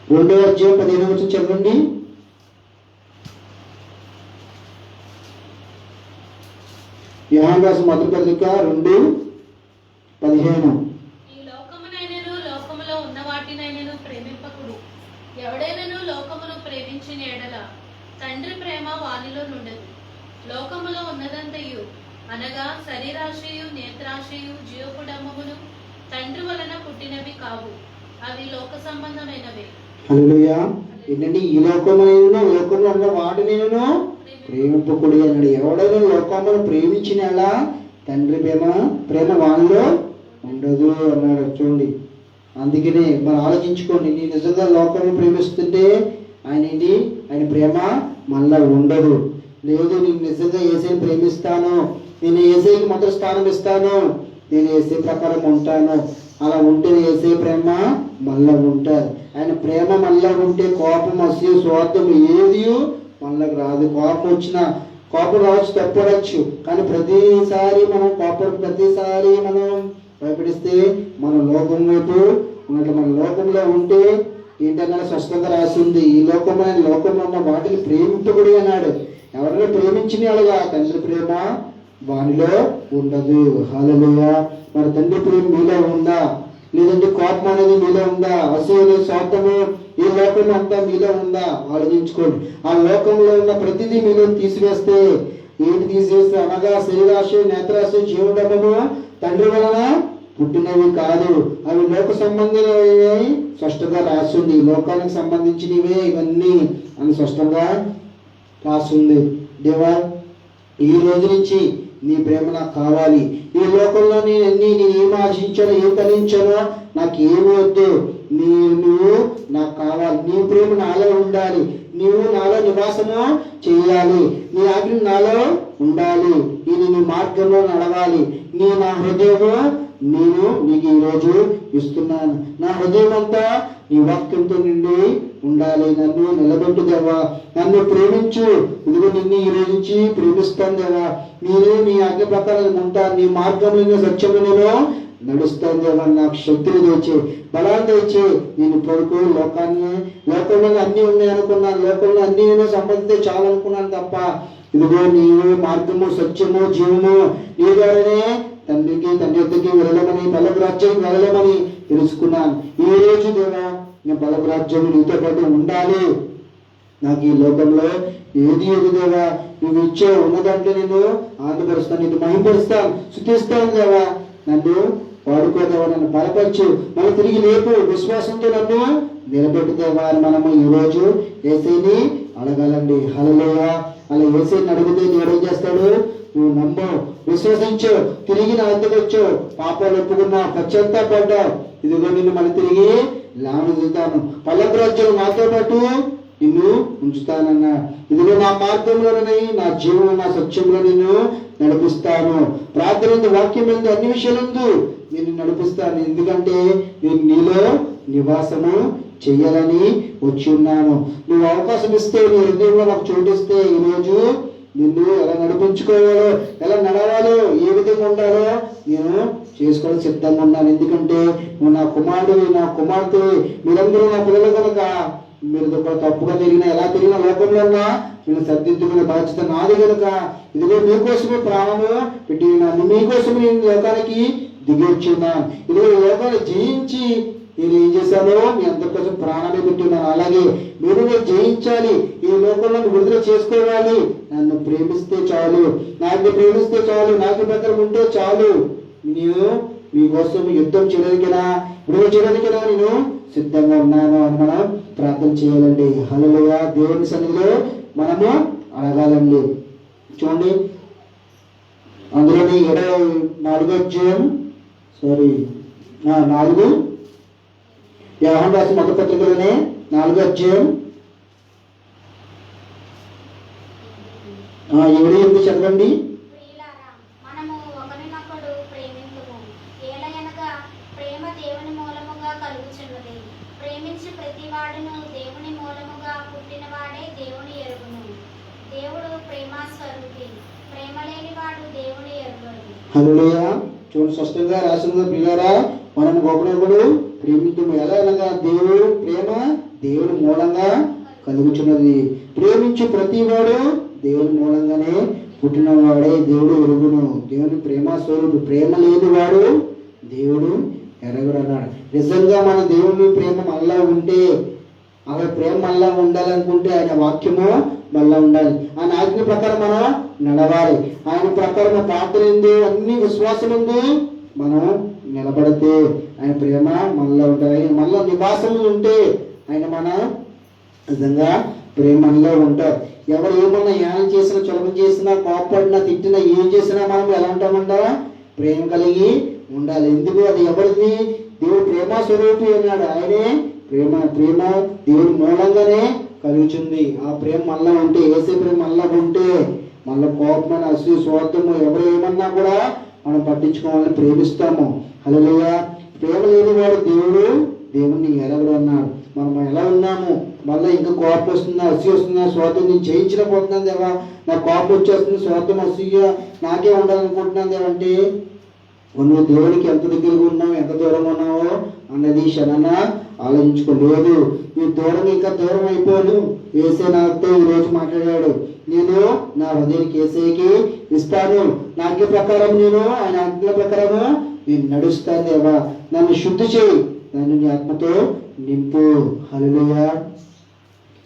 2:15 చదవండి. యోహాను రాసిన మొదటి పత్రిక 2:15 ఎవడైనను లోకమును ప్రేమించిన ఎడల తండ్రి ప్రేమ వానిలో నుండదు. లోకములో ఉన్నదంతయు అనగా శరీరాశయు, నేత్రాశయు, జీవపుడమ్మమును, తండ్రి వలన పుట్టినవి కావు, అవి లోక సంబంధమైనవే. హల్లెలూయా. ఏంటంటే ఈ లోకంలో ఉన్న వాటిని నేను ప్రేమింపకుడి అన్నాడు. ఎవడైనా లోకమును ప్రేమించిన తండ్రి ప్రేమ వాళ్ళలో ఉండదు అన్నాడు. చూడండి, అందుకనే మరి ఆలోచించుకోండి, నీ నిజంగా లోకాన్ని ప్రేమిస్తుంటే ఆయన ప్రేమ మళ్ళా ఉండదు. లేదు, నేను నిజంగా ఏసైని ప్రేమిస్తాను, నేను ఏసైకి మొదటి స్థానం ఇస్తాను, నేను ఏసై ప్రకారం ఉంటాను, అలా ఉంటే ఏసై ప్రేమ మళ్ళా ఉంటారు. ఆయన ప్రేమ మళ్ళా ఉంటే కోపం, అసూయ, స్వార్థం ఏది మనలోకి రాదు. కోపం రావచ్చు, తప్పడచ్చు, కానీ ప్రతిసారి మనం ప్రతిసారి మనం భయపడిస్తే మన లోకం వైపు ఉన్నట్లు, మన లోకంలో ఉంటే ఏంటన్నా స్పష్టంగా రాసింది, ఈ లోకంలో ఉన్న వాటిని ప్రేమింపకుడి అన్నాడు. ఎవరైనా ప్రేమించిన వాళ్ళగా తండ్రి ప్రేమ వానిలో ఉండదు. హల్లెలూయా. మరి తండ్రి ప్రేమ మీలో ఉందా? లేదంటే కోపం అనేది మీలో ఉందా? అసూయ, స్వార్థము ఈ లోకంలో అంతా మీలో ఉందా? ఆలోచించుకోండి. ఆ లోకంలో ఉన్న ప్రతిదీ మీలో తీసివేస్తే అనగా శరీరాశ, నేత్రాశ, జీవడము తండ్రి వలన పుట్టినవి కాదు, అవి లోక సంబంధించినవి స్పష్టంగా రాస్తుంది. లోకానికి సంబంధించినవే ఇవన్నీ అని స్పష్టంగా రాస్తుంది. దేవా, ఈ రోజు నుంచి నీ ప్రేమ నాకు కావాలి. ఈ లోకంలో నేను ఏమి ఆశించానో, ఏం కలిగించానో నాకు ఏమి వద్దు, నువ్వు నాకు కావాలి. నీ ప్రేమ నాలో ఉండాలి, నీవు నాలో నివాసము చేయాలి, నీ ఆజ్ఞ నాలో ఉండాలి, నేను నీ మార్గంలో నడవాలి. నా హృదయము నేను నీకు ఈరోజు ఇస్తున్నాను. నా హృదయం అంతా నీ వాక్యంతో నిండి ఉండాలి. నన్ను నిలబెట్టు దేవా, నన్ను ప్రేమించు. ఇదిగో నిన్ను ఈ రోజు నుంచి ప్రేమిస్తాను దేవా, నేను నీ ఆజ్ఞ ప్రకారం ఉంటాను, నీ మార్గంలో సత్యములో నడుస్తాను దేవా. నాకు శక్తిని తెచ్చి, బలాన్ని తెచ్చి, నేను కొడుకు లోకంలో అన్నీ ఉన్నాయి అనుకున్నాను, లోకంలో అన్నీ సంబంధించి చాలనుకున్నాను తప్ప, ఇదిగో నీవు మార్గము, సత్యము, జీవము నీ ద్వారానే తండ్రి యొద్దకి వెళ్ళమని, పల్లపు రాజ్యానికి వెళ్ళమని తెలుసుకున్నాను. ఈ రోజు దేవా, నేను పల్లపు రాజ్యం నీతో పాటు ఉండాలి. నాకు ఈ లోకంలో ఏది దేవా, నువ్వు ఇచ్చే ఉన్నదంటే నేను ఆనందపరుస్తాను, నేను మహింపరుస్తాను, శుద్ధిస్తాను దేవా. నన్ను వాడుకోదేవా, నన్ను బలపరచు, మళ్ళీ తిరిగి లేపు, విశ్వాసంతో నన్ను నిలబెట్టుదేవా అని మనము ఈరోజు యేసయ్యని అడగాలండి. హల్లెలూయా. అలా యేసయ్యని అడిగితే ఏం చేస్తాడు? నువ్వు నమ్ము, విశ్వసించు, తిరిగి నా వద్దకు వచ్చు, పాపాలు ఒప్పుకున్నా, పశ్చాత్తాపడ్డావు, ఇదిగో నిన్ను మళ్ళీ తిరిగి లాభిస్తాను, పల్లపు రాజ్యం నాతో పాటు నిన్ను ఉంచుతానన్నా. ఇదిగో నా మార్గంలోనే, నా జీవనంలో, నా సత్యంలో నిన్ను నడిపిస్తాను. ప్రార్థన, వాక్యం మీద అన్ని విషయాలందు నిన్ను నడిపిస్తాను. ఎందుకంటే నేను నీలో నివాసము చెయ్యాలని వచ్చి ఉన్నాను. నువ్వు అవకాశం ఇస్తే, నీ హృదయంలో నాకు చోటిస్తే, ఈరోజు నిన్ను ఎలా నడిపించుకోవాలో, ఎలా నడవాలో, ఏ విధంగా ఉండాలో నేను చేసుకోవడం సిద్ధంగా ఉన్నాను. ఎందుకంటే నువ్వు నా కుమారుడు, నా కుమార్తె, మీరందరూ నా పిల్లలు కనుక మీరు తప్పుగా తిరిగినా, ఎలా తిరిగిన లోకంలో ఉన్నా నేను సర్దిద్దుకునే బాధ్యత నాది కనుక, ఇదిగో మీకోసమే ప్రాణము పెట్టి ఉన్నాను, మీకోసమే నేను లోకానికి దిగి వచ్చున్నాను. ఇదిగో ఈ లోకాన్ని జయించి నేను ఏం చేశాను? మీ అందరి కోసం ప్రాణాన్ని పెట్టున్నాను. అలాగే మీరు జయించాలి, ఈ లోకంలో విడుదల చేసుకోవాలి. నన్ను ప్రేమిస్తే చాలు, నాకు ప్రేమిస్తే చాలు, నాకు ప్రకారం ఉంటే చాలు. నేను మీకోసం యుద్ధం చేయడానికైనా, విడుదల చేయడానికైనా నేను సిద్ధంగా ఉన్నాను అని మనం ప్రార్థన చేయాలండి. హల్లెలూయా. దేవుని సన్నిధిలో మనము అడగాలండి. చూడండి, అందులోని 4వ అధ్యాయం 4 యోహాను రాసిన మొదటి పత్రికలోనే 4వ అధ్యాయం 7 చదవండి. మనము ఒకరినొకడు ప్రేమింతుము, ఏలయనగా ప్రేమ దేవుని మూలముగా కలుగుచున్నది. ప్రేమించి ప్రతి వాడును దేవుని మూలముగా పుట్టినవాడే దేవుని ఎరుగును. దేవుడు ప్రేమ స్వరూపి, ప్రేమ లేని వాడు దేవుని ఎరుగడు. హల్లెలూయా. చూడండి, స్పష్టంగా రాసిన పిల్లరా, మనం ఒకరినొకడు ప్రేమించము. ఎలా అనగా దేవుడు ప్రేమ దేవుని మూలంగా కలుగుచున్నది. ప్రేమించు ప్రతి వాడు దేవుని మూలంగానే పుట్టినవాడే దేవుడు ఎరుగును. దేవుని ప్రేమ స్వరూపు, ప్రేమ లేని వాడు దేవుడు ఎరగడు అన్నాడు. నిజంగా మన దేవుని ప్రేమ మళ్ళా ఉంటే, అలా ప్రేమ మళ్ళా ఉండాలనుకుంటే ఆయన వాక్యము మళ్ళా ఉండాలి, ఆయన ఆజ్ఞ ప్రకారం మనం నడవాలి, ఆయన ప్రకారం ప్రార్థన ఉంది, అన్ని విశ్వాసం ఉంది మనం నిలబడితే ఆయన ప్రేమ మనలో ఉంటుంది. ఆయన మనలో నివాసం ఉంటే ఆయన మన నిజంగా ప్రేమ మనలో ఉంటారు. ఎవరు ఏమన్నా యానం చేసినా, చులకం చేసినా, కోపడినా, తిట్టినా, ఏం చేసినా మనం ఎలా ఉంటామంటారా? ప్రేమ కలిగి ఉండాలి. ఎందుకు? అది ఎవరిది? దేవుడు ప్రేమ స్వరూపి అన్నాడు. ఆయనే ప్రేమ. ప్రేమ దేవుడి మూలంగానే కలుగుతుంది. ఆ ప్రేమ మనలో ఉంటే, ఏసే ప్రేమ మనలో ఉంటే మనలో కోపమైన, అసలు స్వార్థము ఎవరు ఏమన్నా కూడా మనం పట్టించుకోవాలని ప్రేమిస్తాము. హల్లెలూయా. ప్రేమ లేని వాడు దేవుణ్ణి ఎరగడు అన్నాడు. మనం ఎలా ఉన్నాము? మళ్ళీ ఇంకా కోపం వస్తుందా, అసూయ వస్తుందా, స్వార్థం నేను చేయించలేకపోతున్నాను దేవా, నాకు కోపం వచ్చేస్తుంది, స్వార్థం అసూయ నాకే ఉండాలనుకుంటున్నాను దేవా అంటే నువ్వు దేవుడికి ఎంత దగ్గరగా ఉన్నావు, ఎంత దూరంగా ఉన్నావో అన్నది క్షణాన ఆలోచించుకోలేదు. ఈ దూరం ఇంకా దూరం అయిపోను. ఏసే నాతో ఈరోజు మాట్లాడాడు, నేను నా హృదయానికి ఏసైకి ఇస్తాను, నా ఆజ్ఞ ప్రకారం నేను ఆయన ఆజ్ఞ ప్రకారము నేను నడుస్తాను దేవా, నన్ను శుద్ధి చేయి, నన్ను నీ ఆత్మతో నింపు. హల్లెలూయా.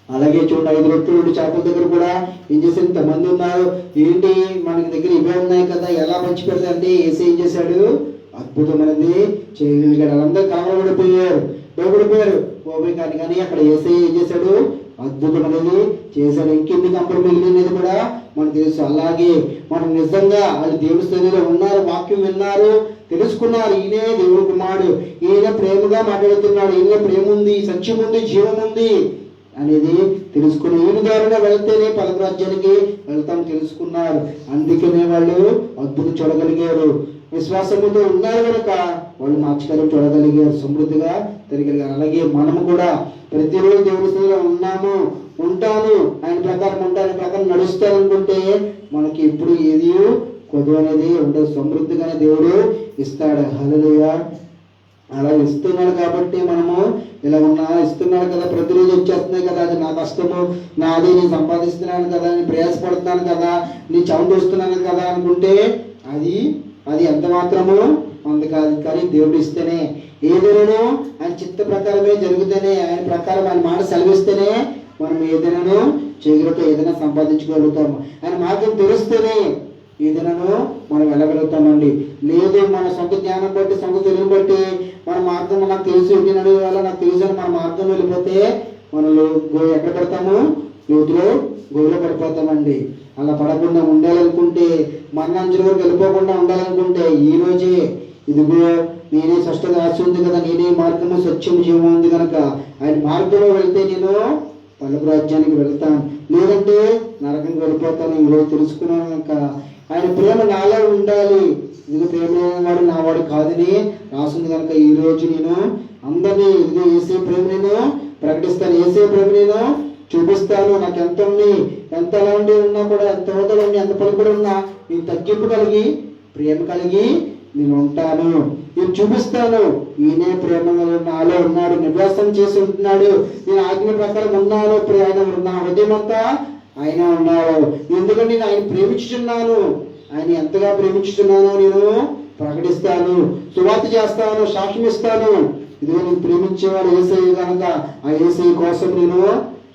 అలాగే చూడండి, 5 రొట్టెలు 2 చేపల దగ్గర కూడా ఏం చేశారు? ఇంతమంది ఉన్నారు, ఏంటి మనకి దగ్గర ఇవే ఉన్నాయి కదా, ఎలా పంచి పెడతారంటే ఏసీ ఏం చేశాడు? అద్భుతమైనది చేయగలిగాడు. వాళ్ళందరూ కలవబడిపోయారు, భయపడిపోయారు. కానీ అక్కడ ఏసీ ఏం చేశాడు? అద్భుతమైనది చేశాడు. ఇంకెన్ని కంపలు మిగిలినది కూడా మనకు తెలుసు. అలాగే మనం నిజంగా వాళ్ళు దేవుడి స్థితిలో ఉన్నారు, వాక్యం విన్నారు, తెలుసుకున్నారు, ఈయనే దేవుడు కుమారుడు, ఈయన ప్రేమగా మాట్లాడుతున్నాడు, ఈయన ప్రేమ ఉంది, సత్యం ఉంది, జీవం ఉంది అనేది తెలుసుకుని ఈయన ద్వారా వెళ్తేనే పరమ రాజ్యానికి వెళ్తాం తెలుసుకున్నారు. అందుకనే వాళ్ళు అద్భుతం చూడగలిగారు. విశ్వాసంతో ఉన్నారు కనుక వాళ్ళు మార్చగలిగి చూడగలిగారు, సమృద్ధిగా తిరగలిగారు. అలాగే మనము కూడా ప్రతిరోజు దేవుడి స్థితిలో ఉంటాను, ఆయన ప్రకారం ఉంటాను, ఆయన ప్రకారం నడుస్తాను అనుకుంటే మనకి ఇప్పుడు ఏది కొద్దు అనేది ఉండదు, సమృద్ధిగానే దేవుడు ఇస్తాడు. హల్లెలూయా. అలా ఇస్తున్నాడు కాబట్టి మనము ఇలా ఇస్తున్నాడు కదా, ప్రతిరోజు వచ్చేస్తున్నాయి కదా, అది నా కష్టము, నాది, నేను సంపాదిస్తున్నాను కదా, నేను ప్రయాసపడుతున్నాను కదా, నేను చౌంట్ వస్తున్నాను కదా అనుకుంటే అది ఎంత మాత్రము అందు కాదు. కానీ దేవుడు ఇస్తేనే, ఏదైనా ఆయన చిత్త ప్రకారమే జరుగుతేనే, ఆయన ప్రకారం ఆయన మాట సెలవిస్తేనే మనం ఏదైనా చేయగలుగుతాం, ఏదైనా సంపాదించుకోగలుగుతాము. ఆయన మార్గం తెలిస్తేనే ఏదైనా మనం వెళ్ళగలుగుతామండి. లేదు మన సొంత జ్ఞానం బట్టి, సొంత తెలుగు బట్టి మన మార్గం నాకు తెలుసు, నేను అడిగే వల్ల నాకు తెలుసు అని మన మార్గం వెళ్ళిపోతే మనం ఎక్కడ పడతాము? గోవిలో పడిపోతామండి. అలా పడకుండా ఉండాలనుకుంటే, మన అంచుల వరకు వెళ్ళిపోకుండా ఉండాలనుకుంటే ఈ రోజే ఇదిగో నేనే స్పష్టంగా రాసి ఉంది కదా, నేనే మార్గము, సత్యము, జీవం ఉంది కనుక ఆయన మార్గంలో వెళ్తే నేను పలుకు రాజ్యానికి వెళ్తాను, లేదంటే నరకంగా వెళ్ళిపోతాను. ఈరోజు తెలుసుకున్నాను కనుక ఆయన ప్రేమ నాలో ఉండాలి. ఇదిగో ప్రేమ లేనివాడు నా వాడు కాదని రాసింది కనుక ఈ రోజు నేను అందరినీ ఇదిగో ఏసే ప్రేమ నేను ప్రకటిస్తాను, ఏసే ప్రేమ నేను చూపిస్తాను. నాకు ఎంత ఉంది, ఎంత అలాంటి ఉన్నా కూడా, ఎంత హోదాలు ఉన్నా, ఎంత పలుకుడు ఉన్నా నేను తగ్గింపు కలిగి, ప్రేమ కలిగి నేను ఉంటాను, నేను చూపిస్తాను. ఈయనే ప్రేమ నాలో ఉన్నాడు, నివాసం చేసి ఉంటున్నాడు, నేను ఆజ్ఞ ప్రకారం ఉన్నాను, ఆయన నా హృదయం అంతా ఆయన ఉన్నాడు. ఎందుకంటే నేను ఆయన ప్రేమించుచున్నాను, ఆయన ఎంతగా ప్రేమించుచున్నానో నేను ప్రకటిస్తాను, సువార్త చేస్తాను, సాక్ష్యం ఇస్తాను. ఇదిగో నేను ప్రేమించేవాడు యేసయ్య కనుక ఆ యేసయ్య కోసం నేను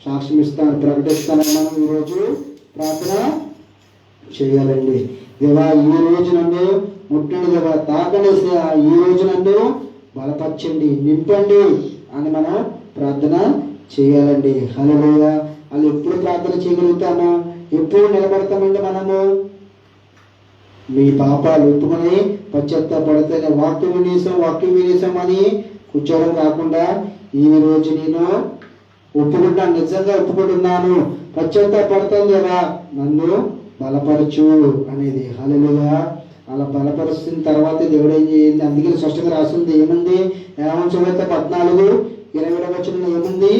సాక్ష్యం ఇస్తాను, ప్రకటిస్తానని మనం ఈరోజు ప్రార్థన చేయాలండి. దేవా ఈ రోజు నన్ను ముట్టండి దేవా, తాకండి, ఈ రోజు నన్ను బలపరచండి, నింపండి అని మనం ప్రార్థన చేయాలండి. హల్లెలూయా. వాళ్ళు ఎప్పుడు ప్రార్థన చేయగలుగుతాము, ఎప్పుడు నిలబడతామండి? మనము మీ పాపాలు ఒప్పుకొని పశ్చాత్తాపడితేనే వాక్యం వినేసాం అని కూర్చోవడం కాకుండా ఈ రోజు నేను ఒప్పుకుంటాను, నిజంగా ఒప్పుకుంటున్నాను, పశ్చాత్తాపడతాను దేవా, నన్ను బలపరచు అనేది. హల్లెలూయా. అలా బలపరుస్తున్న తర్వాత దేవుడు ఏం చేయండి? అందుకే స్పష్టంగా రాసింది ఏముంది? యోహాను సువార్త 14:20 ఏముంది?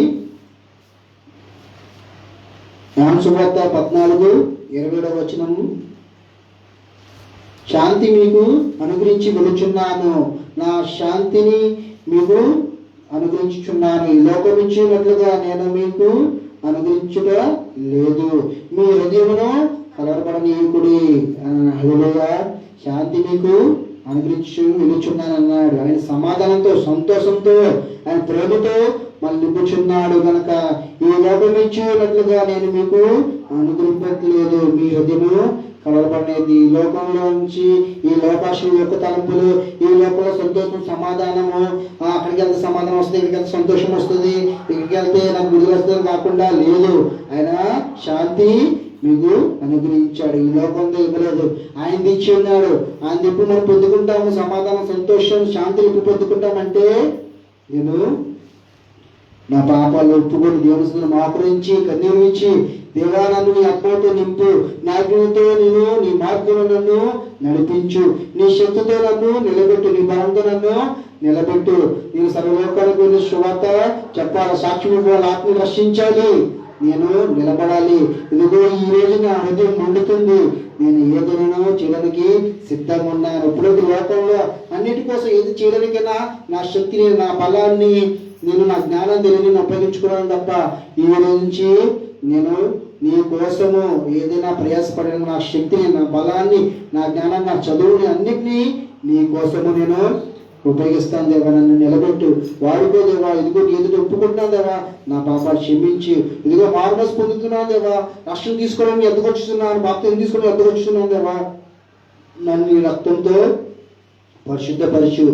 యోహాను సువార్త 14:20 శాంతి మీకు అనుగ్రహించి వెళుచున్నాను, నా శాంతిని మీకు అనుగ్రహించుచున్నాను, ఈ లోకం ఇచ్చినట్లుగా నేను మీకు అనుగ్రహించుట లేదు, మీ హృదయమును కలవరపడనీయకుడి. హల్లెలూయా. శాంతి మీకు అనుగ్రహించు వెళుచున్నాను అన్నాడు. ఆయన సమాధానంతో, సంతోషంతో, ఆయన ప్రేమతో మళ్ళీ నింపుచున్నాడు కనుక ఈ లోకం ఇచ్చినట్లుగా నేను మీకు అనుగ్రహించట్లేదు, మీ హృదయము కలవరపడేది. ఈ లోకంలో నుంచి ఈ లోకాశుల యొక్క తలంపులు, ఈ లోకంలో సంతోషం సమాధానము, అక్కడికి వెళ్తే సమాధానం వస్తుంది, ఇక్కడికి వెళ్తే సంతోషం వస్తుంది, ఇక్కడికి వెళ్తే నాకు విడుదల వస్తుంది కాకుండా లేదు. ఆయన శాంతి మీకు అనుగ్రహించాడు. ఈ లోకంలో ఇవ్వలేదు, ఆయన ఇచ్చి ఉన్నాడు. ఆయన ఎప్పుడు మనం పొందుకుంటాము సమాధానం, సంతోషం, శాంతిని ఎప్పుడు పొందుకుంటామంటే నేను నా పాపాలు ఒప్పుకొని దేవుని మోకరించి కన్నీరు ఇచ్చి, దేవా నన్ను నీ ఆత్మతో నింపు, నా అగ్నితో నేను నీ మార్గంలో నన్ను నడిపించు, నీ శక్తితో నన్ను నిలబెట్టు, నీ బలంతో నన్ను నిలబెట్టు. నేను సర్వలోకాలకు వెళ్ళి సువార్త చెప్పాలి, సాక్షి ఇవ్వాలి, ఆత్మను రక్షించాలి, నేను నిలబడాలి. ఇదిగో ఈ రోజు నా హృదయం మండుతుంది, నేను ఏదైనా చేయడానికి సిద్ధంగా ఉన్నాను. ఇప్పుడు లోకంలో అన్నిటి కోసం ఏది చేయడానికైనా నా శక్తిని, నా బలాన్ని, నేను నా జ్ఞానాన్ని నేను ఉపయోగించుకున్నాను తప్ప ఈ రోజు నుంచి నేను నీ కోసము ఏదైనా ప్రయాసపడడానికి నా శక్తిని, నా బలాన్ని, నా జ్ఞానాన్ని, నా చదువుని అన్నిటినీ నీ కోసము నేను ఉపయోగిస్తాను దేవా. నన్ను నిలబెట్టు, వాడుకో దేవా. ఇదిగో నీ ఎదుట ఒప్పుకుంటున్నాను దేవా, నా పాపాలు క్షమించి, ఇదిగో మార్మస్ పొందుతున్నాను దేవా, రక్షణ తీసుకోవడానికి ఎద్దకొచ్చుతున్నాను, బాప్తిజం తీసుకోవడానికి ఎద్దకొచ్చుతున్నాను దేవా. నన్ను నీ రక్తంతో పరిశుద్ధపరచు.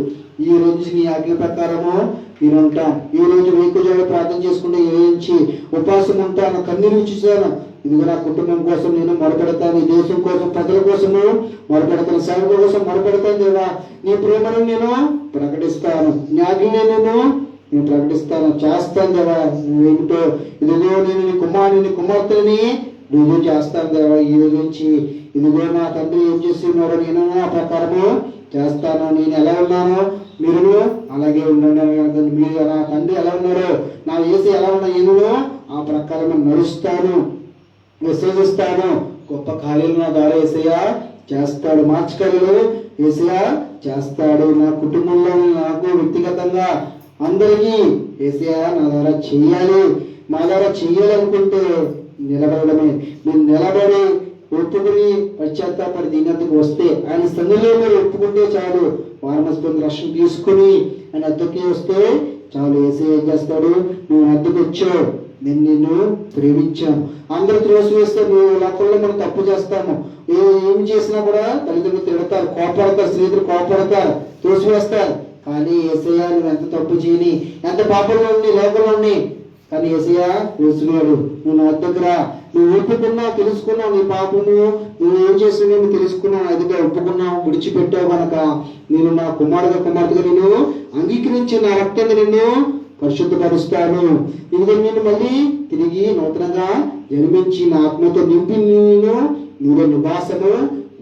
ఈ రోజు నీ ఆజ్ఞ ప్రకారము నేను ఉంటాం. ఈ రోజు వేకుజాడు ప్రార్థన చేసుకుంటే ఈ రోజు నుంచి ఉపవాసం ఉంటాను, కన్నీరు ఇచ్చేసాను. ఇదిగో నా కుటుంబం కోసం నేను మొరపెడతాను, ఈ దేశం కోసం, ప్రజల కోసము మొరపెడతాను, సేవకుల కోసం మొరపెడతాను దేవా. నీ ప్రేమను నేను ప్రకటిస్తాను, నీ ఆజ్ఞని నేను ప్రకటిస్తాను, చేస్తాను దేవా. నువ్వేమిటో ఇదిగో నేను నీ కుమారుని, నీ కుమార్తెని రుజువు చేస్తాను దేవా. ఈ రోజు నుంచి ఇదిగో నా తండ్రి ఏం చేస్తున్నాడో నేను ఆ ప్రకారము చేస్తాను. నేను ఎలా ఉన్నానో మీరు అలాగే ఉండండి. మీరు నా తండ్రి ఎలా ఉన్నారో, నా యేసు ఎలా ఉన్నా నేను ఆ ప్రకారం నడుస్తాను, విశ్వసిస్తాను. గొప్ప కార్యాలు నా ద్వారా యేసయ్య చేస్తాడు, మార్చగలరు యేసయ్య చేస్తాడు. నా కుటుంబంలో నాకు వ్యక్తిగతంగా అందరికీ యేసయ్య నా ద్వారా చెయ్యాలి. మా ద్వారా చెయ్యాలనుకుంటే నిలబడమే. మీరు నిలబడి ఒప్పుకుని పశ్చాత్తాపడి దీనికి వస్తే, ఆయన సందులో మీరు ఒప్పుకుంటే చాలు, వారమస్పంది రక్షణ తీసుకుని ఆయన అద్దెకి వస్తే చాలు. యేసయ్య ఏం చేస్తాడు, నువ్వు అద్దెకి వచ్చావు, నేను నిన్ను ప్రేమించాను. అందరూ త్రోసివేస్తే నువ్వు లోకంలో మనం తప్పు చేస్తాము, ఏమి చేసినా కూడా తల్లిదండ్రులు తిడతారు, కోపడతారు, స్నేహితులు కోపడతారు, త్రోసివేస్తారు. కానీ యేసయ్య నువ్వు ఎంత తప్పు చేయని, ఎంత పాపంలో ఉండి లోకంలో ఉండి, కానీ యేసయ్య త్రోసివేయడు. నువ్వు నా వద్దకు రా, నువ్వు ఒప్పుకున్నావు, తెలుసుకున్నావు నీ పాపము, నువ్వు ఏం చేస్తున్నావు తెలుసుకున్నావు, అదిగా ఒప్పుకున్నావు, విడిచిపెట్టావు కనుక నేను నా కుమార్తెగా నేను అంగీకరించి నా రక్తాన్ని నిన్ను పరిశుద్ధపరుస్తాను. ఇదిగో నేను మళ్ళీ తిరిగి నూతనంగా జన్మించి నా ఆత్మతో నింపి నీలో నివాసము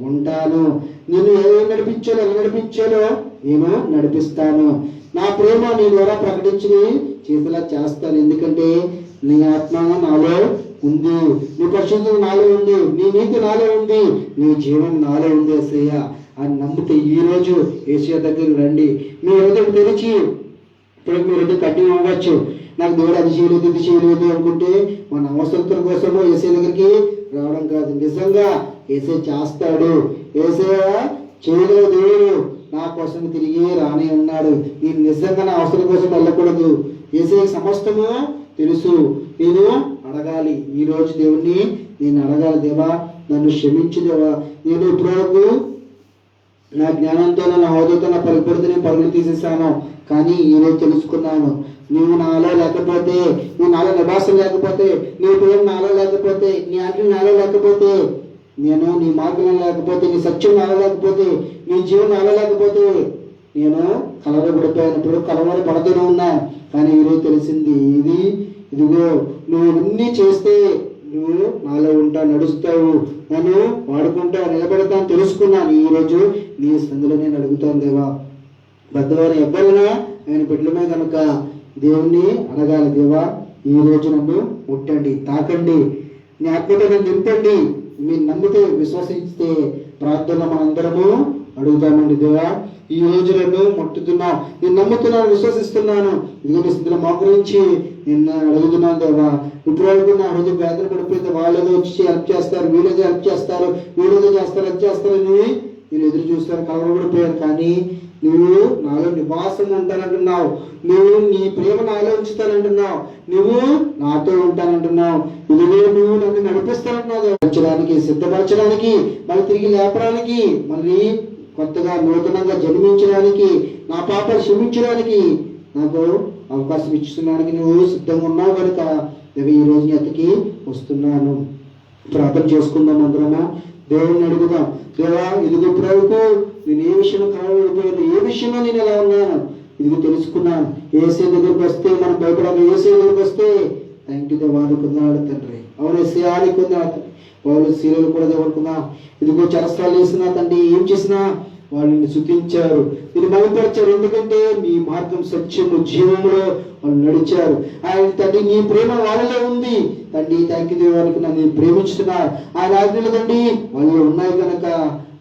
ఉంటాను. నేను ఎలా నడిపించాలో నేను నడిపిస్తాను. నా ప్రేమ నీ ద్వారా ప్రకటించి చేసేలా చేస్తాను. ఎందుకంటే నీ ఆత్మ నాలో ఉంది, నీ పరిశుద్ధత నాలో ఉంది, నీ నీతి నాలో ఉంది, నీ జీవం నాలో ఉంది యేసయ్య అని నమ్మితే ఈ రోజు యేసయ్య దగ్గరికి రండి. మీ హృదయం తెరిచి, ఇప్పుడు మీరు హృదయం కఠినం అవ్వచ్చు, నాకు దేవుడు అది చేయలేదు ఇది చేయలేదు అనుకుంటే మన అవసరతల కోసము యేసయ్య దగ్గరికి రావడం కాదు. నిజంగా యేసయ్య చేస్తాడు. యేసయ్య చేయలేదు దేవుడు నా కోసం తిరిగి రాని ఉన్నాడు. నేను నిజంగా నా అవసరం కోసం వెళ్ళకూడదు. యేసయ్య సమస్తము తెలుసు. నేను అడగాలి, ఈ రోజు దేవుణ్ణి నేను అడగాలి, దేవా నన్ను క్షమించు దేవా. నేను ఇప్పటివరకు నా జ్ఞానంతో, నా హోదాతో, నా పలుకుబడితో నేను పరుగులు తీసేసాను. కానీ ఈరోజు తెలుసుకున్నాను, నువ్వు నాలో లేకపోతే, నువ్వు నాలో నివాసం లేకపోతే, నీ ప్రేమ నాలో లేకపోతే, నీ ఆజ్ఞ నాలో లేకపోతే, నేను నీ మార్గం లేకపోతే, నీ సత్యం నాలో లేకపోతే, నీ జీవం నాలో లేకపోతే నేను కలవరపడిపోయాను. ఇప్పుడు కలవరపడుతూనే ఉన్నాను. కానీ ఈరోజు తెలిసింది ఇదిగో నువ్వు అన్నీ చేస్తే నువ్వు నాలో ఉంటావు, నడుస్తావు, నన్ను వాడుకుంటావు, నిలబెడతాను తెలుసుకున్నాను. ఈరోజు నీ సందులో నేను అడుగుతాను దేవా. పెద్దవారు ఎవరైనా ఆయన బిడ్డలమే కనుక దేవుణ్ణి అడగాలి, దేవా ఈ రోజు నన్ను ముట్టండి, తాకండి, నీ ఆత్మతో నన్ను నింపండి. మీరు నమ్మితే, విశ్వసిస్తే ప్రార్థన మనందరము అడుగుతామండి. దేవా ఈ రోజు నన్ను ముట్టుతున్నావు, నేను నమ్ముతున్నాను, విశ్వసిస్తున్నాను, ఇదిగో నీ స్థితిలో మోకరించి నిన్న అడుగుతున్నాను దేవా. ఇప్పటివరకు నా హృదయం వేదన పడిపోతే వాళ్ళేదో వచ్చి హెల్ప్ చేస్తారు, వీళ్ళేదో హెల్ప్ చేస్తారు, వీళ్ళేదో చేస్తారు, హెల్ప్ చేస్తారని నేను ఎదురు చూస్తాను, కలవబడిపోయాను. కానీ నువ్వు నాలో నివాసం ఉంటానంటున్నావు, నువ్వు నీ ప్రేమ నాలో ఉంచుతానంటున్నావు, నువ్వు నాతో ఉంటానంటున్నావు, ఇదిగో నువ్వు నన్ను నడిపిస్తానంటున్నావు. నడిపించడానికి, సిద్ధపరచడానికి, మళ్ళీ తిరిగి లేపడానికి, మళ్ళీ కొత్తగా నూతనంగా జన్మించడానికి, నా పాపాలు క్షమించడానికి నాకు అవకాశం ఇస్తున్నానికి నువ్వు సిద్ధంగా ఉన్నావు కనుక ఈ రోజు నీ అతికి వస్తున్నాను. ప్రార్థన చేసుకుందాం అందరము. దేవుణ్ణి అడుగుదాం, దేవా ఇదిగో ప్రభుకు నేను ఏ విషయంలో కలవడిపోయాను, ఏ విషయంలో నేను ఎలా ఉన్నాను ఇదిగో తెలుసుకున్నాను. ఏసే దగ్గరకు వస్తే మనం భయపడాలి. ఏసే దగ్గరకు వస్తే థ్యాంక్ యూ దేవా అనుకున్నాడు తండ్రి. అవును ఏసే అనుకున్నాడు. వాళ్ళు సీరియల్ కూడా దేవుడుకున్నా ఇదిగో చరస్తాలు చేసినా తండ్రి, ఏం చేసినా వాళ్ళని శుద్ధించారు, నేను బలపరిచారు. ఎందుకంటే నీ మార్గం సత్యము జీవములో వాళ్ళు నడిచారు. ఆయన తండ్రి నీ ప్రేమ వాళ్ళలో ఉంది తండ్రి. థ్యాంక్ యూ దేవానికి నన్ను ప్రేమించుతున్నారు. ఆయన ఆజ్ఞలు తండ్రి వాళ్ళు ఉన్నాయి కనుక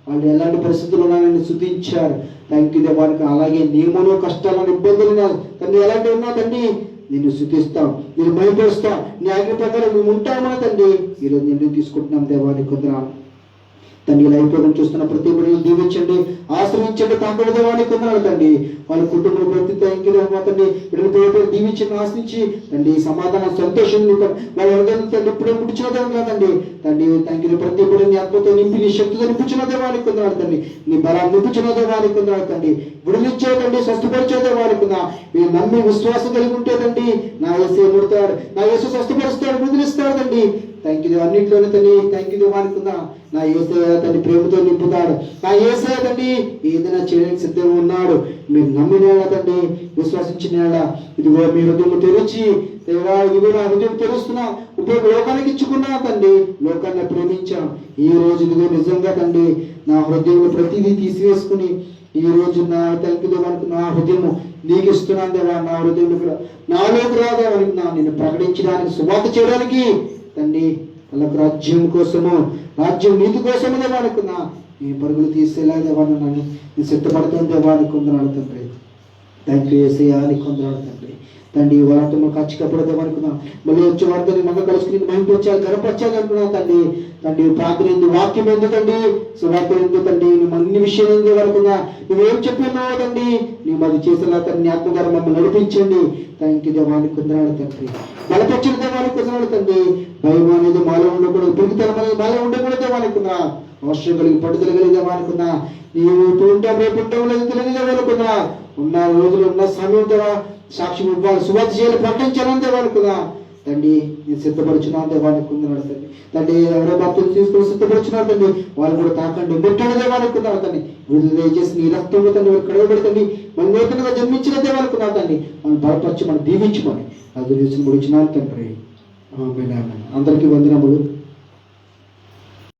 వాళ్ళు ఎలాంటి పరిస్థితులు ఉన్నాయని శుద్ధించారు. థ్యాంక్ యూ దేవానికి. అలాగే నియమను కష్టాలను ఇబ్బందులు ఉన్నాయి తండ్రి, ఎలాంటివి ఉన్నా తండ్రి నిన్ను శుద్ధిస్తాం, నేను భయపరుస్తాం, నీ ఆజ్ఞ ప్రకారం మేము ఉంటామా తండ్రి. ఈరోజు నిన్ను తీసుకుంటున్నాం దేవానికి కొందరు తండ్రి. లైవ్ ప్రోగ్రాం చూస్తున్న ప్రతి ఒక్కరిని దీవించండి, ఆశ్రయించండి, తాకడ దేవానికి కొందరు తండ్రి. వాళ్ళ కుటుంబంలో ప్రతి థ్యాంక్ యూ తండ్రి. పేరు దీవించి ఆశ్రయించి తండ్రి సమాధానం సంతోషం వాళ్ళ హృదయం తండ్రి ఇప్పుడే ముట్టించిన దేవం కాదండి తండ్రి. థ్యాంక్ యూ ప్రతి ఒక్కరు నీ ఆత్మతో నింపి నీ శక్తితో నింపించిన దేవానికి కొందరు తండ్రి. నీ బలాన్ని నింపించిన దేవానికి కొందరు తండ్రి. విడుదలిచ్చేదండి, స్వస్థపరిచే దేవానికి ఉందా. మీరు నమ్మి విశ్వాసం కలిగి ఉంటే తండ్రి నా యేసు ముడతాడు, నా యేసు స్వస్థపరుస్తాడు, విడుదలిస్తాడు తండ్రి. థ్యాంక్ యూ అన్నింటిలోనే తండ్రి. థ్యాంక్ యూ దేవానికి ఉందా. నా యేసయ్య తండ్రి ప్రేమతో నింపుతాడు. నా యేసయ్య తండ్రి ఏదైనా చేయడానికి సిద్ధంగా ఉన్నాడు. మీరు నమ్మిన తండ్రి, విశ్వసించిన ఇదిగో మీ హృదయం తెరిచి దేవా ఇదిగో నా హృదయం తెరుస్తున్నా, ఉపయోగ లోకానికి ఇచ్చుకున్నా తండ్రి, లోకాన్ని ప్రేమించాం. ఈ రోజు ఇదిగో నిజంగా తండ్రి నా హృదయంలో ప్రతిదీ తీసివేసుకుని ఈ రోజు నా థ్యాంక్ యూ దేవానికి నా హృదయం నీకు ఇస్తున్నాను దేవా. నా హృదయం కూడా నాలోకి రాదేవానికి నా నేను ప్రకటించడానికి, సువార్త చేయడానికి తండ్రి వాళ్ళకు రాజ్యం కోసము, రాజ్యం నీతి కోసము దేవానుకున్నా ఈ పరుగులు తీసేలా దేవాన్ని నన్ను నేను సిద్ధపడుతుంది దేవానికి కొందరు తండ్రి. థ్యాంక్ యూ ఏసయ్యా అని కొందరు తండ్రి. తండ్రి వారితో మాకు ఖచ్చితంగా అనుకున్నా, మళ్ళీ వచ్చే వారితో మగ కలుసుకుని మహింపొచ్చాలి, గర్వపరచాలి అనుకున్నా తండ్రి. తండ్రి ప్రార్థన ఎందు, వాక్యం ఎందుకండి, సువార్త ఎందుకు తండ్రి, నువ్వు అన్ని విషయాలు ఎందుకు అనుకున్నా, నువ్వేం చెప్పినావు తండ్రి, నువ్వు అది చేసేలా తండ్రి ఆత్మగారు మమ్మల్ని నడిపించండి. థ్యాంక్ యూ దేవానికి కొందనాడు తండ్రి. బలపరిచిన దేవానికి కొందనాడు తండ్రి. భయం అనేది మాలో ఉండకూడదు, పెరుగుతనం అనేది మాలో ఉండకూడదు దేవానుకున్నా. అవసరం కలిగి పట్టుదల కలిగి దేవానుకున్నా. నీవు ఇప్పుడు ఉంటాం రేపు ఉంటాం లేదు తెలియదు దేవానుకున్నా. ఉన్న రోజులు ఉన్న సమయం దేవా సాక్షి ఇవ్వాలి, సువార్త చేయాలి, ప్రకటించాలని దేవానుకున్నా. తండ్రి నేను సిద్ధపరుచున్నాను దేవానికి కొందనాడు తండ్రి. తండ్రి ఎవరో భక్తులు తీసుకొని సిద్ధపరుచున్నారు తండ్రి, వాళ్ళు కూడా తాకండి ముట్టండి దేవానుకున్నారు తండ్రి. విడుదల దయచేసి నీ రక్తంలో తండ్రి కడగబెడతండి, మనం నూతనంగా జన్మించిన దేవానుకున్నారు తండ్రి. మనం బలపరిచి మనం దీవించమని అది గురించినాను తండ్రి. అందరికీ వందనములు.